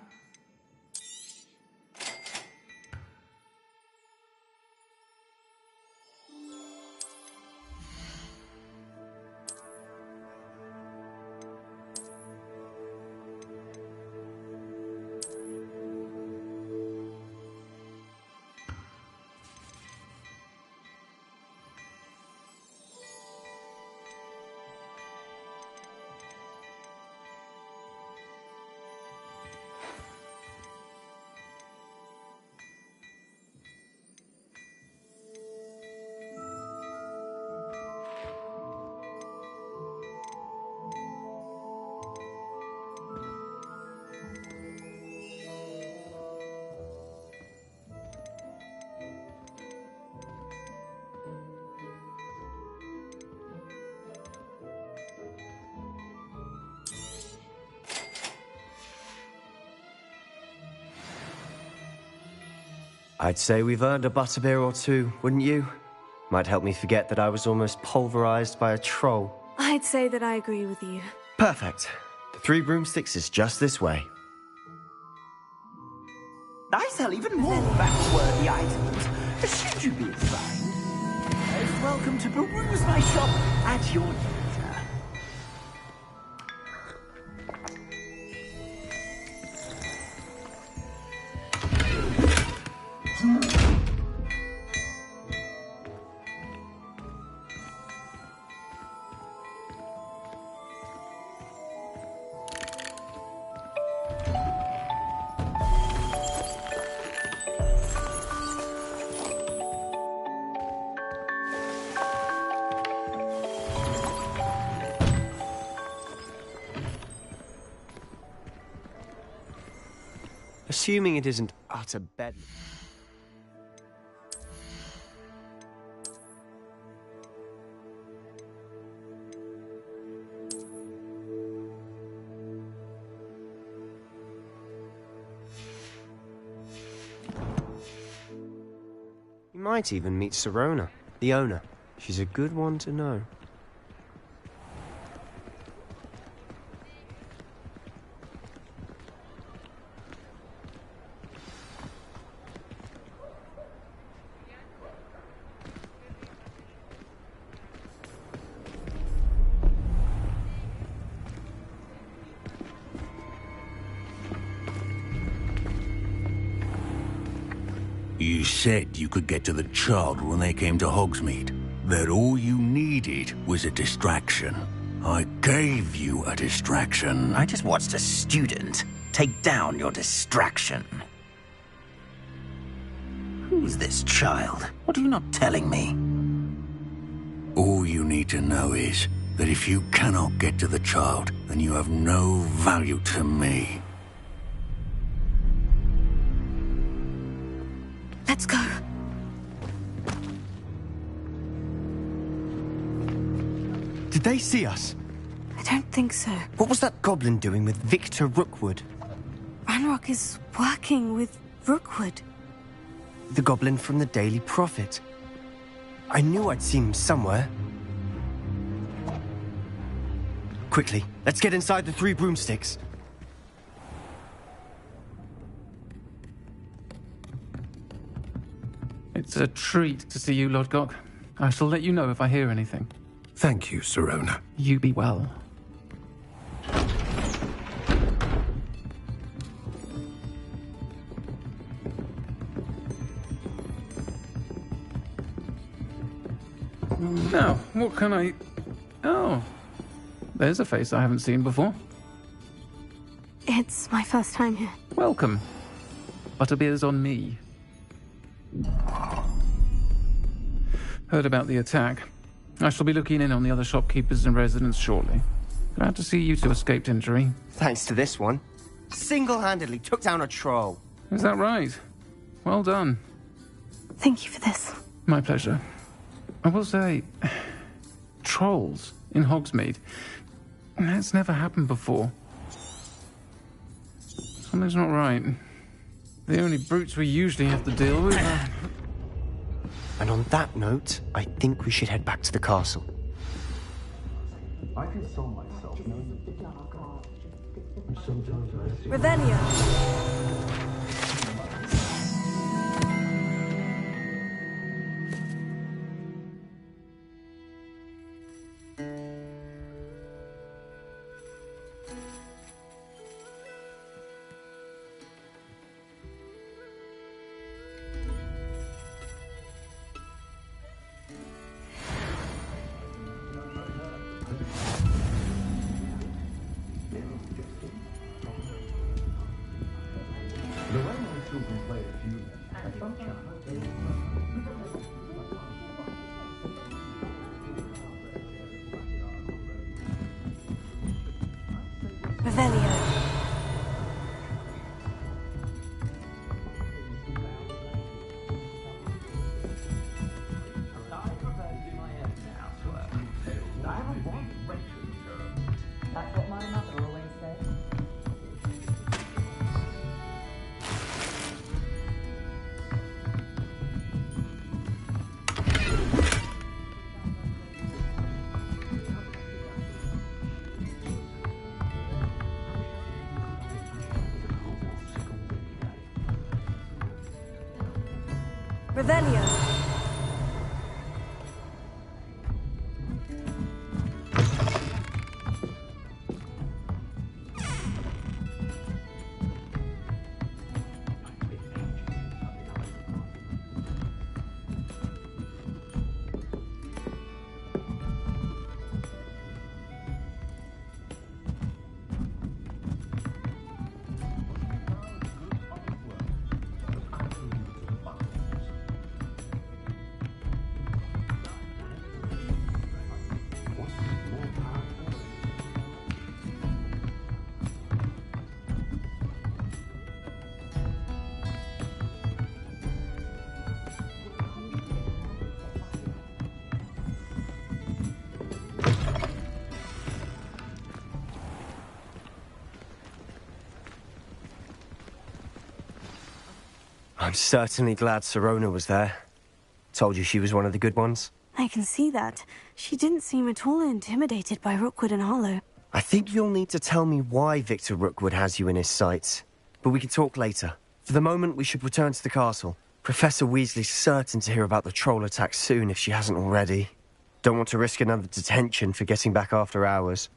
I'd say we've earned a butterbeer or two, wouldn't you? Might help me forget that I was almost pulverized by a troll. I'd say that I agree with you. Perfect. The 3 broomsticks is just this way. I sell even more back-worthy items. Should you be inclined, most welcome to peruse my shop at your leisure. Assuming it isn't utter bedlam. You might even meet Serona, the owner. She's a good one to know. You said you could get to the child when they came to Hogsmeade. That all you needed was a distraction. I gave you a distraction. I just watched a student take down your distraction. Who's this child? What are you not telling me? All you need to know is that if you cannot get to the child, then you have no value to me. Let's go. Did they see us? I don't think so. What was that goblin doing with Victor Rookwood? Ranrock is working with Rookwood. The goblin from the Daily Prophet. I knew I'd seen him somewhere. Quickly, let's get inside the 3 broomsticks. It's a treat to see you, Lodgok. I shall let you know if I hear anything. Thank you, Sirona. You be well. Now, what can I... Oh, there's a face I haven't seen before. It's my first time here. Welcome. Butterbeer's on me. Heard about the attack. I shall be looking in on the other shopkeepers and residents shortly. Glad to see you two escaped injury. Thanks to this one. Single-handedly took down a troll. Is that right? Well done. Thank you for this. My pleasure. I will say, trolls in Hogsmeade. That's never happened before. Something's not right. The only brutes we usually have to deal with are... And on that note, I think we should head back to the castle. I console myself knowing that sometimes I see... Revelio. The way my children play a few I sometimes Revelio. That's what my mother always said. Revelio. I'm certainly glad Sirona was there. Told you she was one of the good ones. I can see that. She didn't seem at all intimidated by Rookwood and Hollow. I think you'll need to tell me why Victor Rookwood has you in his sights. But we can talk later. For the moment, we should return to the castle. Professor Weasley's certain to hear about the troll attack soon if she hasn't already. Don't want to risk another detention for getting back after hours.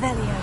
Revelio.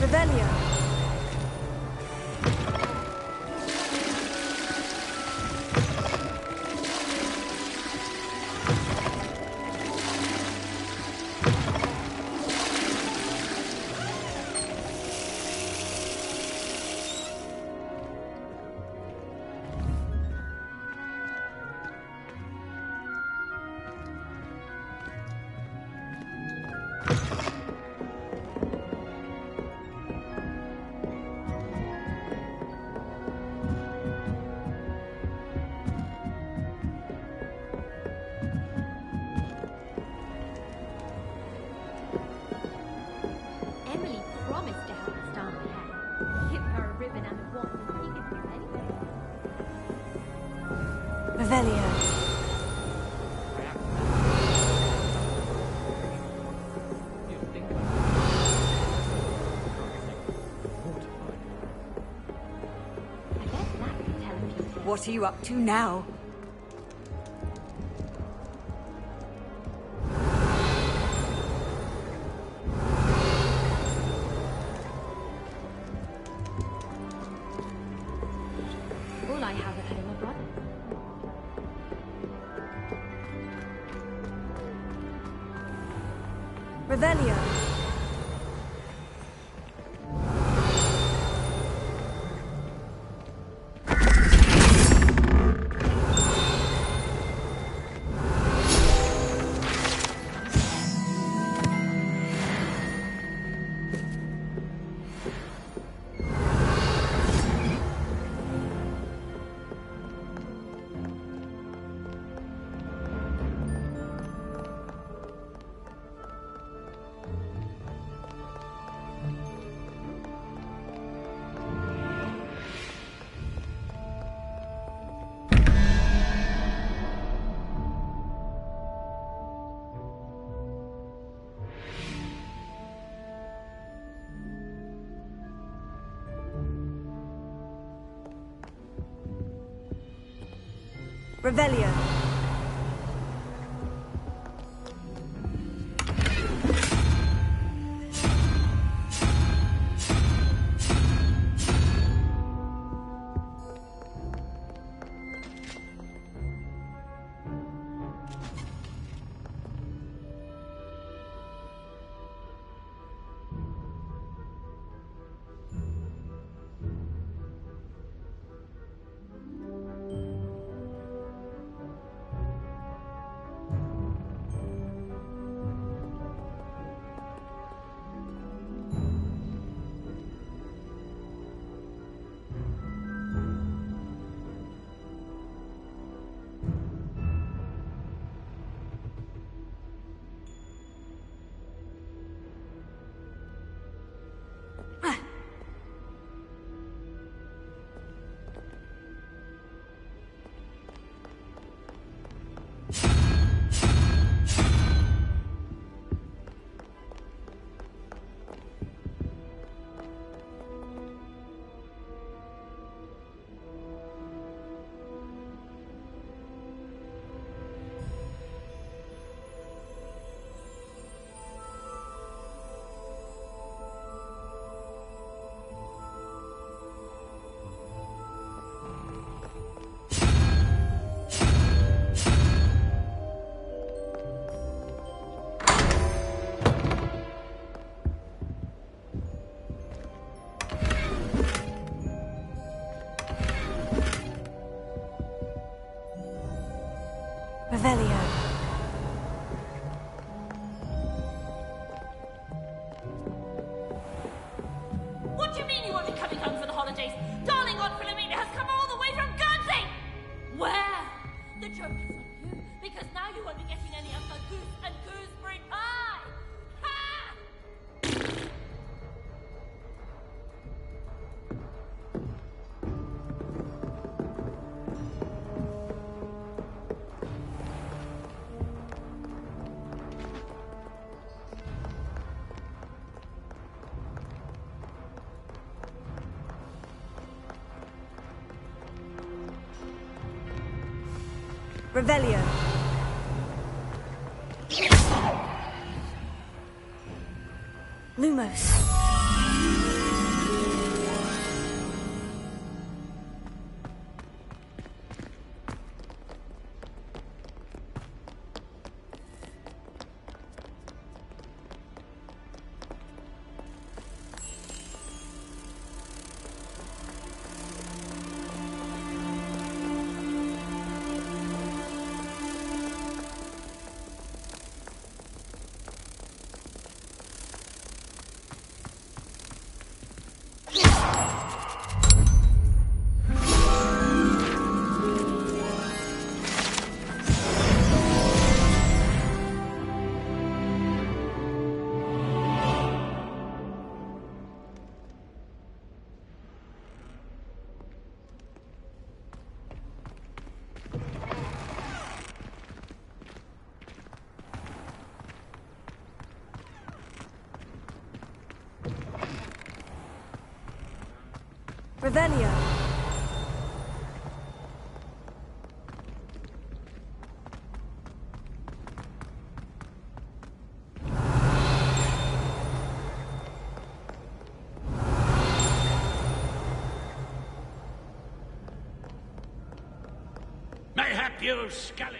Revelio. Emily promised to help us dye my hair. Give her a ribbon and a wand and we can do anything. Revelio. What are you up to now? All I have ahead of my brother. Revelio. Revelio. Revelio. Revelio. Lumos. Revelio. Mayhap you scallop.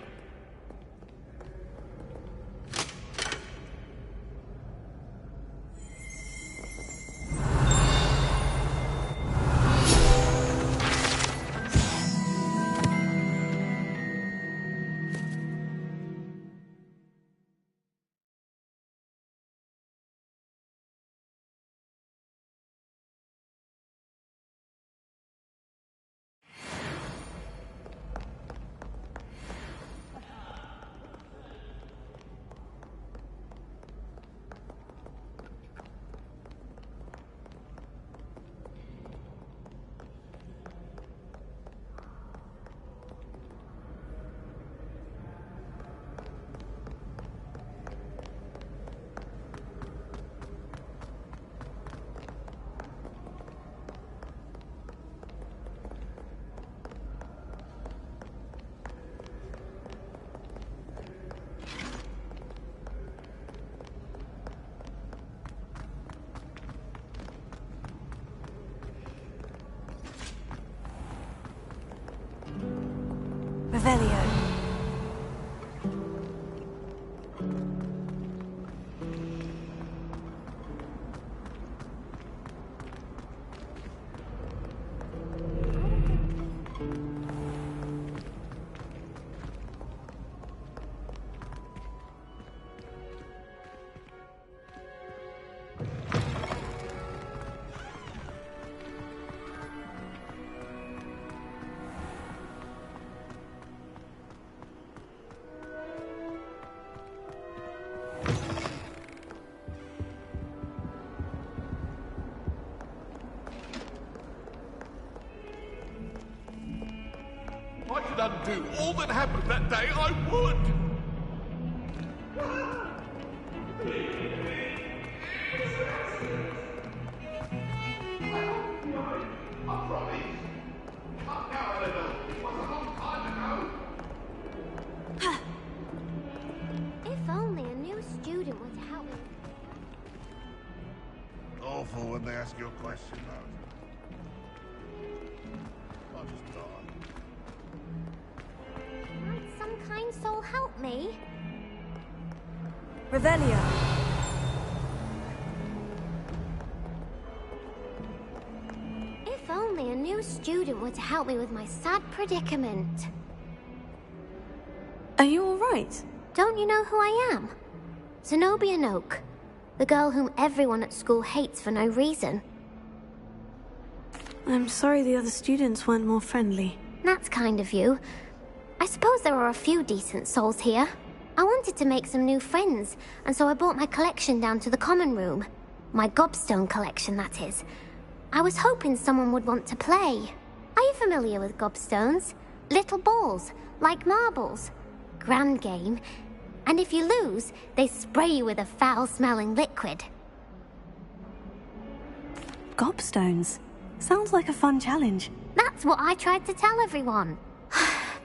Revelio. If I could undo all that happened that day, I would! I promise. Come now, Eleanor. It was a long time ago. If only a new student would help me. Awful when they ask you a question, though. I'll just die. Might some kind soul help me? Revelio. If only a new student were to help me with my sad predicament. Are you all right? Don't you know who I am? Zenobia Noak, the girl whom everyone at school hates for no reason. I'm sorry the other students weren't more friendly. That's kind of you. I suppose there are a few decent souls here. I wanted to make some new friends, and so I brought my collection down to the common room. My gobstone collection, that is. I was hoping someone would want to play. Are you familiar with gobstones? Little balls, like marbles. Grand game. And if you lose, they spray you with a foul-smelling liquid. Gobstones? Sounds like a fun challenge. That's what I tried to tell everyone.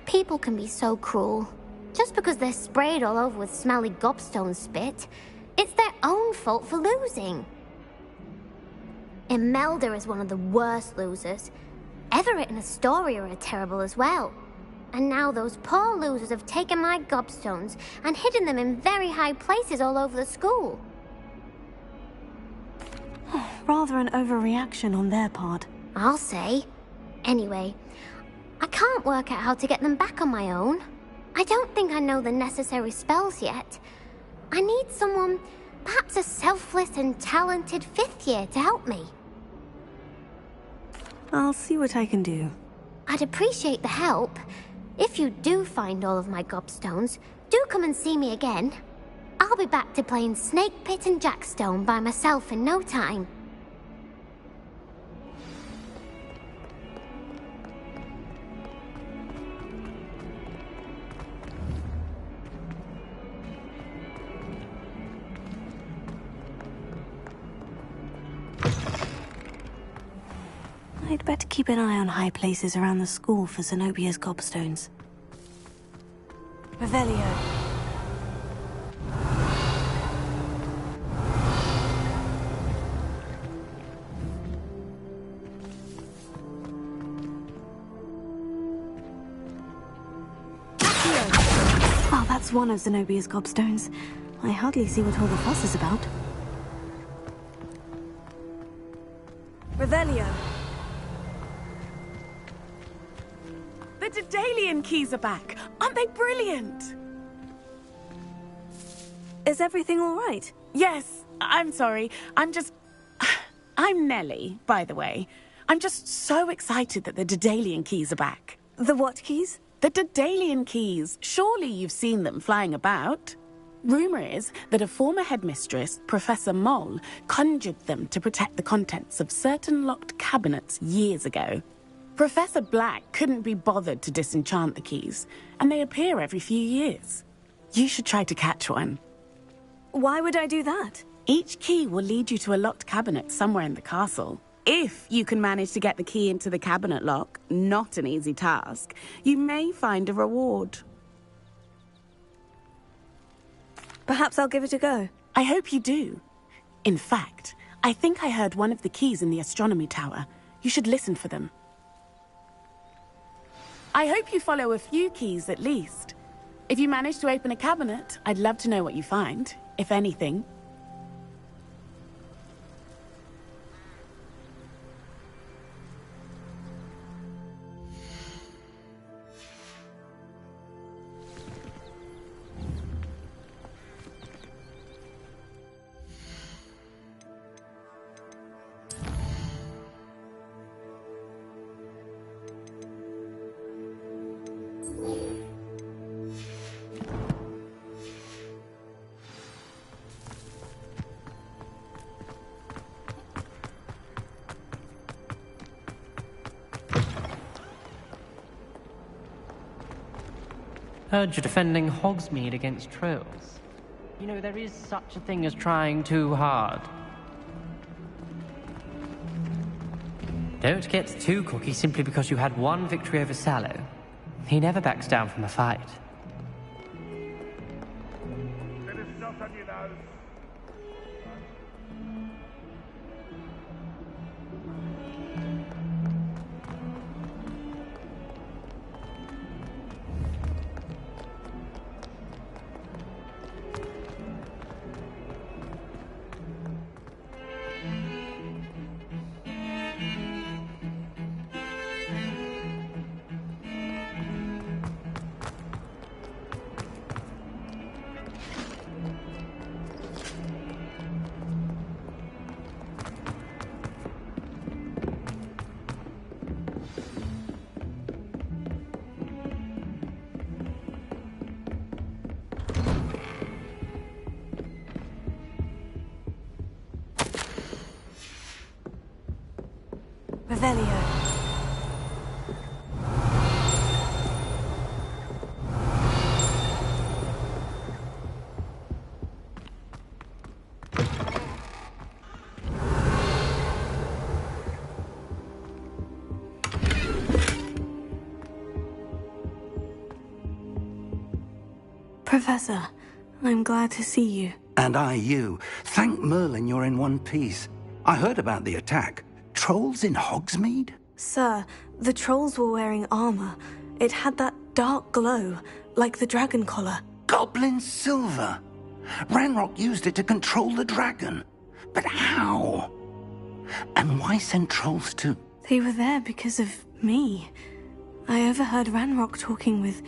People can be so cruel. Just because they're sprayed all over with smelly gobstone spit, it's their own fault for losing. Imelda is one of the worst losers. Everett and Astoria are terrible as well. And now those poor losers have taken my gobstones and hidden them in very high places all over the school. Rather an overreaction on their part. I'll say. Anyway, I can't work out how to get them back on my own. I don't think I know the necessary spells yet. I need someone, perhaps a selfless and talented 5th year to help me. I'll see what I can do. I'd appreciate the help. If you do find all of my gobstones, do come and see me again. I'll be back to playing Snake Pit and Jackstone by myself in no time. I'd better keep an eye on high places around the school for Zenobia's gobstones. Revelio. Oh, that's one of Zenobia's gobstones. I hardly see what all the fuss is about. Revelio. The Daedalian keys are back. Aren't they brilliant? Is everything all right? Yes, I'm sorry. I'm Nellie, by the way. I'm just so excited that the Daedalian keys are back. The what keys? The Daedalian keys. Surely you've seen them flying about. Rumour is that a former headmistress, Professor Moll, conjured them to protect the contents of certain locked cabinets years ago. Professor Black couldn't be bothered to disenchant the keys, and they appear every few years. You should try to catch one. Why would I do that? Each key will lead you to a locked cabinet somewhere in the castle. If you can manage to get the key into the cabinet lock, not an easy task, you may find a reward. Perhaps I'll give it a go. I hope you do. In fact, I think I heard one of the keys in the astronomy tower. You should listen for them. I hope you follow a few keys at least. If you manage to open a cabinet, I'd love to know what you find, if anything. Heard you're defending Hogsmeade against trolls. You know, there is such a thing as trying too hard. Don't get too cocky simply because you had one victory over Sallow. He never backs down from a fight. Revelio. Professor, I'm glad to see you. And I you. Thank Merlin you're in one piece. I heard about the attack. Trolls in Hogsmeade? Sir, the trolls were wearing armor. It had that dark glow, like the dragon collar. Goblin silver! Ranrock used it to control the dragon. But how? And why send trolls to... They were there because of me. I overheard Ranrock talking with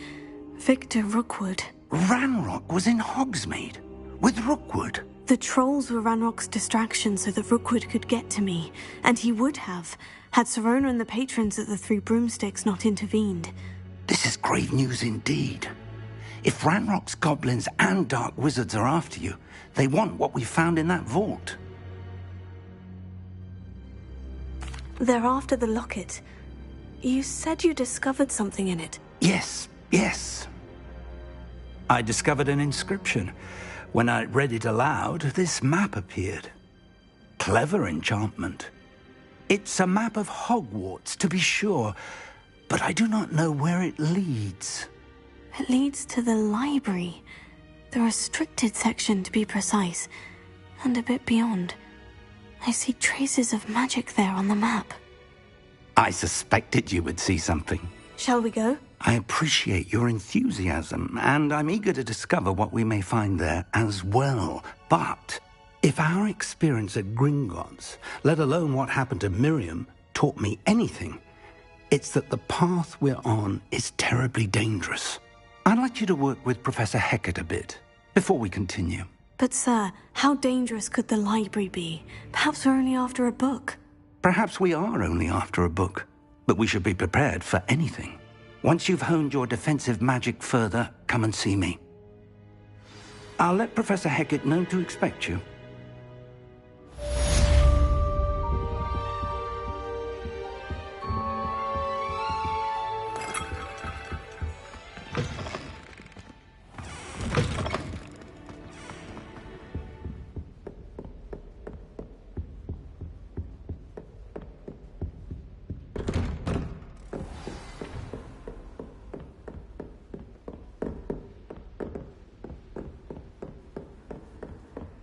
Victor Rookwood. Ranrock was in Hogsmeade? With Rookwood? The trolls were Ranrock's distraction so that Rookwood could get to me. And he would have, had Sirona and the patrons at the Three Broomsticks not intervened. This is grave news indeed. If Ranrock's goblins and dark wizards are after you, they want what we found in that vault. They're after the locket. You said you discovered something in it. Yes. I discovered an inscription. When I read it aloud, this map appeared. Clever enchantment. It's a map of Hogwarts, to be sure, but I do not know where it leads. It leads to the library. The restricted section, to be precise. And a bit beyond. I see traces of magic there on the map. I suspected you would see something. Shall we go? I appreciate your enthusiasm, and I'm eager to discover what we may find there as well. But if our experience at Gringotts, let alone what happened to Miriam, taught me anything, it's that the path we're on is terribly dangerous. I'd like you to work with Professor Hecat a bit before we continue. But sir, how dangerous could the library be? Perhaps we're only after a book. Perhaps we are only after a book, but we should be prepared for anything. Once you've honed your defensive magic further, come and see me. I'll let Professor Hecat know to expect you.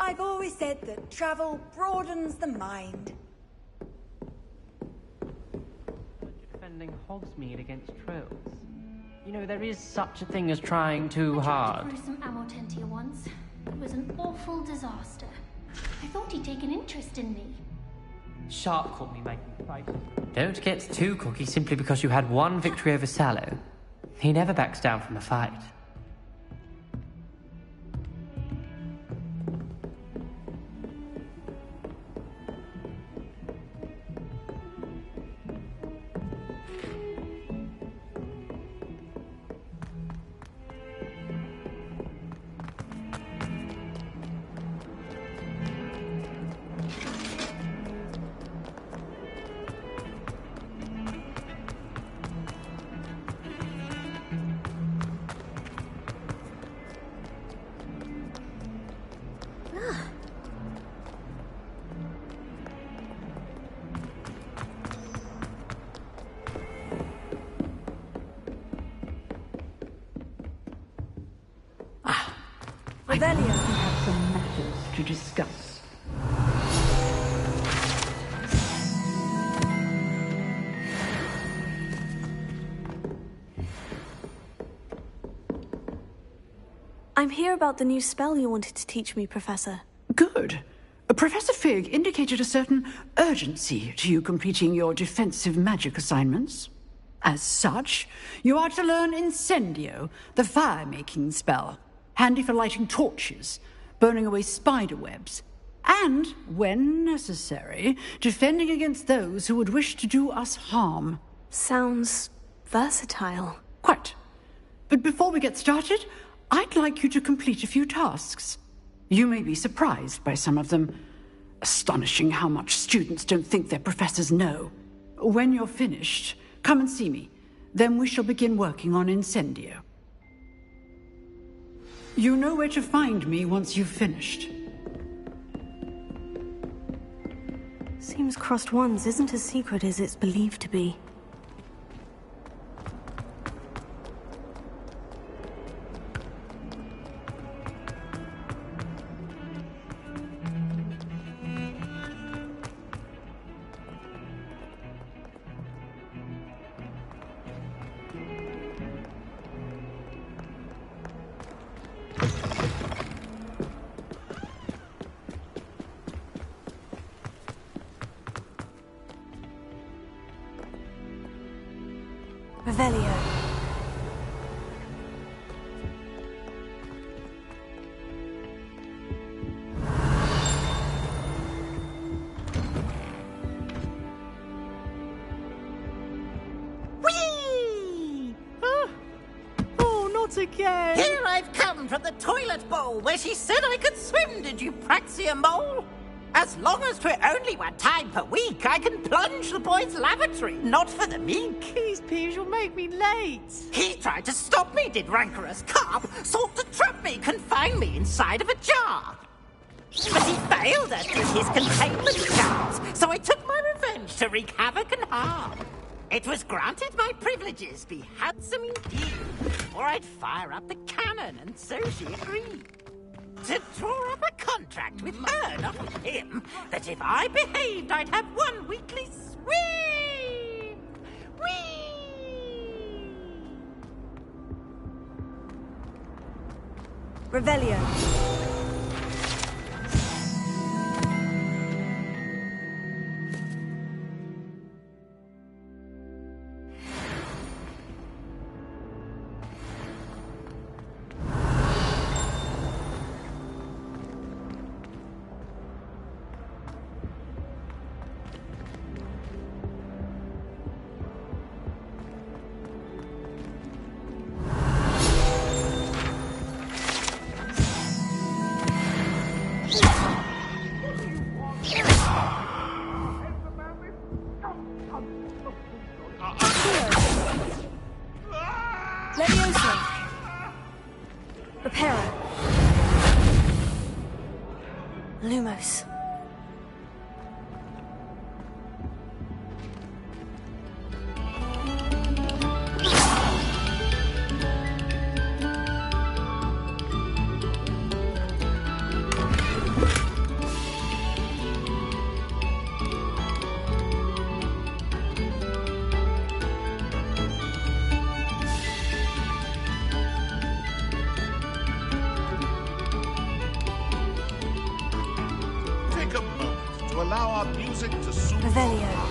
I've always said that travel broadens the mind. Defending Hogsmeade against trolls. You know, there is such a thing as trying too hard. I tried to brew some Amortentia once. It was an awful disaster. I thought he'd take an interest in me. Sharp caught me making a fight. Don't get too cocky simply because you had one victory over Sallow. He never backs down from a fight. Revelio. We have some matters to discuss. I'm here about the new spell you wanted to teach me, Professor. Good. Professor Fig indicated a certain urgency to you completing your defensive magic assignments. As such, you are to learn Incendio, the fire-making spell, handy for lighting torches, burning away spider webs, and, when necessary, defending against those who would wish to do us harm. Sounds versatile. Quite. But before we get started, I'd like you to complete a few tasks. You may be surprised by some of them. Astonishing how much students don't think their professors know. When you're finished, come and see me. Then we shall begin working on Incendio. You know where to find me once you've finished. Seems Crossed Wands isn't as secret as it's believed to be. Revelio. Whee! Oh, not again. Here I've come from the toilet bowl where she said I could swim, did you praxia mole? As long as 'twere only one time per week, I can plunge the boy's lavatory, not for the meek. Please, Peeves, you'll make me late. He tried to stop me, did rancorous carp, sought to trap me, confine me inside of a jar. But he failed us with his containment jars, so I took my revenge to wreak havoc and harm. It was granted my privileges be handsome indeed, or I'd fire up the cannon, and so she agreed. To draw up a contract with her, not with him, that if I behaved, I'd have one weekly swim. Whee! Revelio. Levioso. Reparo. Lumos. Take a moment to allow our music to soothe. Revelio.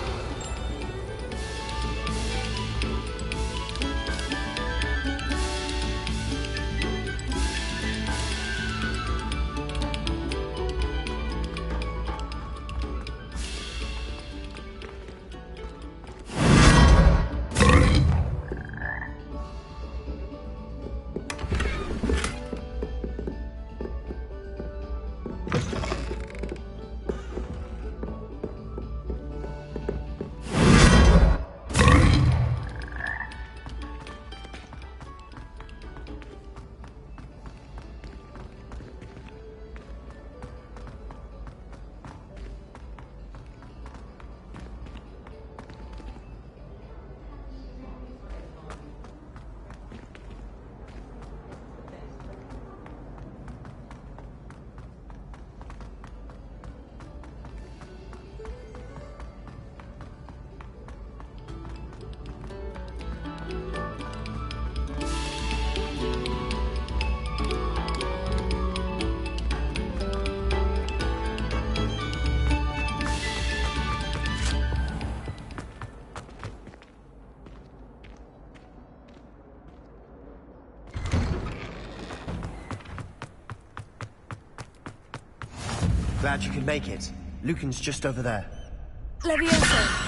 Glad you could make it. Lucan's just over there. Levioso.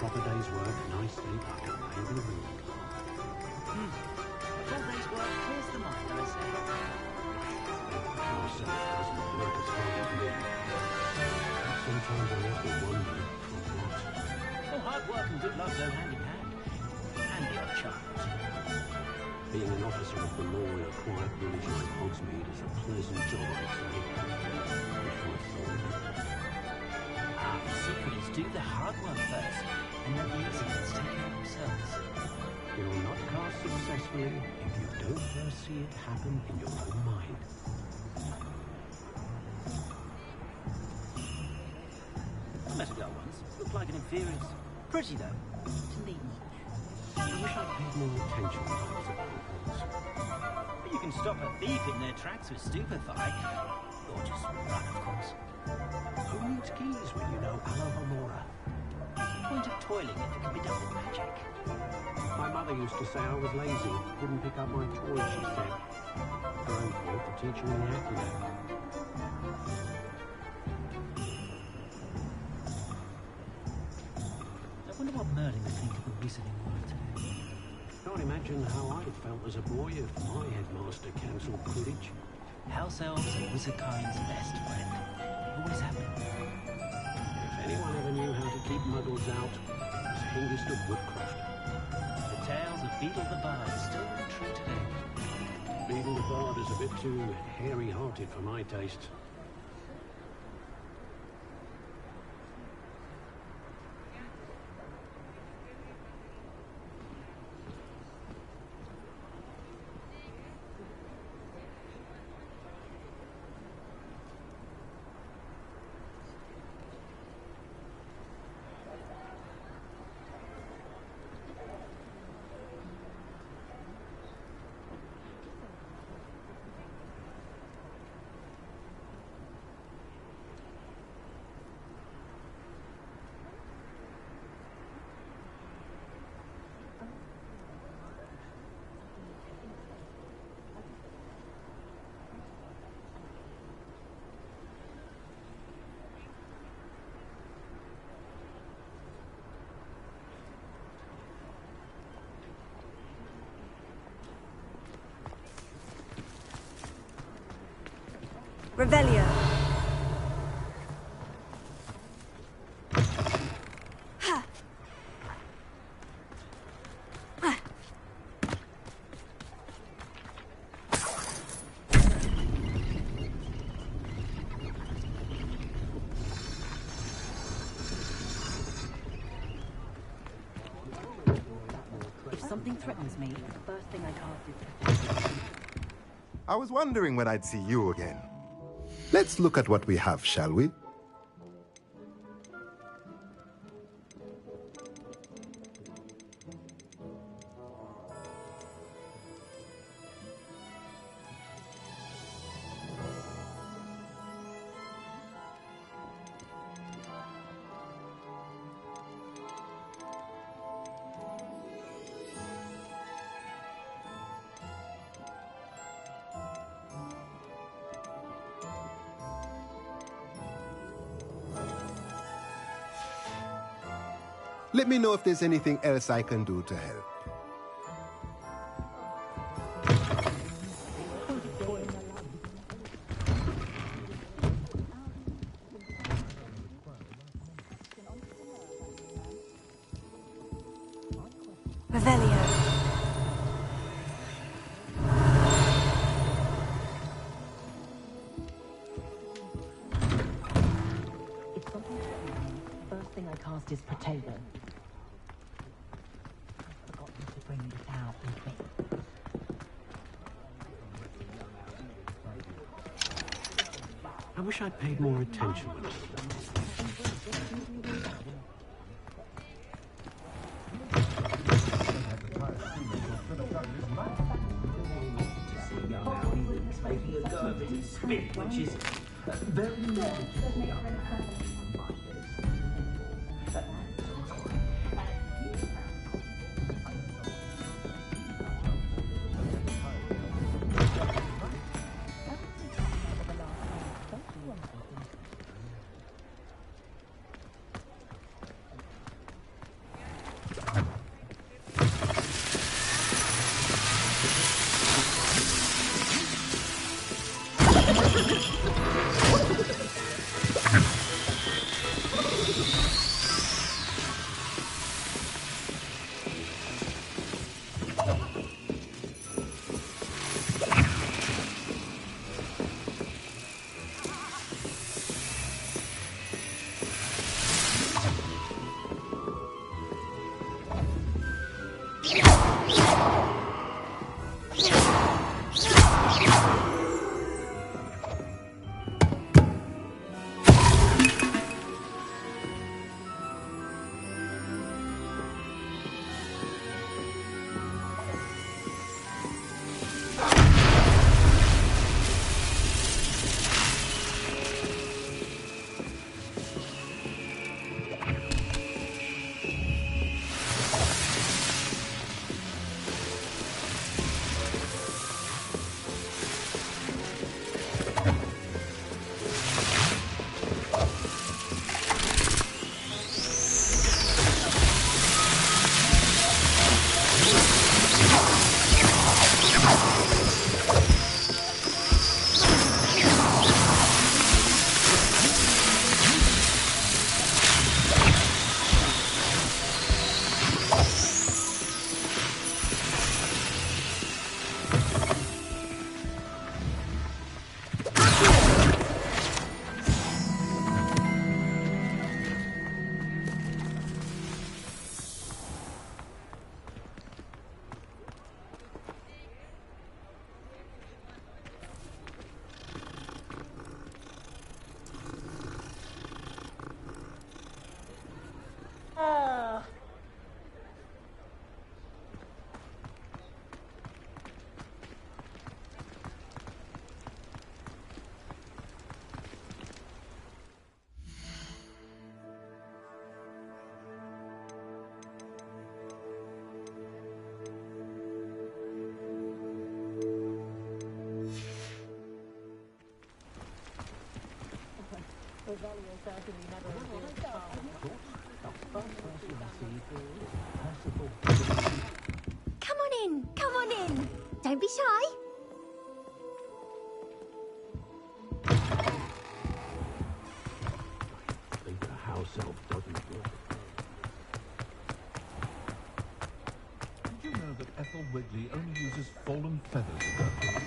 Proper day's work, nice sleep, I can maybe read. A full day's work clears the mind, I say. House doesn't work as hard as me. Sometimes I have to wonder for what. Well, hard work and good luck go hand in hand. And the odd chance. Being an officer of the law in a quiet village like Hogsmeade is a pleasant job, I'd say. If I thought it. The secret is do the hard work first, and then the easy ones take care of themselves. You will not cast successfully if you don't first see it happen in your own mind. I met a girl once. Looked like an inferior. Pretty, though. Didn't need much. I wish I'd paid more attention when I was at Hogwarts. But you can stop a thief in their tracks with stupefy. Or just run, of course. Who needs keys when you know Alohomora? Point of toiling if it can be done with magic. My mother used to say I was lazy, couldn't pick up my toys, she said. Her own fault for teaching me the acrobat. I wonder what Merlin would think of a wizarding world today. Can't imagine how I'd felt as a boy if my headmaster cancelled Quidditch. House elves are wizardkind's best friend. Always have been. If anyone ever knew how to keep muggles out, it was Hengist of Woodcroft. The tales of Beedle the Bard still ring true today. Beedle the Bard is a bit too hairy-hearted for my taste. Revelio. threatens me, the first thing I cast is... I was wondering when I'd see you again. Let's look at what we have, shall we? Let me know if there's anything else I can do to help. Revelio. If something threatens me, the first thing I cast is potato. I've forgotten to bring this out with me. I wish I'd paid more attention when I was making a go of it in spin, which is very Come on in, come on in. Don't be shy. I think the house elf doesn't work. Did you know that Ethel Wigley only uses fallen feathers in her food?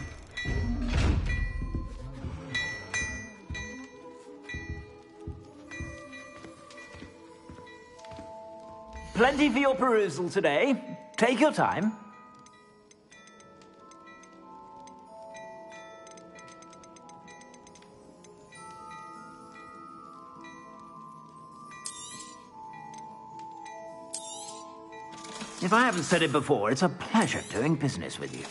Plenty for your perusal today. Take your time. If I haven't said it before, it's a pleasure doing business with you.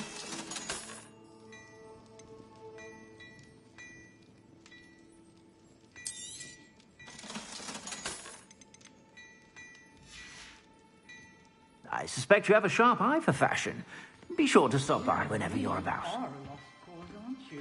I suspect you have a sharp eye for fashion. Be sure to stop by whenever you're about. You are a lost cause, aren't you?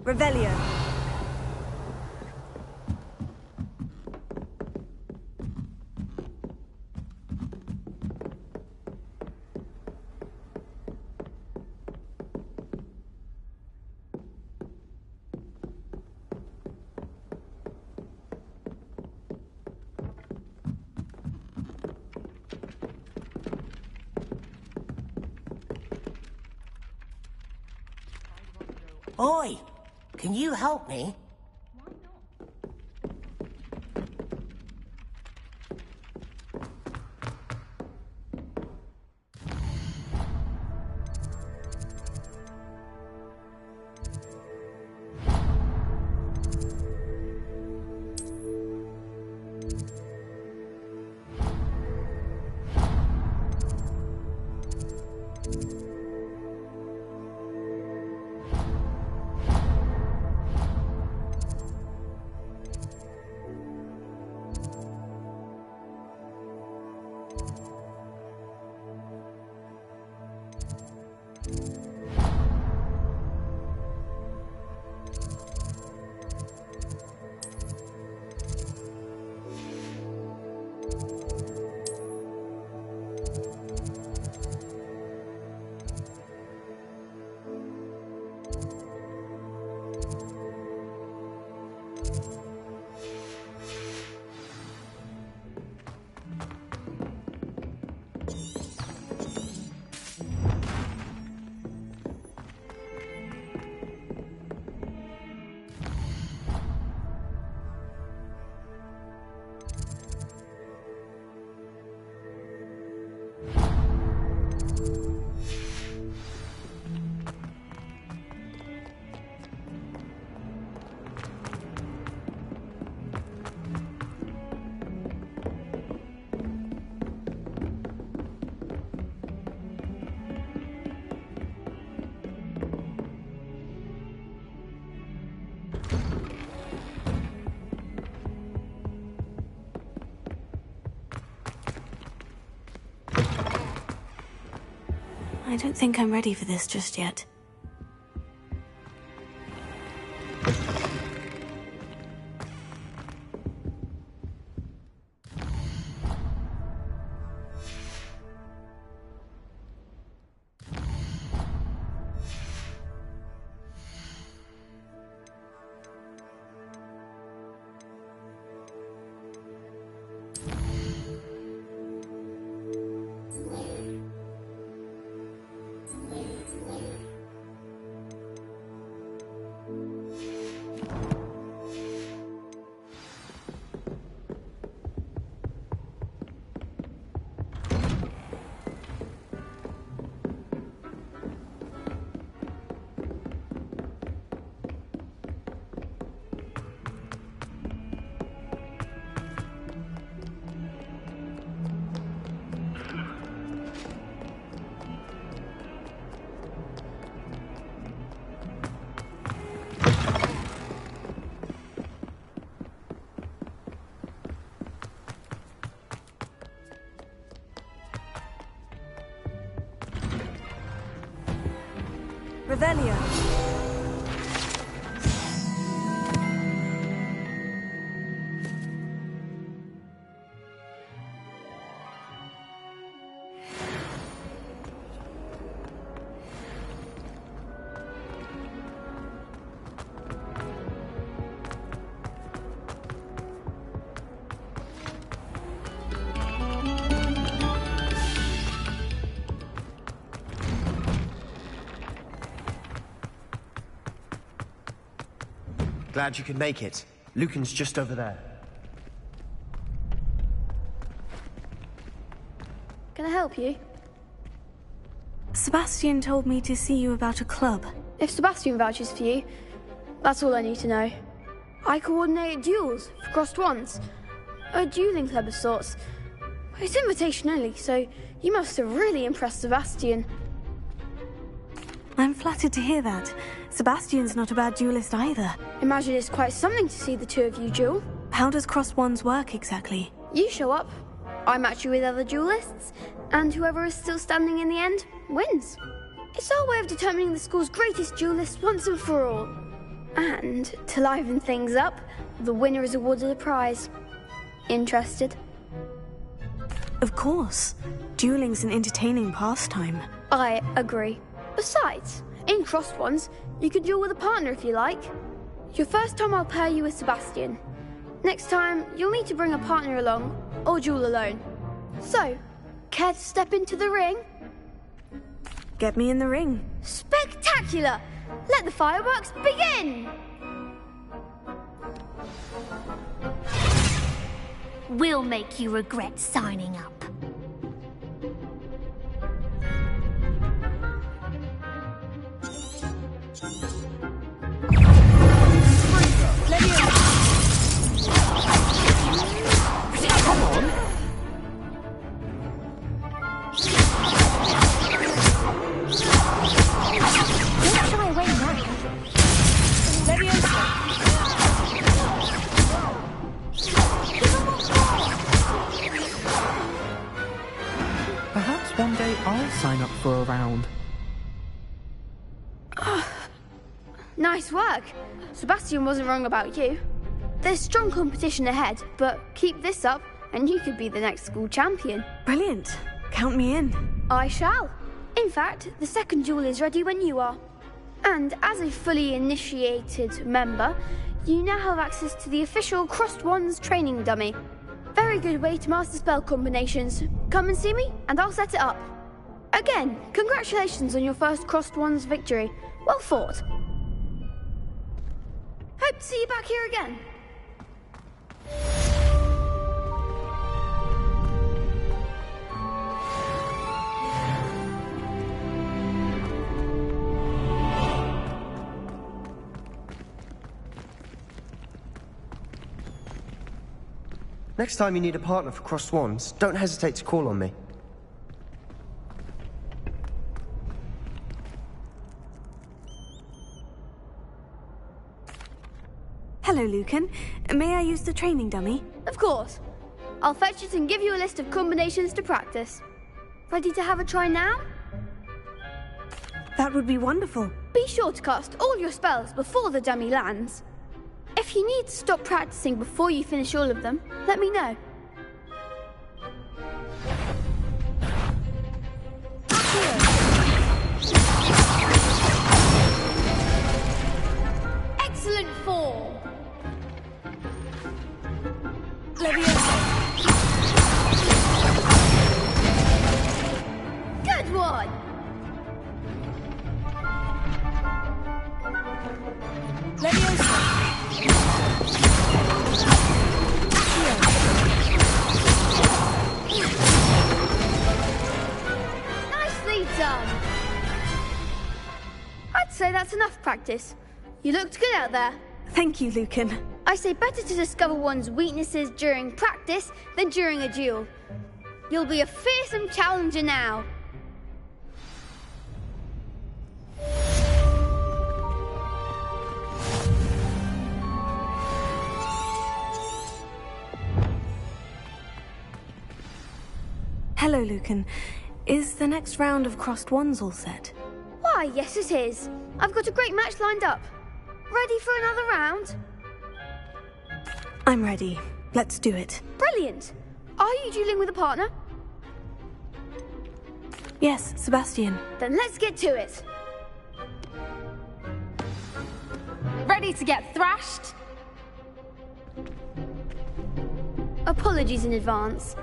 Revelio. Oi! Can you help me? I don't think I'm ready for this just yet. Revelio. Glad you could make it. Lucan's just over there. Can I help you? Sebastian told me to see you about a club. If Sebastian vouches for you, that's all I need to know. I coordinate duels for crossed wands. A dueling club of sorts. It's invitation only, so you must have really impressed Sebastian. I'm flattered to hear that. Sebastian's not a bad duelist either. Imagine it's quite something to see the two of you duel. How does crossed wands work exactly? You show up, I match you with other duelists, and whoever is still standing in the end wins. It's our way of determining the school's greatest duelist once and for all. And to liven things up, the winner is awarded a prize. Interested? Of course. Dueling's an entertaining pastime. I agree. Besides, in crossed wands, you could duel with a partner if you like. Your first time I'll pair you with Sebastian. Next time, you'll need to bring a partner along, or duel alone. So, care to step into the ring? Get me in the ring. Spectacular! Let the fireworks begin! We'll make you regret signing up. Perhaps one day I'll sign up for a round. Nice work. Sebastian wasn't wrong about you. There's strong competition ahead, but keep this up and you could be the next school champion. Brilliant. Count me in. I shall. In fact, the second duel is ready when you are. And as a fully initiated member, you now have access to the official Crossed Wands training dummy. Very good way to master spell combinations. Come and see me, and I'll set it up. Again, congratulations on your first Crossed Wands victory. Well fought. Hope to see you back here again. Next time you need a partner for Crossed Wands, don't hesitate to call on me. Hello, Lucan. May I use the training dummy? Of course. I'll fetch it and give you a list of combinations to practice. Ready to have a try now? That would be wonderful. Be sure to cast all your spells before the dummy lands. If you need to stop practicing before you finish all of them, let me know. Excellent form. Good one. Nicely done. I'd say that's enough practice. You looked good out there. Thank you, Lucan. I say better to discover one's weaknesses during practice than during a duel. You'll be a fearsome challenger now. Hello, Lucan. Is the next round of Crossed Wands all set? Why, yes it is. I've got a great match lined up. Ready for another round? I'm ready. Let's do it. Brilliant. Are you dueling with a partner? Yes, Sebastian. Then let's get to it. Ready to get thrashed? Apologies in advance.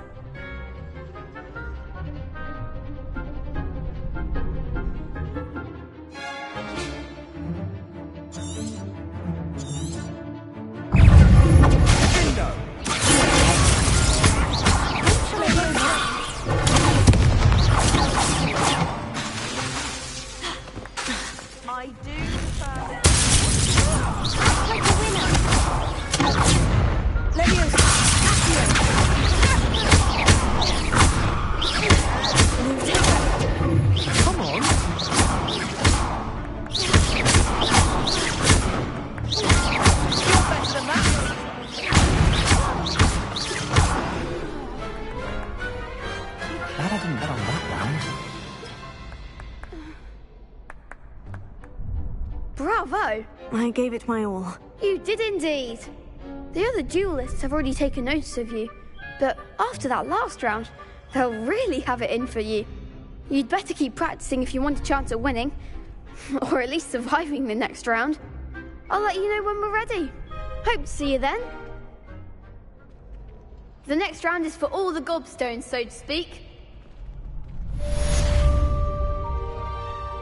Bravo! I gave it my all. You did indeed. The other duelists have already taken notice of you, but after that last round, they'll really have it in for you. You'd better keep practicing if you want a chance at winning, or at least surviving the next round. I'll let you know when we're ready. Hope to see you then. The next round is for all the gobstones, so to speak.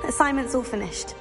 Assignment's all finished.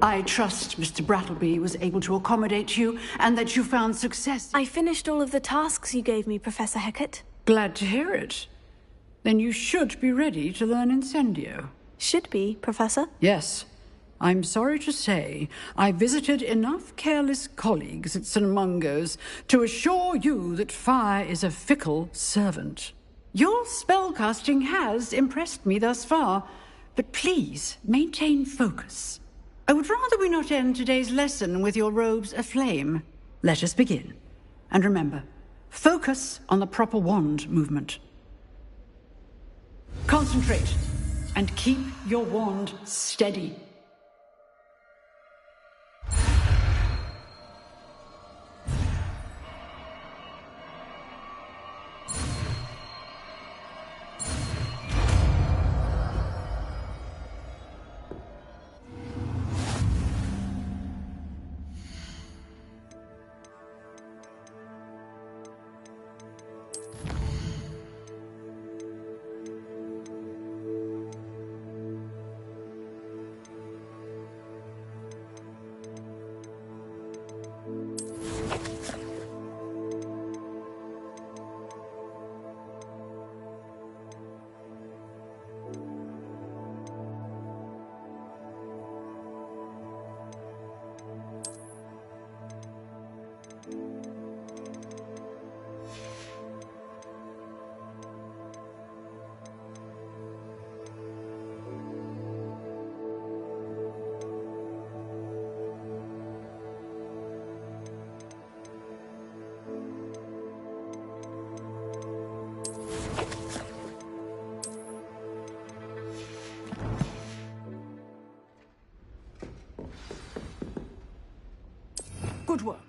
I trust Mr. Brattleby was able to accommodate you and that you found success. I finished all of the tasks you gave me, Professor Hecat. Glad to hear it. Then you should be ready to learn Incendio. Should be, Professor? Yes. I'm sorry to say, I visited enough careless colleagues at St. Mungo's to assure you that fire is a fickle servant. Your spellcasting has impressed me thus far, but please maintain focus. I would rather we not end today's lesson with your robes aflame. Let us begin. And remember, focus on the proper wand movement. Concentrate, and keep your wand steady. Good work.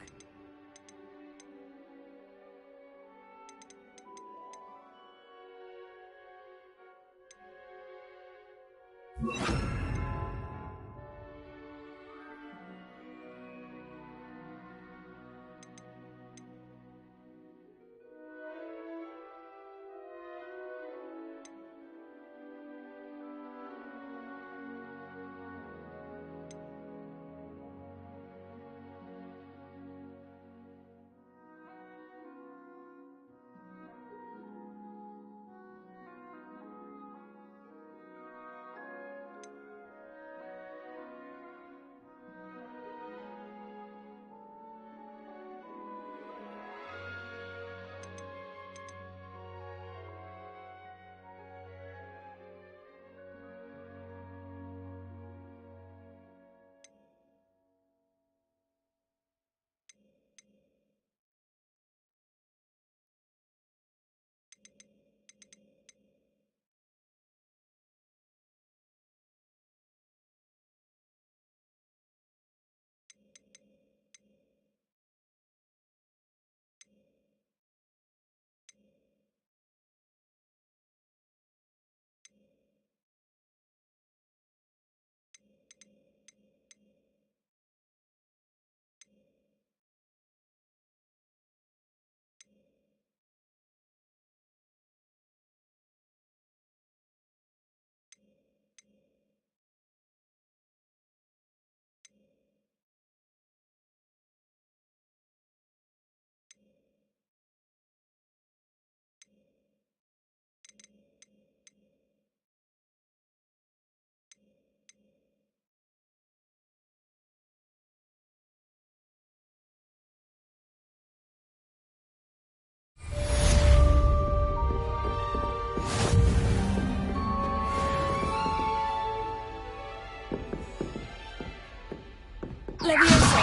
Leviosa.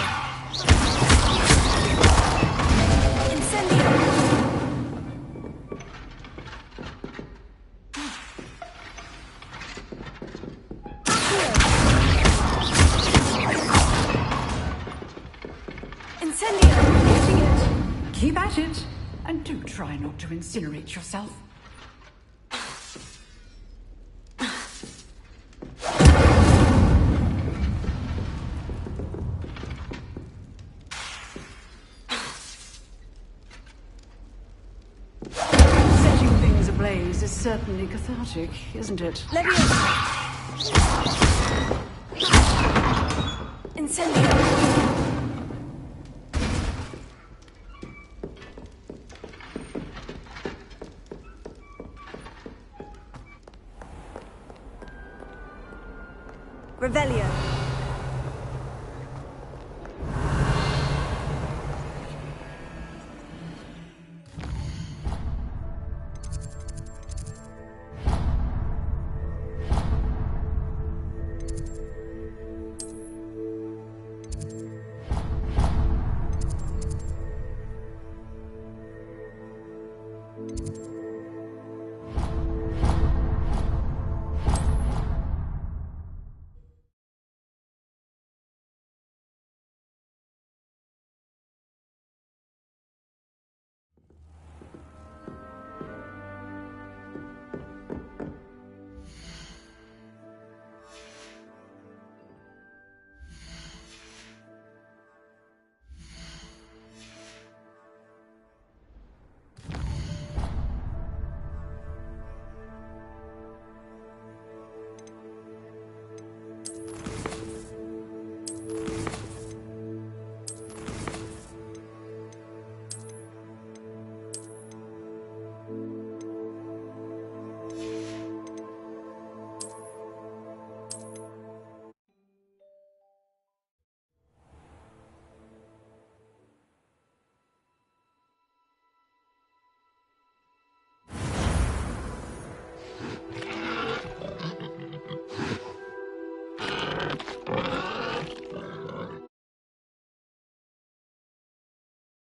Incendio. Incendio. Getting it. Keep at it. And do try not to incinerate yourself. Setting things ablaze is certainly cathartic, isn't it? Leviosa. Incendio. Revelio.